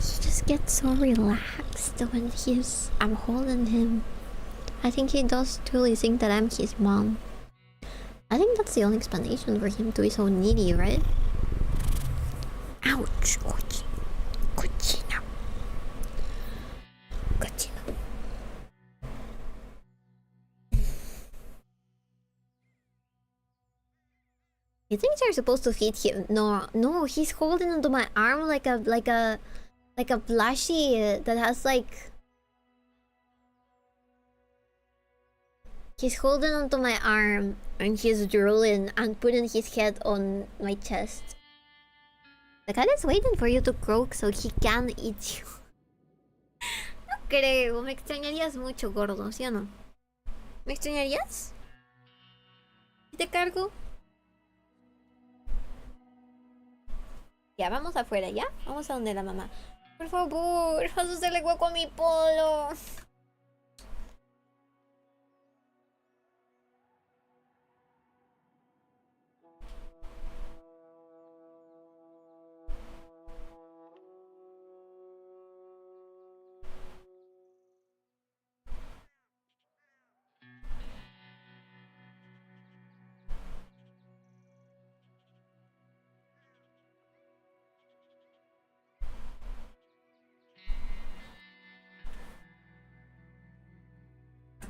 Speaker 1: He just gets so relaxed when I'm holding him. I think he does truly think that I'm his mom. I think that's the only explanation for him to be so needy, right? Ouch! Cochino. Cochino. You think you're supposed to feed him? No, he's holding onto my arm like a plushie that has like... He's holding onto my arm and he's drooling and putting his head on my chest. The cat is waiting for you to croak so he can eat you. No creo, me extrañarías mucho, gordo, ¿sí o no? ¿Me extrañarías? ¿Y te cargo? Ya, vamos afuera, ¿ya? Vamos a donde la mamá. Por favor, vas a hacerle hueco a mi polo.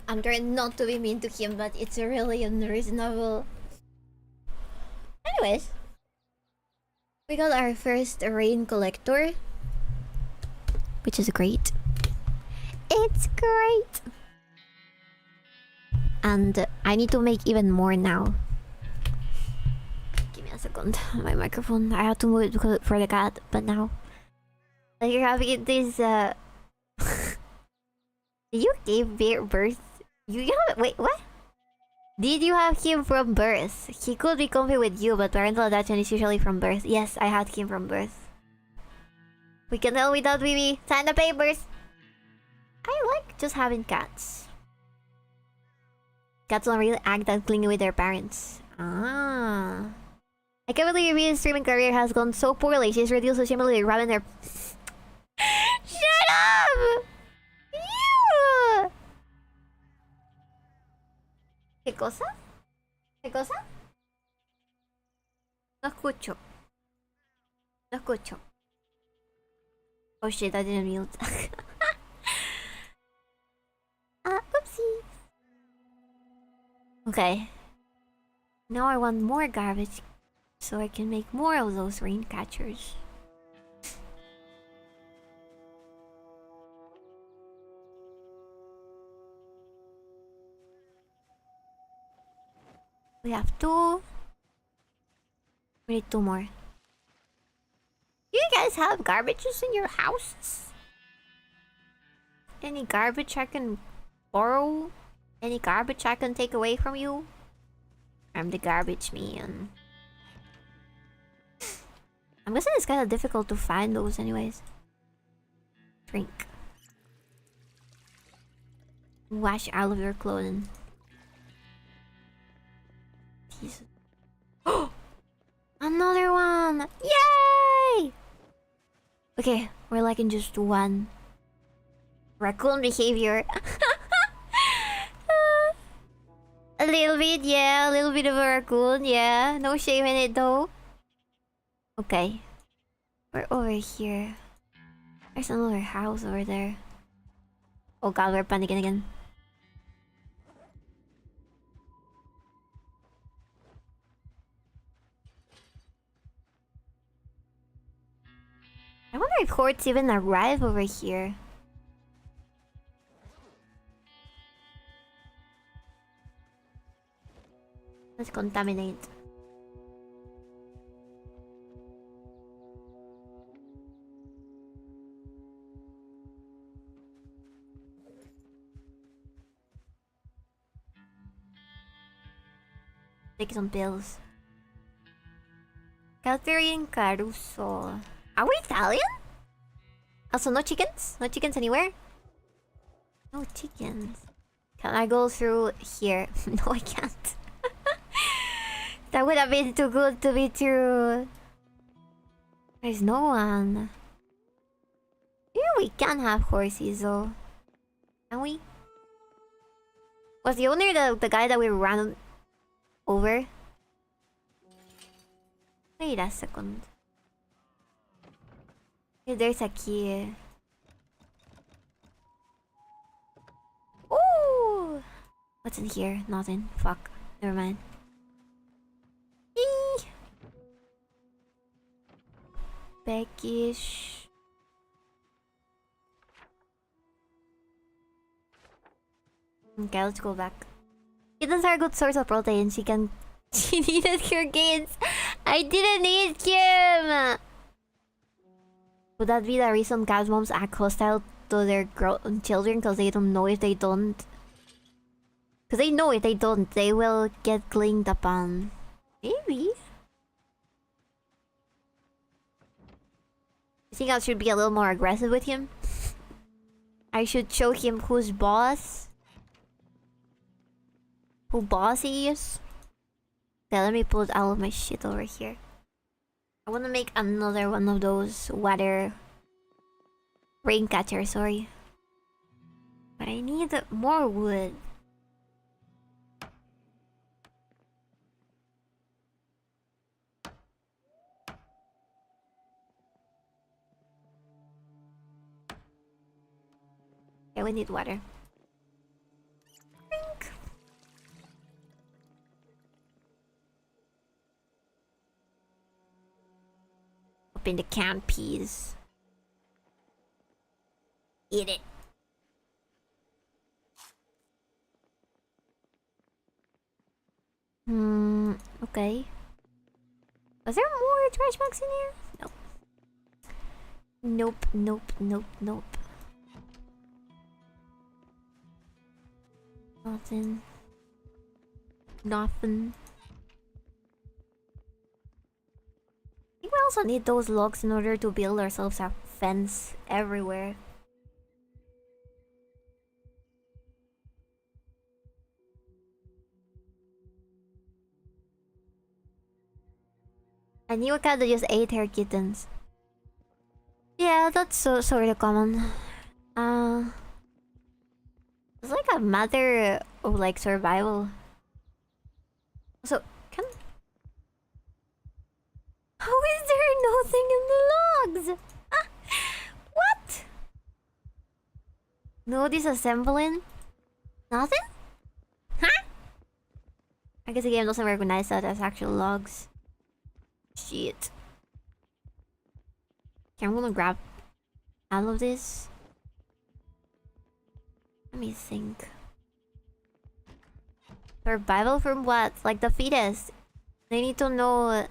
Speaker 1: I'm trying not to be mean to him, but it's really unreasonable. Anyways, we got our first rain collector, which is great. It's great! And I need to make even more now. Give me a second. My microphone. I had to move it for the cat, but now. Like you're having this, you gave birth? You have, wait, what? Did you have him from birth? He could be comfy with you, but parental attachment is usually from birth. Yes, I had him from birth. We can tell without Bibi. Sign the papers! I like just having cats. Cats don't really act that clingy with their parents. Ah. I can't believe Bibi's streaming career has gone so poorly. She's reduced so shamelessly grabbing their... Shut up! You! ¿Qué cosa? ¿Qué cosa? No escucho. No escucho. Oh shit, I didn't mute. Oopsie. Okay. Now I want more garbage so I can make more of those rain catchers. We have 2. We need 2 more. Do you guys have garbages in your houses? Any garbage I can borrow? Any garbage I can take away from you? I'm the garbage man. I'm guessing it's kind of difficult to find those anyways. Drink. Wash all of your clothing. Jesus. Oh! Another one! Yay! Okay, we're like in just 1. Raccoon behavior. A little bit, yeah. A little bit of a raccoon, yeah. No shame in it though. Okay. We're over here. There's another house over there. Oh god, we're panicking again. I wonder if hordes even arrive over here. Let's contaminate. Take some pills. Catherine Caruso. Are we Italian? Also, no chickens? No chickens anywhere? No chickens. Can I go through here? No, I can't. That would have been too good to be true. There's no one. Maybe we can have horses though. Can we? Was the owner the guy that we ran over? Wait a second. Okay, there's a key. Ooh! What's in here? Nothing. Fuck. Never mind. Eee! Peckish. Okay, let's go back. Kittens are a good source of protein. She needed her gains. I didn't need him! Would that be the reason cat moms act hostile to their children? Because they don't know if they don't? Because they know if they don't, they will get cleaned upon. Maybe. I think I should be a little more aggressive with him. I should show him who's boss. Who boss he is. Okay, let me put all of my shit over here. I want to make another one of those water rain catcher, sorry. But I need more wood. Okay, we need water. in the canned peas. Eat it. Okay. Was there more trash bags in here? Nope. Nope, nope, nope, nope. Nothing. Nothing. I think we also need those logs in order to build ourselves a fence everywhere. I knew a cat that just ate her kittens. Yeah, that's sort of common. It's like a matter of like survival. So can how is there nothing in the logs? Ah, what? No disassembling? Nothing? Huh? I guess the game doesn't recognize that as actual logs. Shit. Okay, I'm gonna grab all of this. Let me think. Survival from what? Like the fittest. They need to know.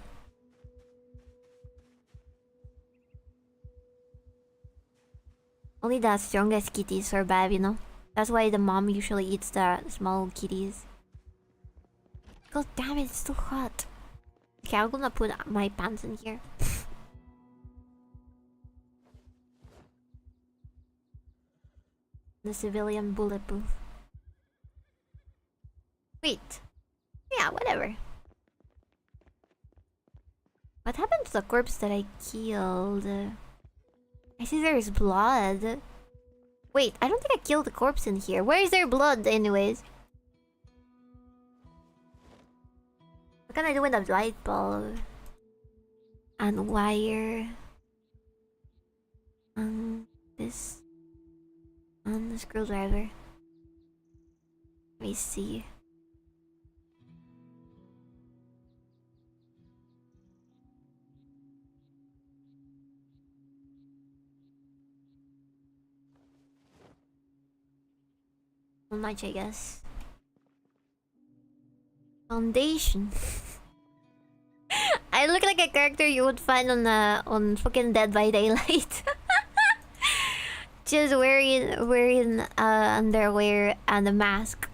Speaker 1: Only the strongest kitties survive, you know? That's why the mom usually eats the small kitties. God damn it, it's too hot. Okay, I'm gonna put my pants in here. The civilian bulletproof. Wait. Yeah, whatever. What happened to the corpse that I killed? I see there's blood. Wait, I don't think I killed the corpse in here. Where is there blood anyways? What can I do with a light bulb? And wire. And this. And the screwdriver. Let me see. Not much, I guess. Foundation. I look like a character you would find on fucking Dead by Daylight. Just wearing underwear and a mask.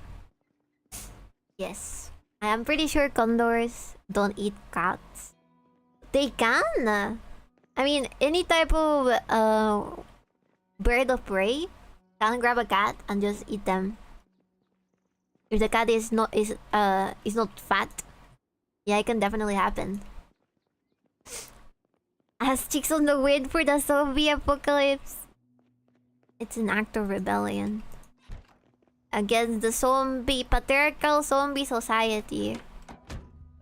Speaker 1: Yes. I am pretty sure condors don't eat cats. They can. I mean, any type of bird of prey can grab a cat and just eat them. If the cat is not fat, yeah, it can definitely happen. As chicks on the wind for the zombie apocalypse. It's an act of rebellion against the patriarchal zombie society.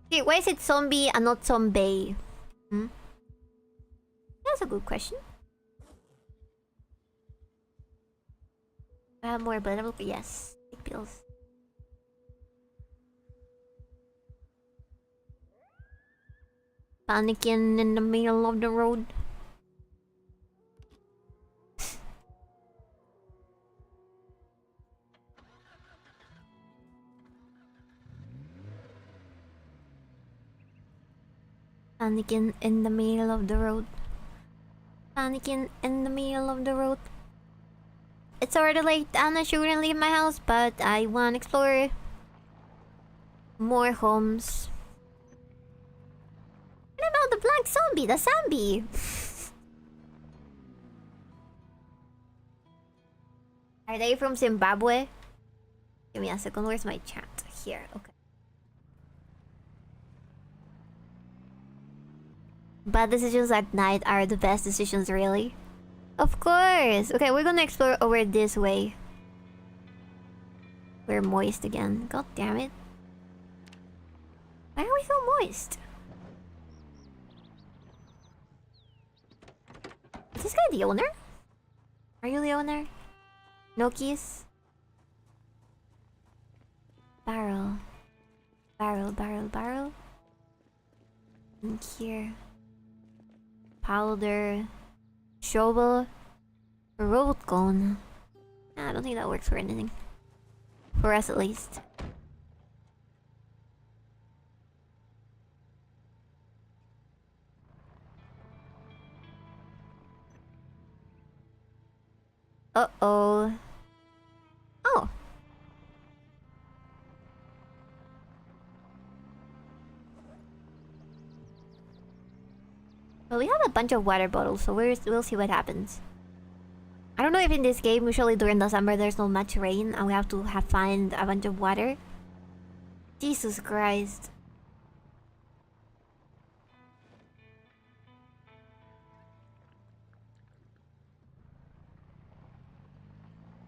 Speaker 1: Okay, why is it zombie and not zombie? That's a good question. I have more blood. Yes, take pills. Panicking in the middle of the road. Panicking in the middle of the road. Panicking in the middle of the road. It's already late and I shouldn't leave my house, but I want to explore more homes. What about the black zombie? The zombie! Are they from Zimbabwe? Give me a second. Where's my chat? Here. Okay. Bad decisions at night are the best decisions, really. Of course! Okay, we're gonna explore over this way. We're moist again. God damn it. Why are we so moist? Is this guy the owner? Are you the owner? No keys? Barrel. Barrel. In here. powder, shovel, road cone. I don't think that works for anything. For us at least. Uh-oh. Oh. Well, we have a bunch of water bottles, so we'll see what happens. I don't know if in this game, usually during the summer, there's not much rain and we have to find a bunch of water. Jesus Christ.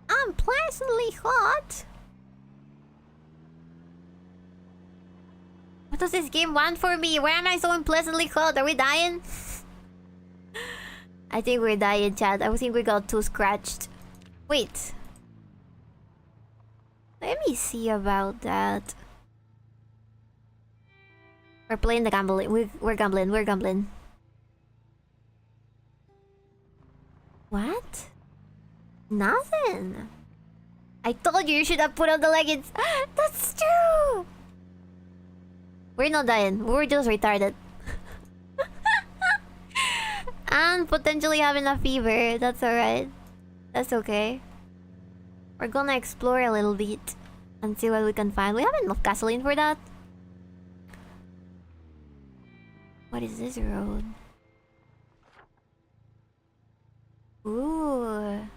Speaker 1: I'm pleasantly hot. What does this game want for me? Why am I so unpleasantly hot? Are we dying? I think we're dying, chat. I think we got too scratched. Wait. Let me see about that. We're playing the gambling. We're gambling. We're gambling. What? Nothing. I told you should have put on the leggings. That's true. We're not dying. We're just retarded. And potentially having a fever. That's alright. That's okay. We're gonna explore a little bit and see what we can find. We have enough gasoline for that. What is this road? Ooh.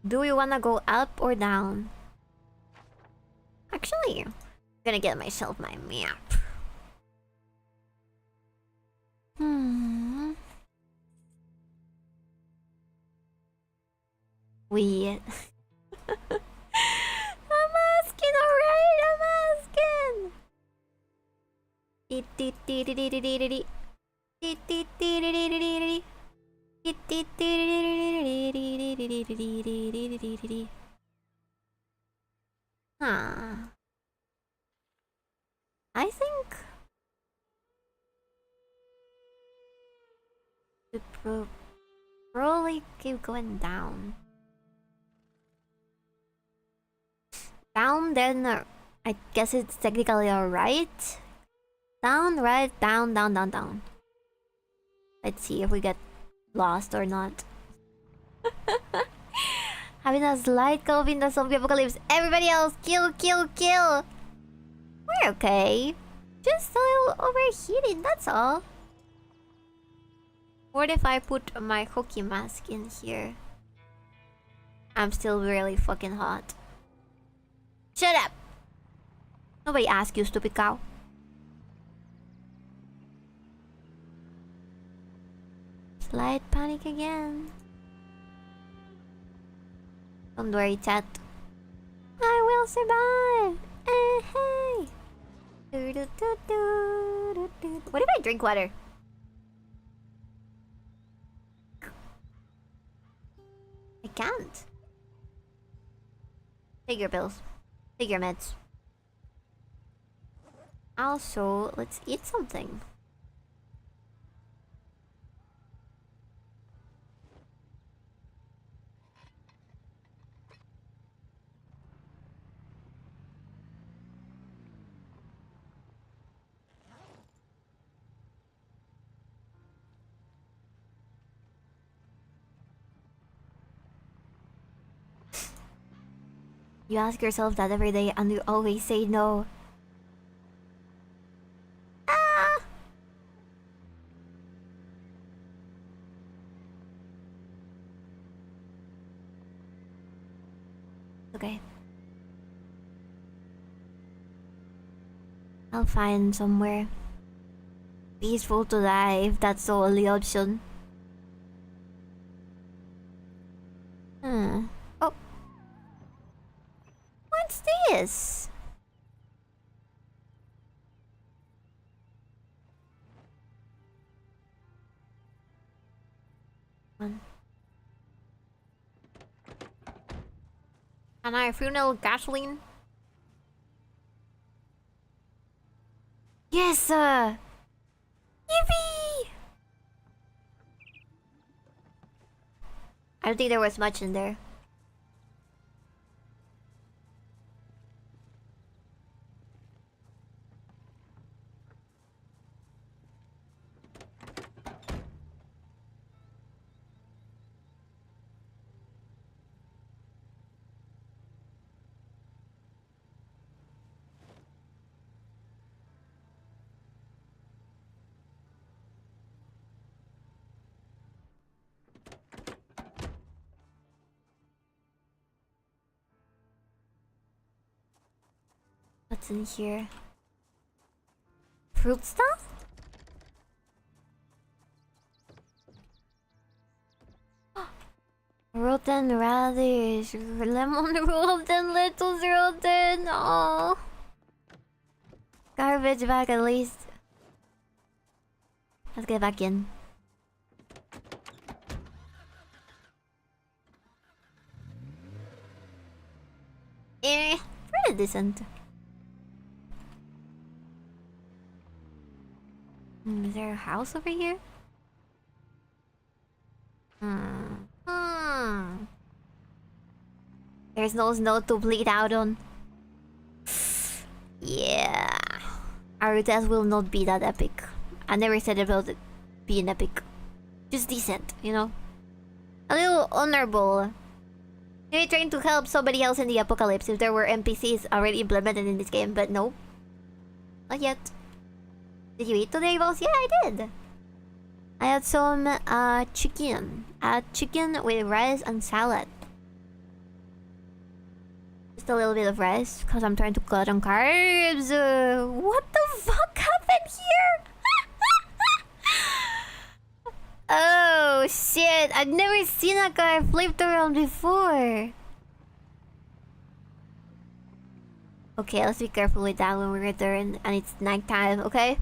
Speaker 1: Do we wanna go up or down? Actually, I'm gonna get myself my map. We... I'm asking, alright? I'm asking! Huh. I think... we probably keep going down. Down, then I guess it's technically alright. Down, right, down, down, down, down. Let's see if we get lost or not. Having a slight cough in the zombie apocalypse. Everybody else, kill, kill, kill. We're okay. Just a little overheating, that's all. What if I put my hockey mask in here? I'm still really fucking hot. Shut up! Nobody asked you, stupid cow. Slight panic again. Don't worry, chat. I will survive! Hey! What if I drink water? I can't. Take your pills. Take your meds. Also, let's eat something. You ask yourself that every day and you always say no. Ah! Okay. I'll find somewhere peaceful to die if that's the only option. Oh. What's this? Can I funnel gasoline? Yes, Yippee! I don't think there was much in there. What's in here? Fruit stuff? Rotten radish, lemon rotten, lettuce rotten. Oh, garbage bag at least. Let's get back in. Pretty decent. Is there a house over here? There's no snow to bleed out on. Yeah. Our death will not be that epic. I never said about it being epic. Just decent, you know? A little honorable. Maybe trying to help somebody else in the apocalypse if there were NPCs already implemented in this game, but no. Not yet. Did you eat today, boss? Yeah, I did. I had some chicken. Chicken with rice and salad. Just a little bit of rice, because I'm trying to cut on carbs. What the fuck happened here? Oh shit, I've never seen a car flipped around before. Okay, let's be careful with that when we return and it's nighttime, okay?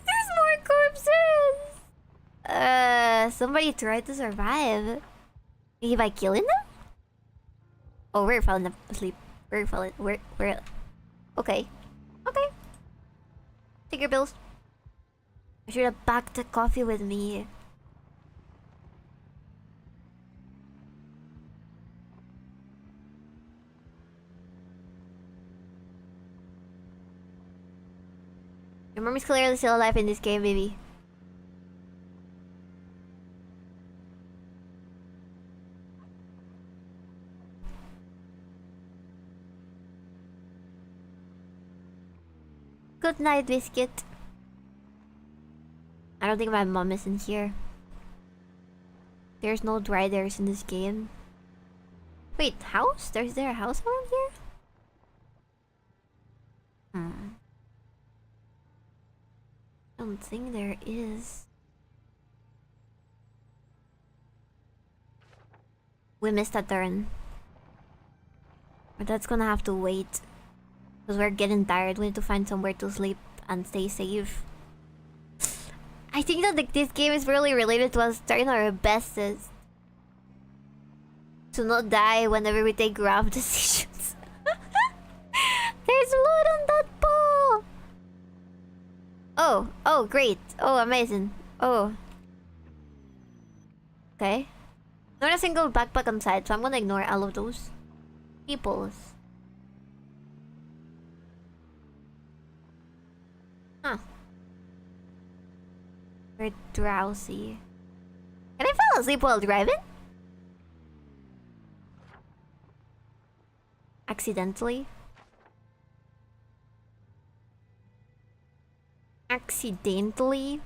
Speaker 1: There's more corpses! Somebody tried to survive. Maybe by killing them? Oh, we're falling asleep. We're... Okay. Okay. Take your pills. I should have packed the coffee with me. Your mom is clearly still alive in this game, baby. Good night, Biscuit. I don't think my mom is in here. There's no riders in this game. Wait, house? Is there a house around here? I don't think there is. We missed a turn. But that's gonna have to wait. Because we're getting tired. We need to find somewhere to sleep and stay safe. I think that this game is really related to us trying our best to not die whenever we take grab decisions. There's loot on that ball! Oh, great. Oh, amazing. Oh. Okay. Not a single backpack on site, so I'm gonna ignore all of those peoples. Huh. We're drowsy. Can I fall asleep while driving? Accidentally? Accidentally?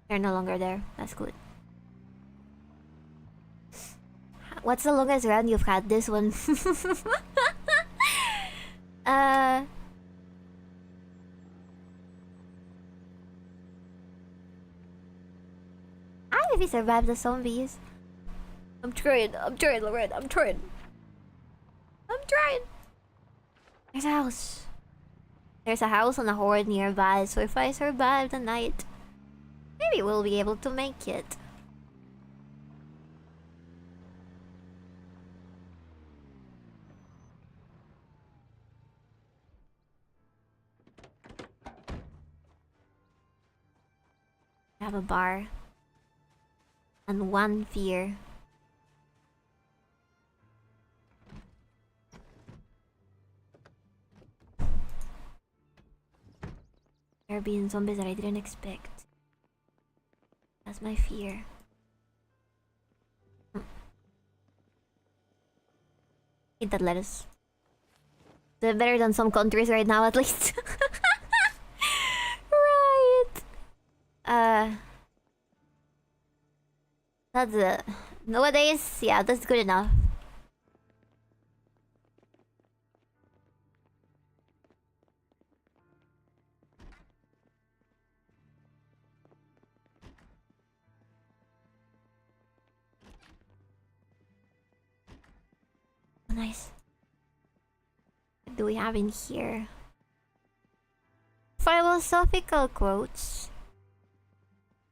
Speaker 1: They're no longer there. That's good. What's the longest run you've had? This one. If he survived the zombies. I'm trying, Lorraine. I'm trying. There's a house. There's a house and a horde nearby, so if I survive the night, maybe we'll be able to make it. have a bar. And one fear. There being zombies that I didn't expect. That's my fear. Eat that lettuce. They're better than some countries right now, at least. Right. That's it. Nowadays, yeah, that's good enough. Nice. What do we have in here? Philosophical quotes.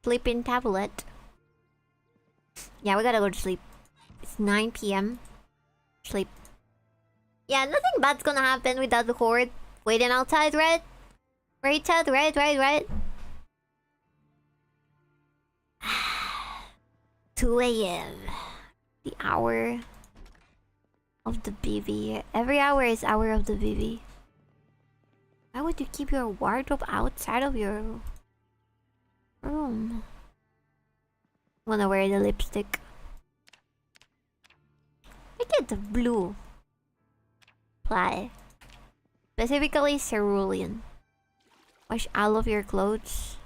Speaker 1: Sleeping tablet. Yeah, we gotta go to sleep. It's 9 p.m. Sleep. Yeah, nothing bad's gonna happen without the horde waiting outside, right? Right, Chad? Right. 2 a.m. The hour of the Bibi. Every hour is hour of the Bibi. Why would you keep your wardrobe outside of your room? Wanna wear the lipstick. I get the blue ply. Specifically cerulean. Wash all of your clothes.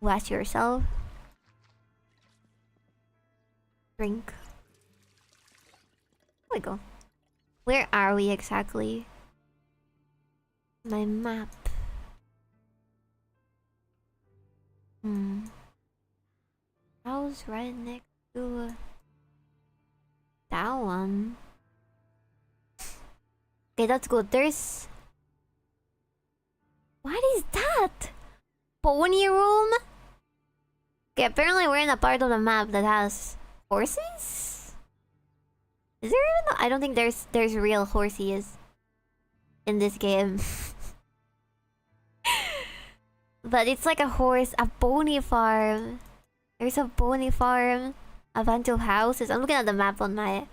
Speaker 1: Wash yourself. Drink. There we go. Where are we exactly? My map. House right next to that one. Okay, that's good. There's... What is that? Pony room? Okay, apparently we're in a part of the map that has horses? Is there even... I don't think there's real horses in this game. But it's like a horse, a pony farm. There's a pony farm, a bunch of houses. I'm looking at the map on my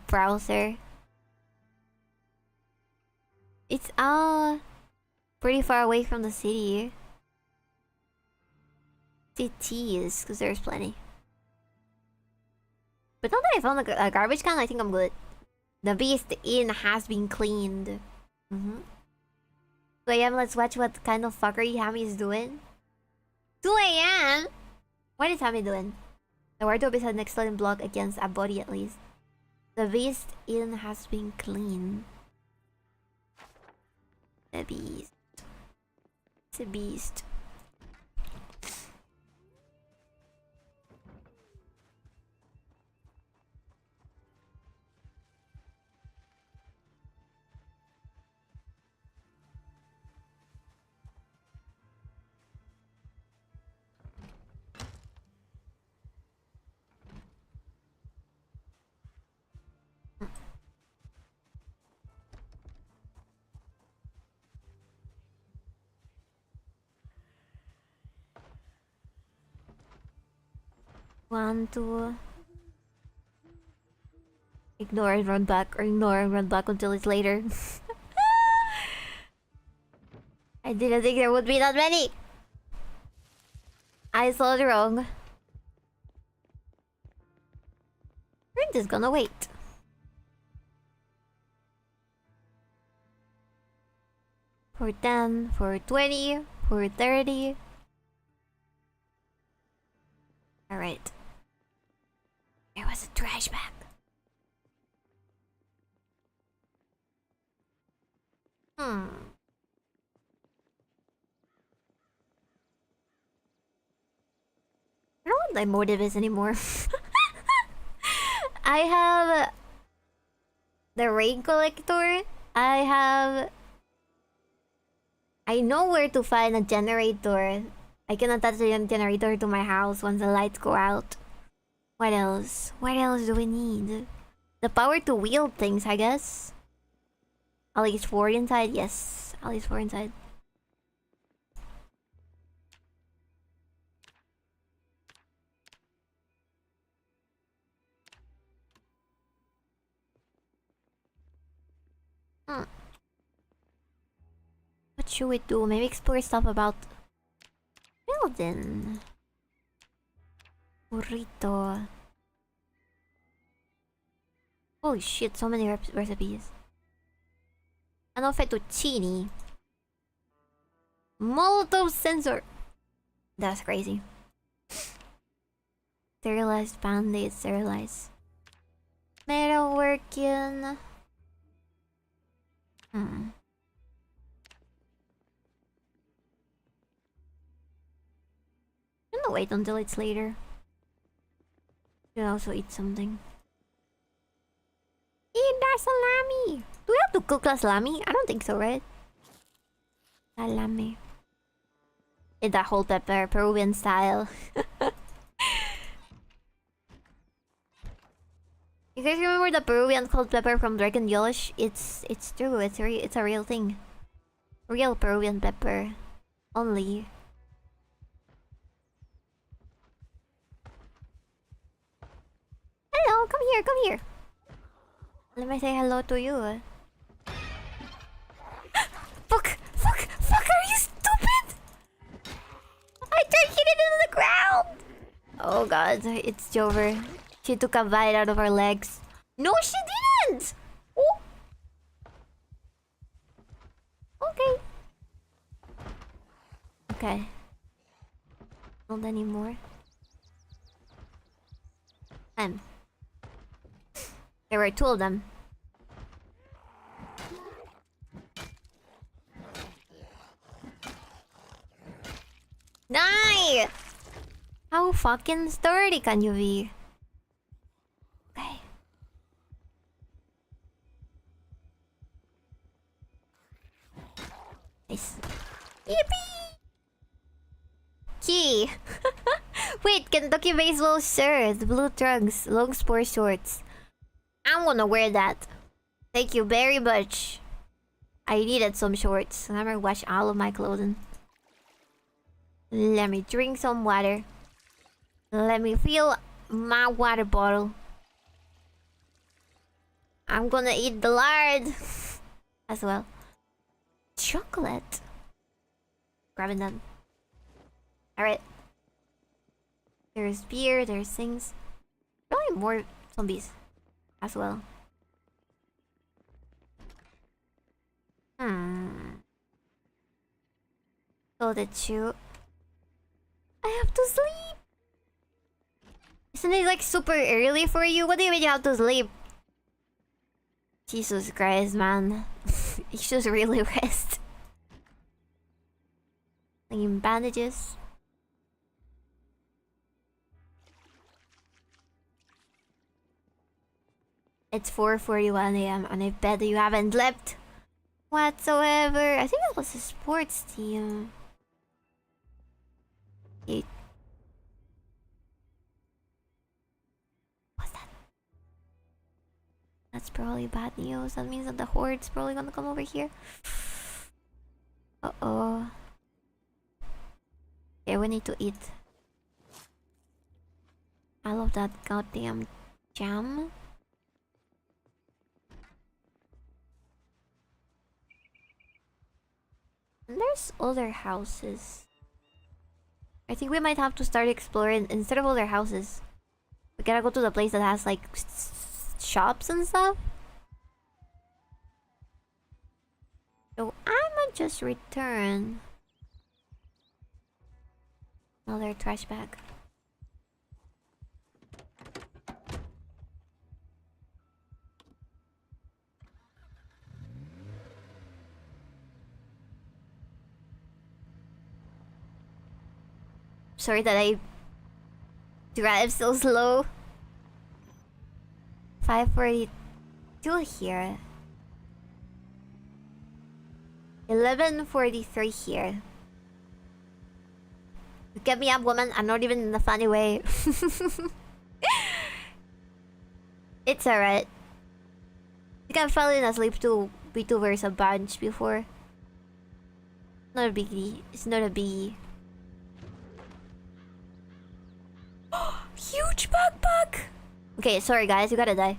Speaker 1: browser. It's all pretty far away from the city. Cities, because there's plenty. But now that I found a garbage can, I think I'm good. The Beast Inn has been cleaned. So yeah, let's watch what kind of fuckery Hammy is doing. 2 a.m.? What is Hammy doing? The wardrobe is an excellent block against a body at least. The Beast Inn has been cleaned. The Beast. It's a beast. Want to ignore and run back, or ignore and run back until it's later. I didn't think there would be that many. I saw it wrong. We're just gonna wait. For 10, for 20, for 30. Alright. There was a trash bag. I don't know what my motive is anymore. I have the rain collector. I know where to find a generator. I can attach the generator to my house once the lights go out. What else? What else do we need? The power to wield things, I guess. At least 4 inside? Yes. At least 4 inside. should we do? Maybe explore stuff about building. Burrito. Holy shit, so many recipes. Ano fettuccine. Molotov sensor. That's crazy. Sterilized band-aid, sterilized. Metalworking. I'm gonna wait until it's later. You can also eat something. Eat that salami! Do we have to cook the salami? I don't think so, right? Salami. Eat that whole pepper, Peruvian style. You guys remember the Peruvian cold pepper from Dragon Yolish? It's true. It's a real thing. Real Peruvian pepper. Only. Hello, come here, come here. Let me say hello to you. Fuck! Fuck! Fuck! Are you stupid? I tried hitting it into the ground. Oh god, it's Jover. She took a bite out of our legs. No, she didn't! Oh. Okay. Okay. Not anymore. There were two of them. Die! How fucking sturdy can you be? Okay. Nice. Yippee! Key! Wait, Kentucky baseball shirt, blue trunks, long sport shorts. I'm gonna wear that. Thank you very much. I needed some shorts. Let me wash all of my clothing. Let me drink some water. Let me fill my water bottle. I'm gonna eat the lard as well. Chocolate. Grabbing them. Alright. There's beer, there's things. Probably more zombies as well. So that you... I have to sleep! Isn't it like super early for you? What do you mean you have to sleep? Jesus Christ, man. You should really rest. Like in bandages. It's 4:41 a.m. and I bet that you haven't slept whatsoever. I think it was a sports team. What's that? That's probably bad news. That means that the horde's probably gonna come over here. Uh-oh. Okay, we need to eat. I love that goddamn jam. And there's other houses. I think we might have to start exploring instead of other houses. We gotta go to the place that has like shops and stuff. So I'ma just return another trash bag. Sorry that I drive so slow. 5:42 here. 11:43 here. You get me up, woman. I'm not even in a funny way. It's alright. I think I've fallen asleep to VTubers a bunch before. Not a biggie. It's not a biggie. Huge backpack! Okay, sorry guys, you gotta die.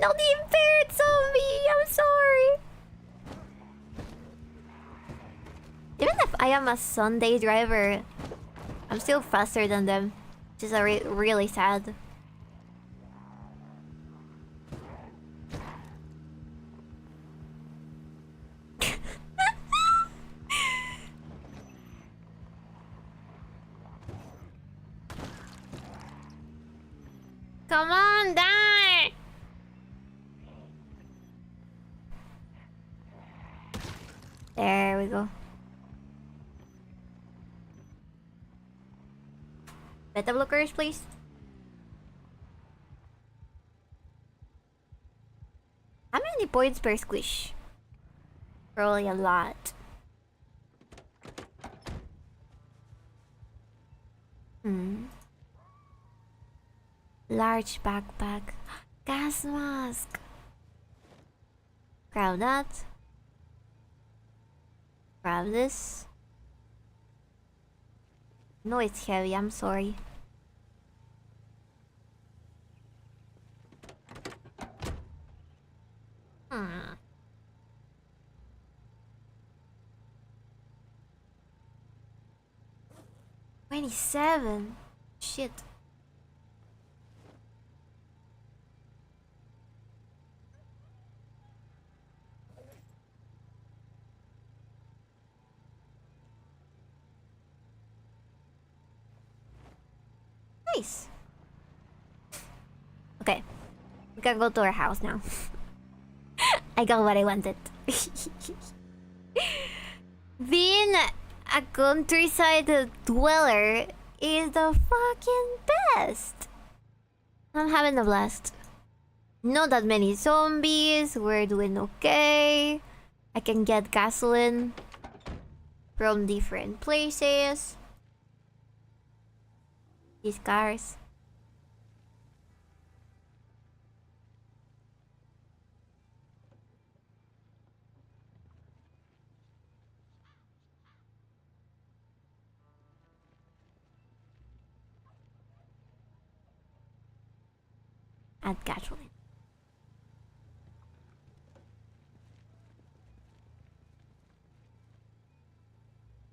Speaker 1: Not the impaired zombie! I'm sorry! Even if I am a Sunday driver, I'm still faster than them. Which is really sad. Come on, die! There we go. Beta blockers, please. How many points per squish? Probably a lot. Large backpack. Gas mask. Grab that. Grab this. No, it's heavy, I'm sorry. Hmm. $27. Shit. Nice. Okay. We can go to our house now. I got what I wanted. Being a countryside dweller is the fucking best. I'm having a blast. Not that many zombies. We're doing okay. I can get gasoline from different places. These cars. Add gasoline.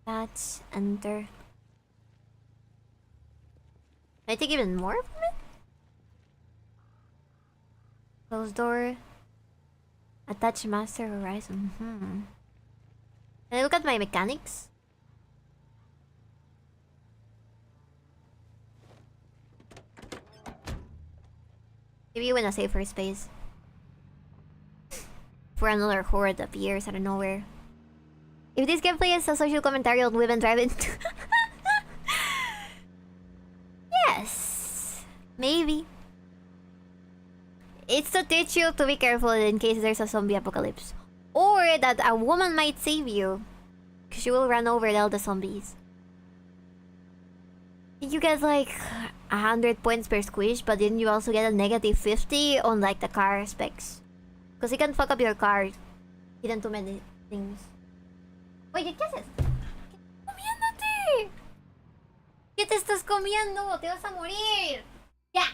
Speaker 1: That's enter. Can I take even more from it? Close door. Attach master horizon. Can I look at my mechanics? Maybe you in a safer space. For another horde appears out of nowhere. If this gameplay is a social commentary on women driving... Yes. Maybe. It's to teach you to be careful in case there's a zombie apocalypse. Or that a woman might save you. Because she will run over all the zombies. You get like 100 points per squish, but then you also get a negative 50 on like the car specs. Because you can fuck up your car. Hidden too many things. Oye, ¿qué haces? ¡Comiéndote! ¿Qué te estás comiendo? ¡Te vas a morir! ¡Ya!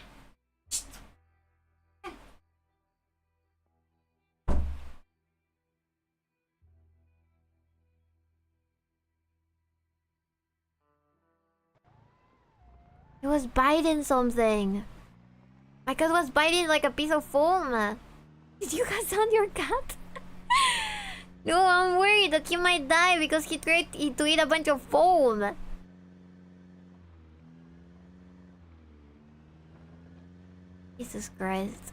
Speaker 1: It was biting something. My cat was biting like a piece of foam. Did you guys sound your cat? No, I'm worried that he might die because he tried to eat a bunch of foam. Jesus Christ.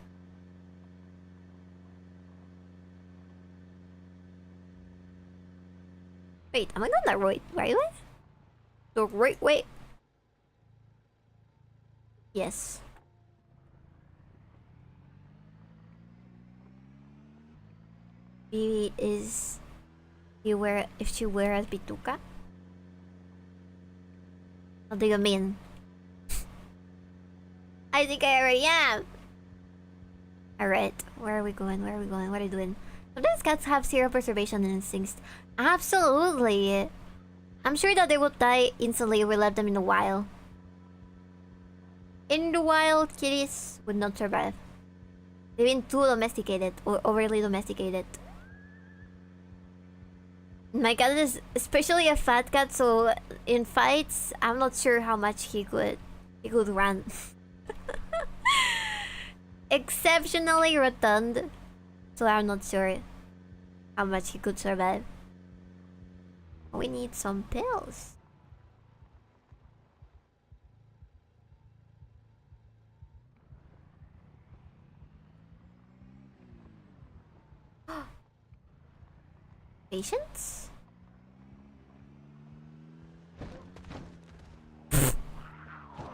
Speaker 1: Wait, am I going the right way? The right way? Yes. Bibi is... if she wears bituka? What do you mean? I think I already am! Alright, where are we going? Where are we going? What are you doing? Sometimes cats have zero preservation instincts. Absolutely! I'm sure that they would die instantly if we left them in the wild. In the wild, kitties would not survive. They've been too domesticated or overly domesticated. My cat is especially a fat cat, so in fights, I'm not sure how much he could run. Exceptionally rotund, so I'm not sure how much he could survive. We need some pills. Patience?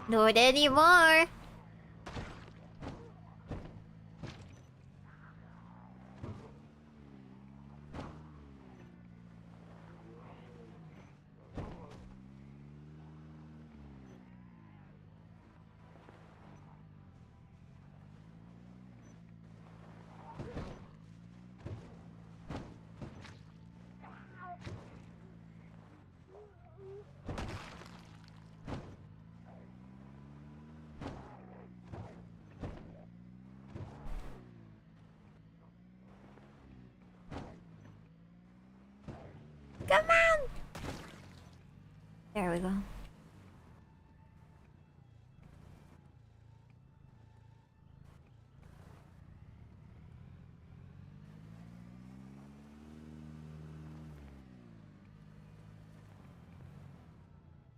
Speaker 1: Not anymore. Come on! There we go.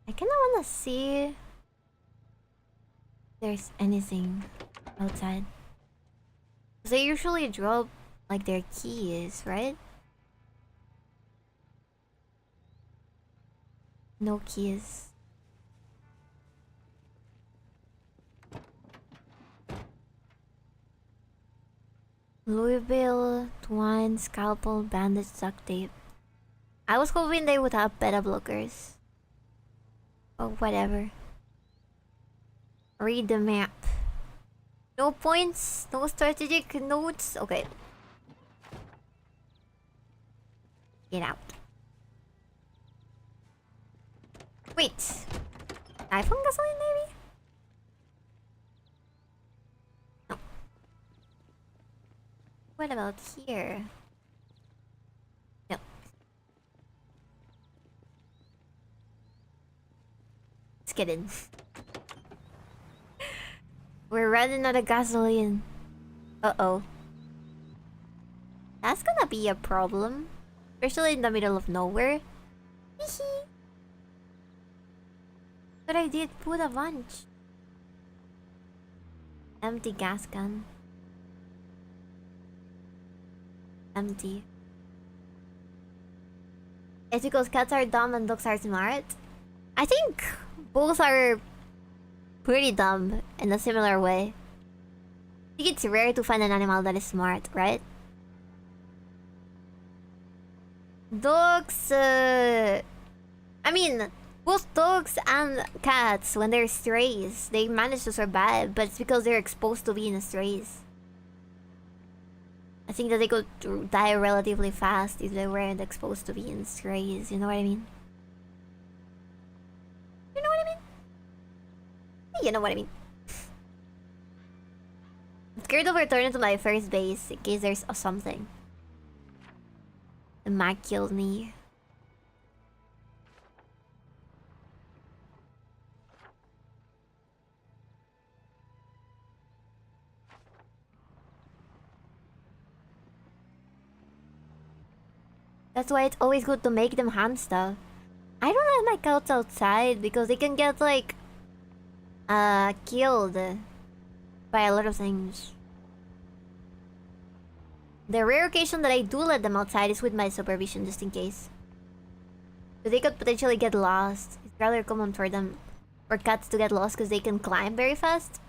Speaker 1: I kinda wanna see if there's anything outside. 'Cause they usually drop like their keys, right? No keys. Louisville, twine, scalpel, bandage, duct tape. I was hoping they would have beta blockers. Oh, whatever. Read the map. No points, no strategic notes. Okay. Get out. Wait. iPhone gasoline, maybe? No. What about here? No. Let's get in. We're running out of gasoline. Uh-oh. That's gonna be a problem. Especially in the middle of nowhere. Hehe. But I did put a bunch. Empty gas gun. Empty. It's because cats are dumb and dogs are smart. I think both are pretty dumb in a similar way. I think it's rare to find an animal that is smart, right? Dogs, I mean, both dogs and cats, when they're strays, they manage to survive, but it's because they're exposed to being strays. I think that they could die relatively fast if they weren't exposed to being strays, you know what I mean? You know what I mean? You know what I mean. I'm scared of returning to my first base in case there's something. The mag killed me. That's why it's always good to make them hand stuff. I don't let my cats outside because they can get like killed by a lot of things. The rare occasion that I do let them outside is with my supervision, just in case. But they could potentially get lost. It's rather common for them, for cats to get lost because they can climb very fast.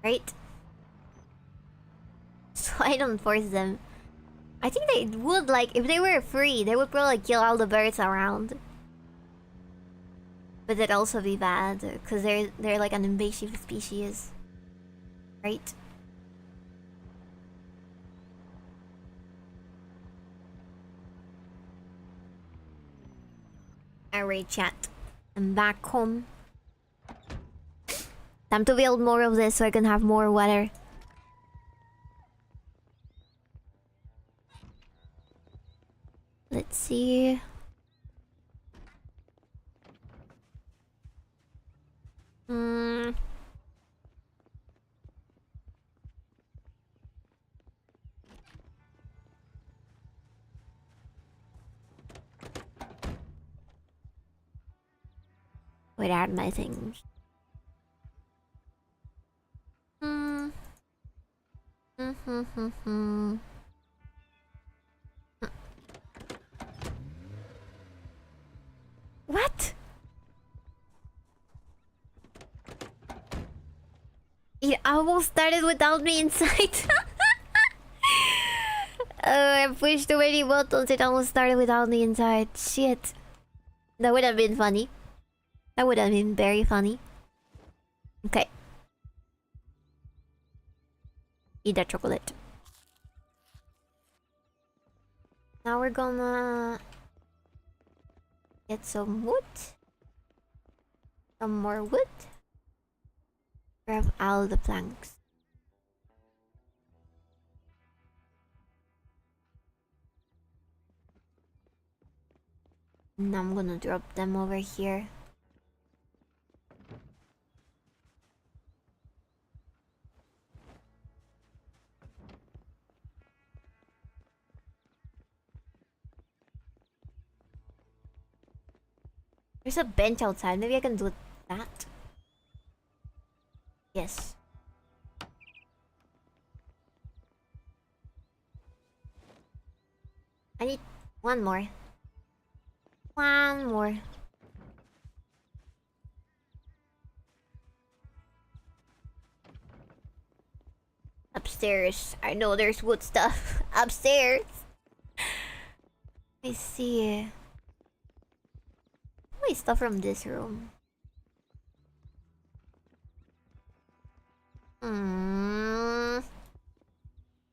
Speaker 1: Right? So I don't force them. I think they would, like, if they were free, they would probably kill all the birds around. But that'd also be bad, because they're like an invasive species. Right? Alright, chat. I'm back home. Time to build more of this so I can have more water. Let's see. Where are my things? What? It almost started without me inside. I pushed too many buttons. It almost started without me inside. Shit. That would have been funny. That would have been very funny. Okay. Eat that chocolate. Now we're gonna get some wood. Some more wood. Grab all the planks. Now I'm gonna drop them over here. There's a bench outside. Maybe I can do that. Yes. I need one more. One more. Upstairs. I know there's wood stuff upstairs. Let me see. My stuff from this room.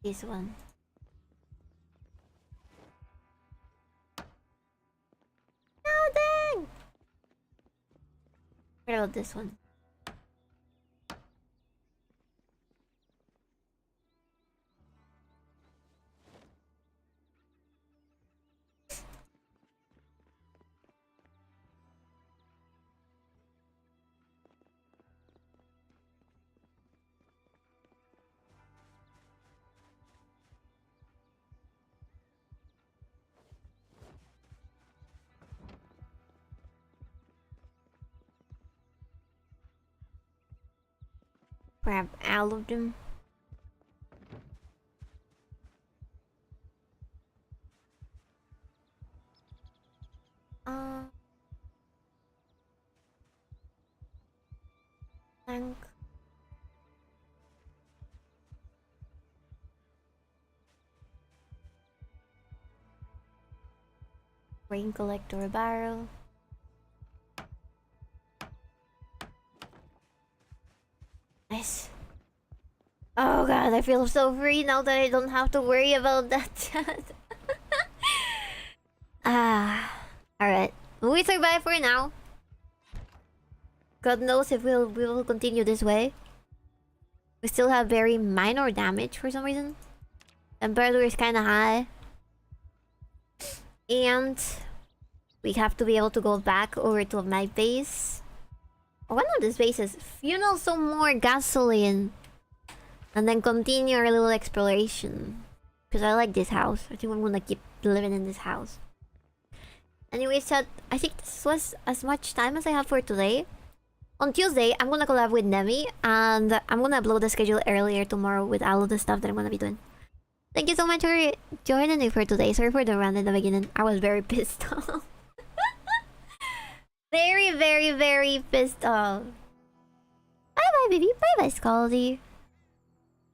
Speaker 1: This one. No, dang! What about this one? Grab all of them. Tank. Rain collector barrel. Nice. Oh god, I feel so free now that I don't have to worry about that. Alright. We survive for now. God knows if we will continue this way. We still have very minor damage for some reason. Temperature is kinda high. And we have to be able to go back over to my base. One of these bases. Funnel some more gasoline. And then continue our little exploration. Because I like this house. I think I'm gonna keep living in this house. Anyways, chat, I think this was as much time as I have for today. On Tuesday, I'm gonna collab with Nemi. And I'm gonna upload the schedule earlier tomorrow with all of the stuff that I'm gonna be doing. Thank you so much for joining me for today. Sorry for the run in the beginning. I was very pissed off. Very, very, very pissed off. Bye-bye, Bibi. Bye-bye, Scaldy.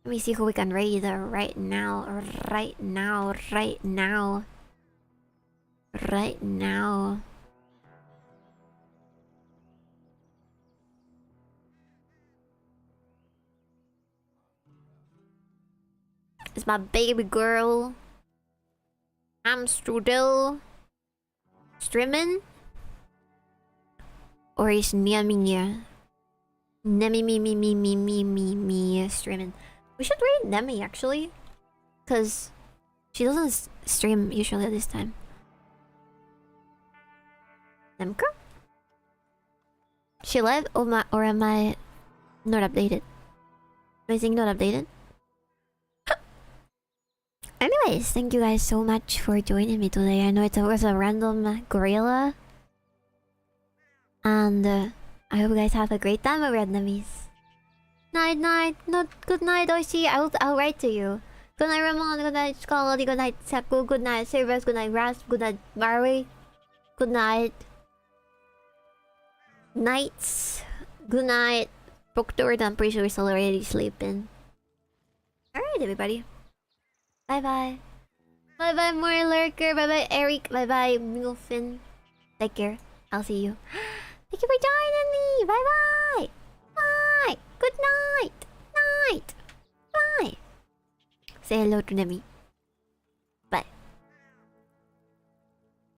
Speaker 1: Let me see who we can raid right now. Right now. Right now. Right now. It's my baby girl. I'm Strudel. Streaming? Or is Nia Minya? Nemi streaming. We should read Nemi actually, cause she doesn't stream usually this time. Nemka? She live or am I not updated? Do I think not updated? Anyways, thank you guys so much for joining me today. I know it was a random gorilla. And I hope you guys have a great time over at Nemis. Night night, not good night, Oishi. I'll write to you. Good night, Ramon. Good night, Scalody. Good night, Saku. Good night, Service. Good night, Rasp. Good night, Barry. Good night, Nights. Good night, Proctor. I'm pretty sure he's already sleeping. Alright, everybody. Bye bye. Bye bye, more lurker. Bye bye, Eric. Bye bye, Milfin. Take care. I'll see you. Thank you for joining me. Bye bye. Bye. Good night. Night. Bye. Say hello to Nemi.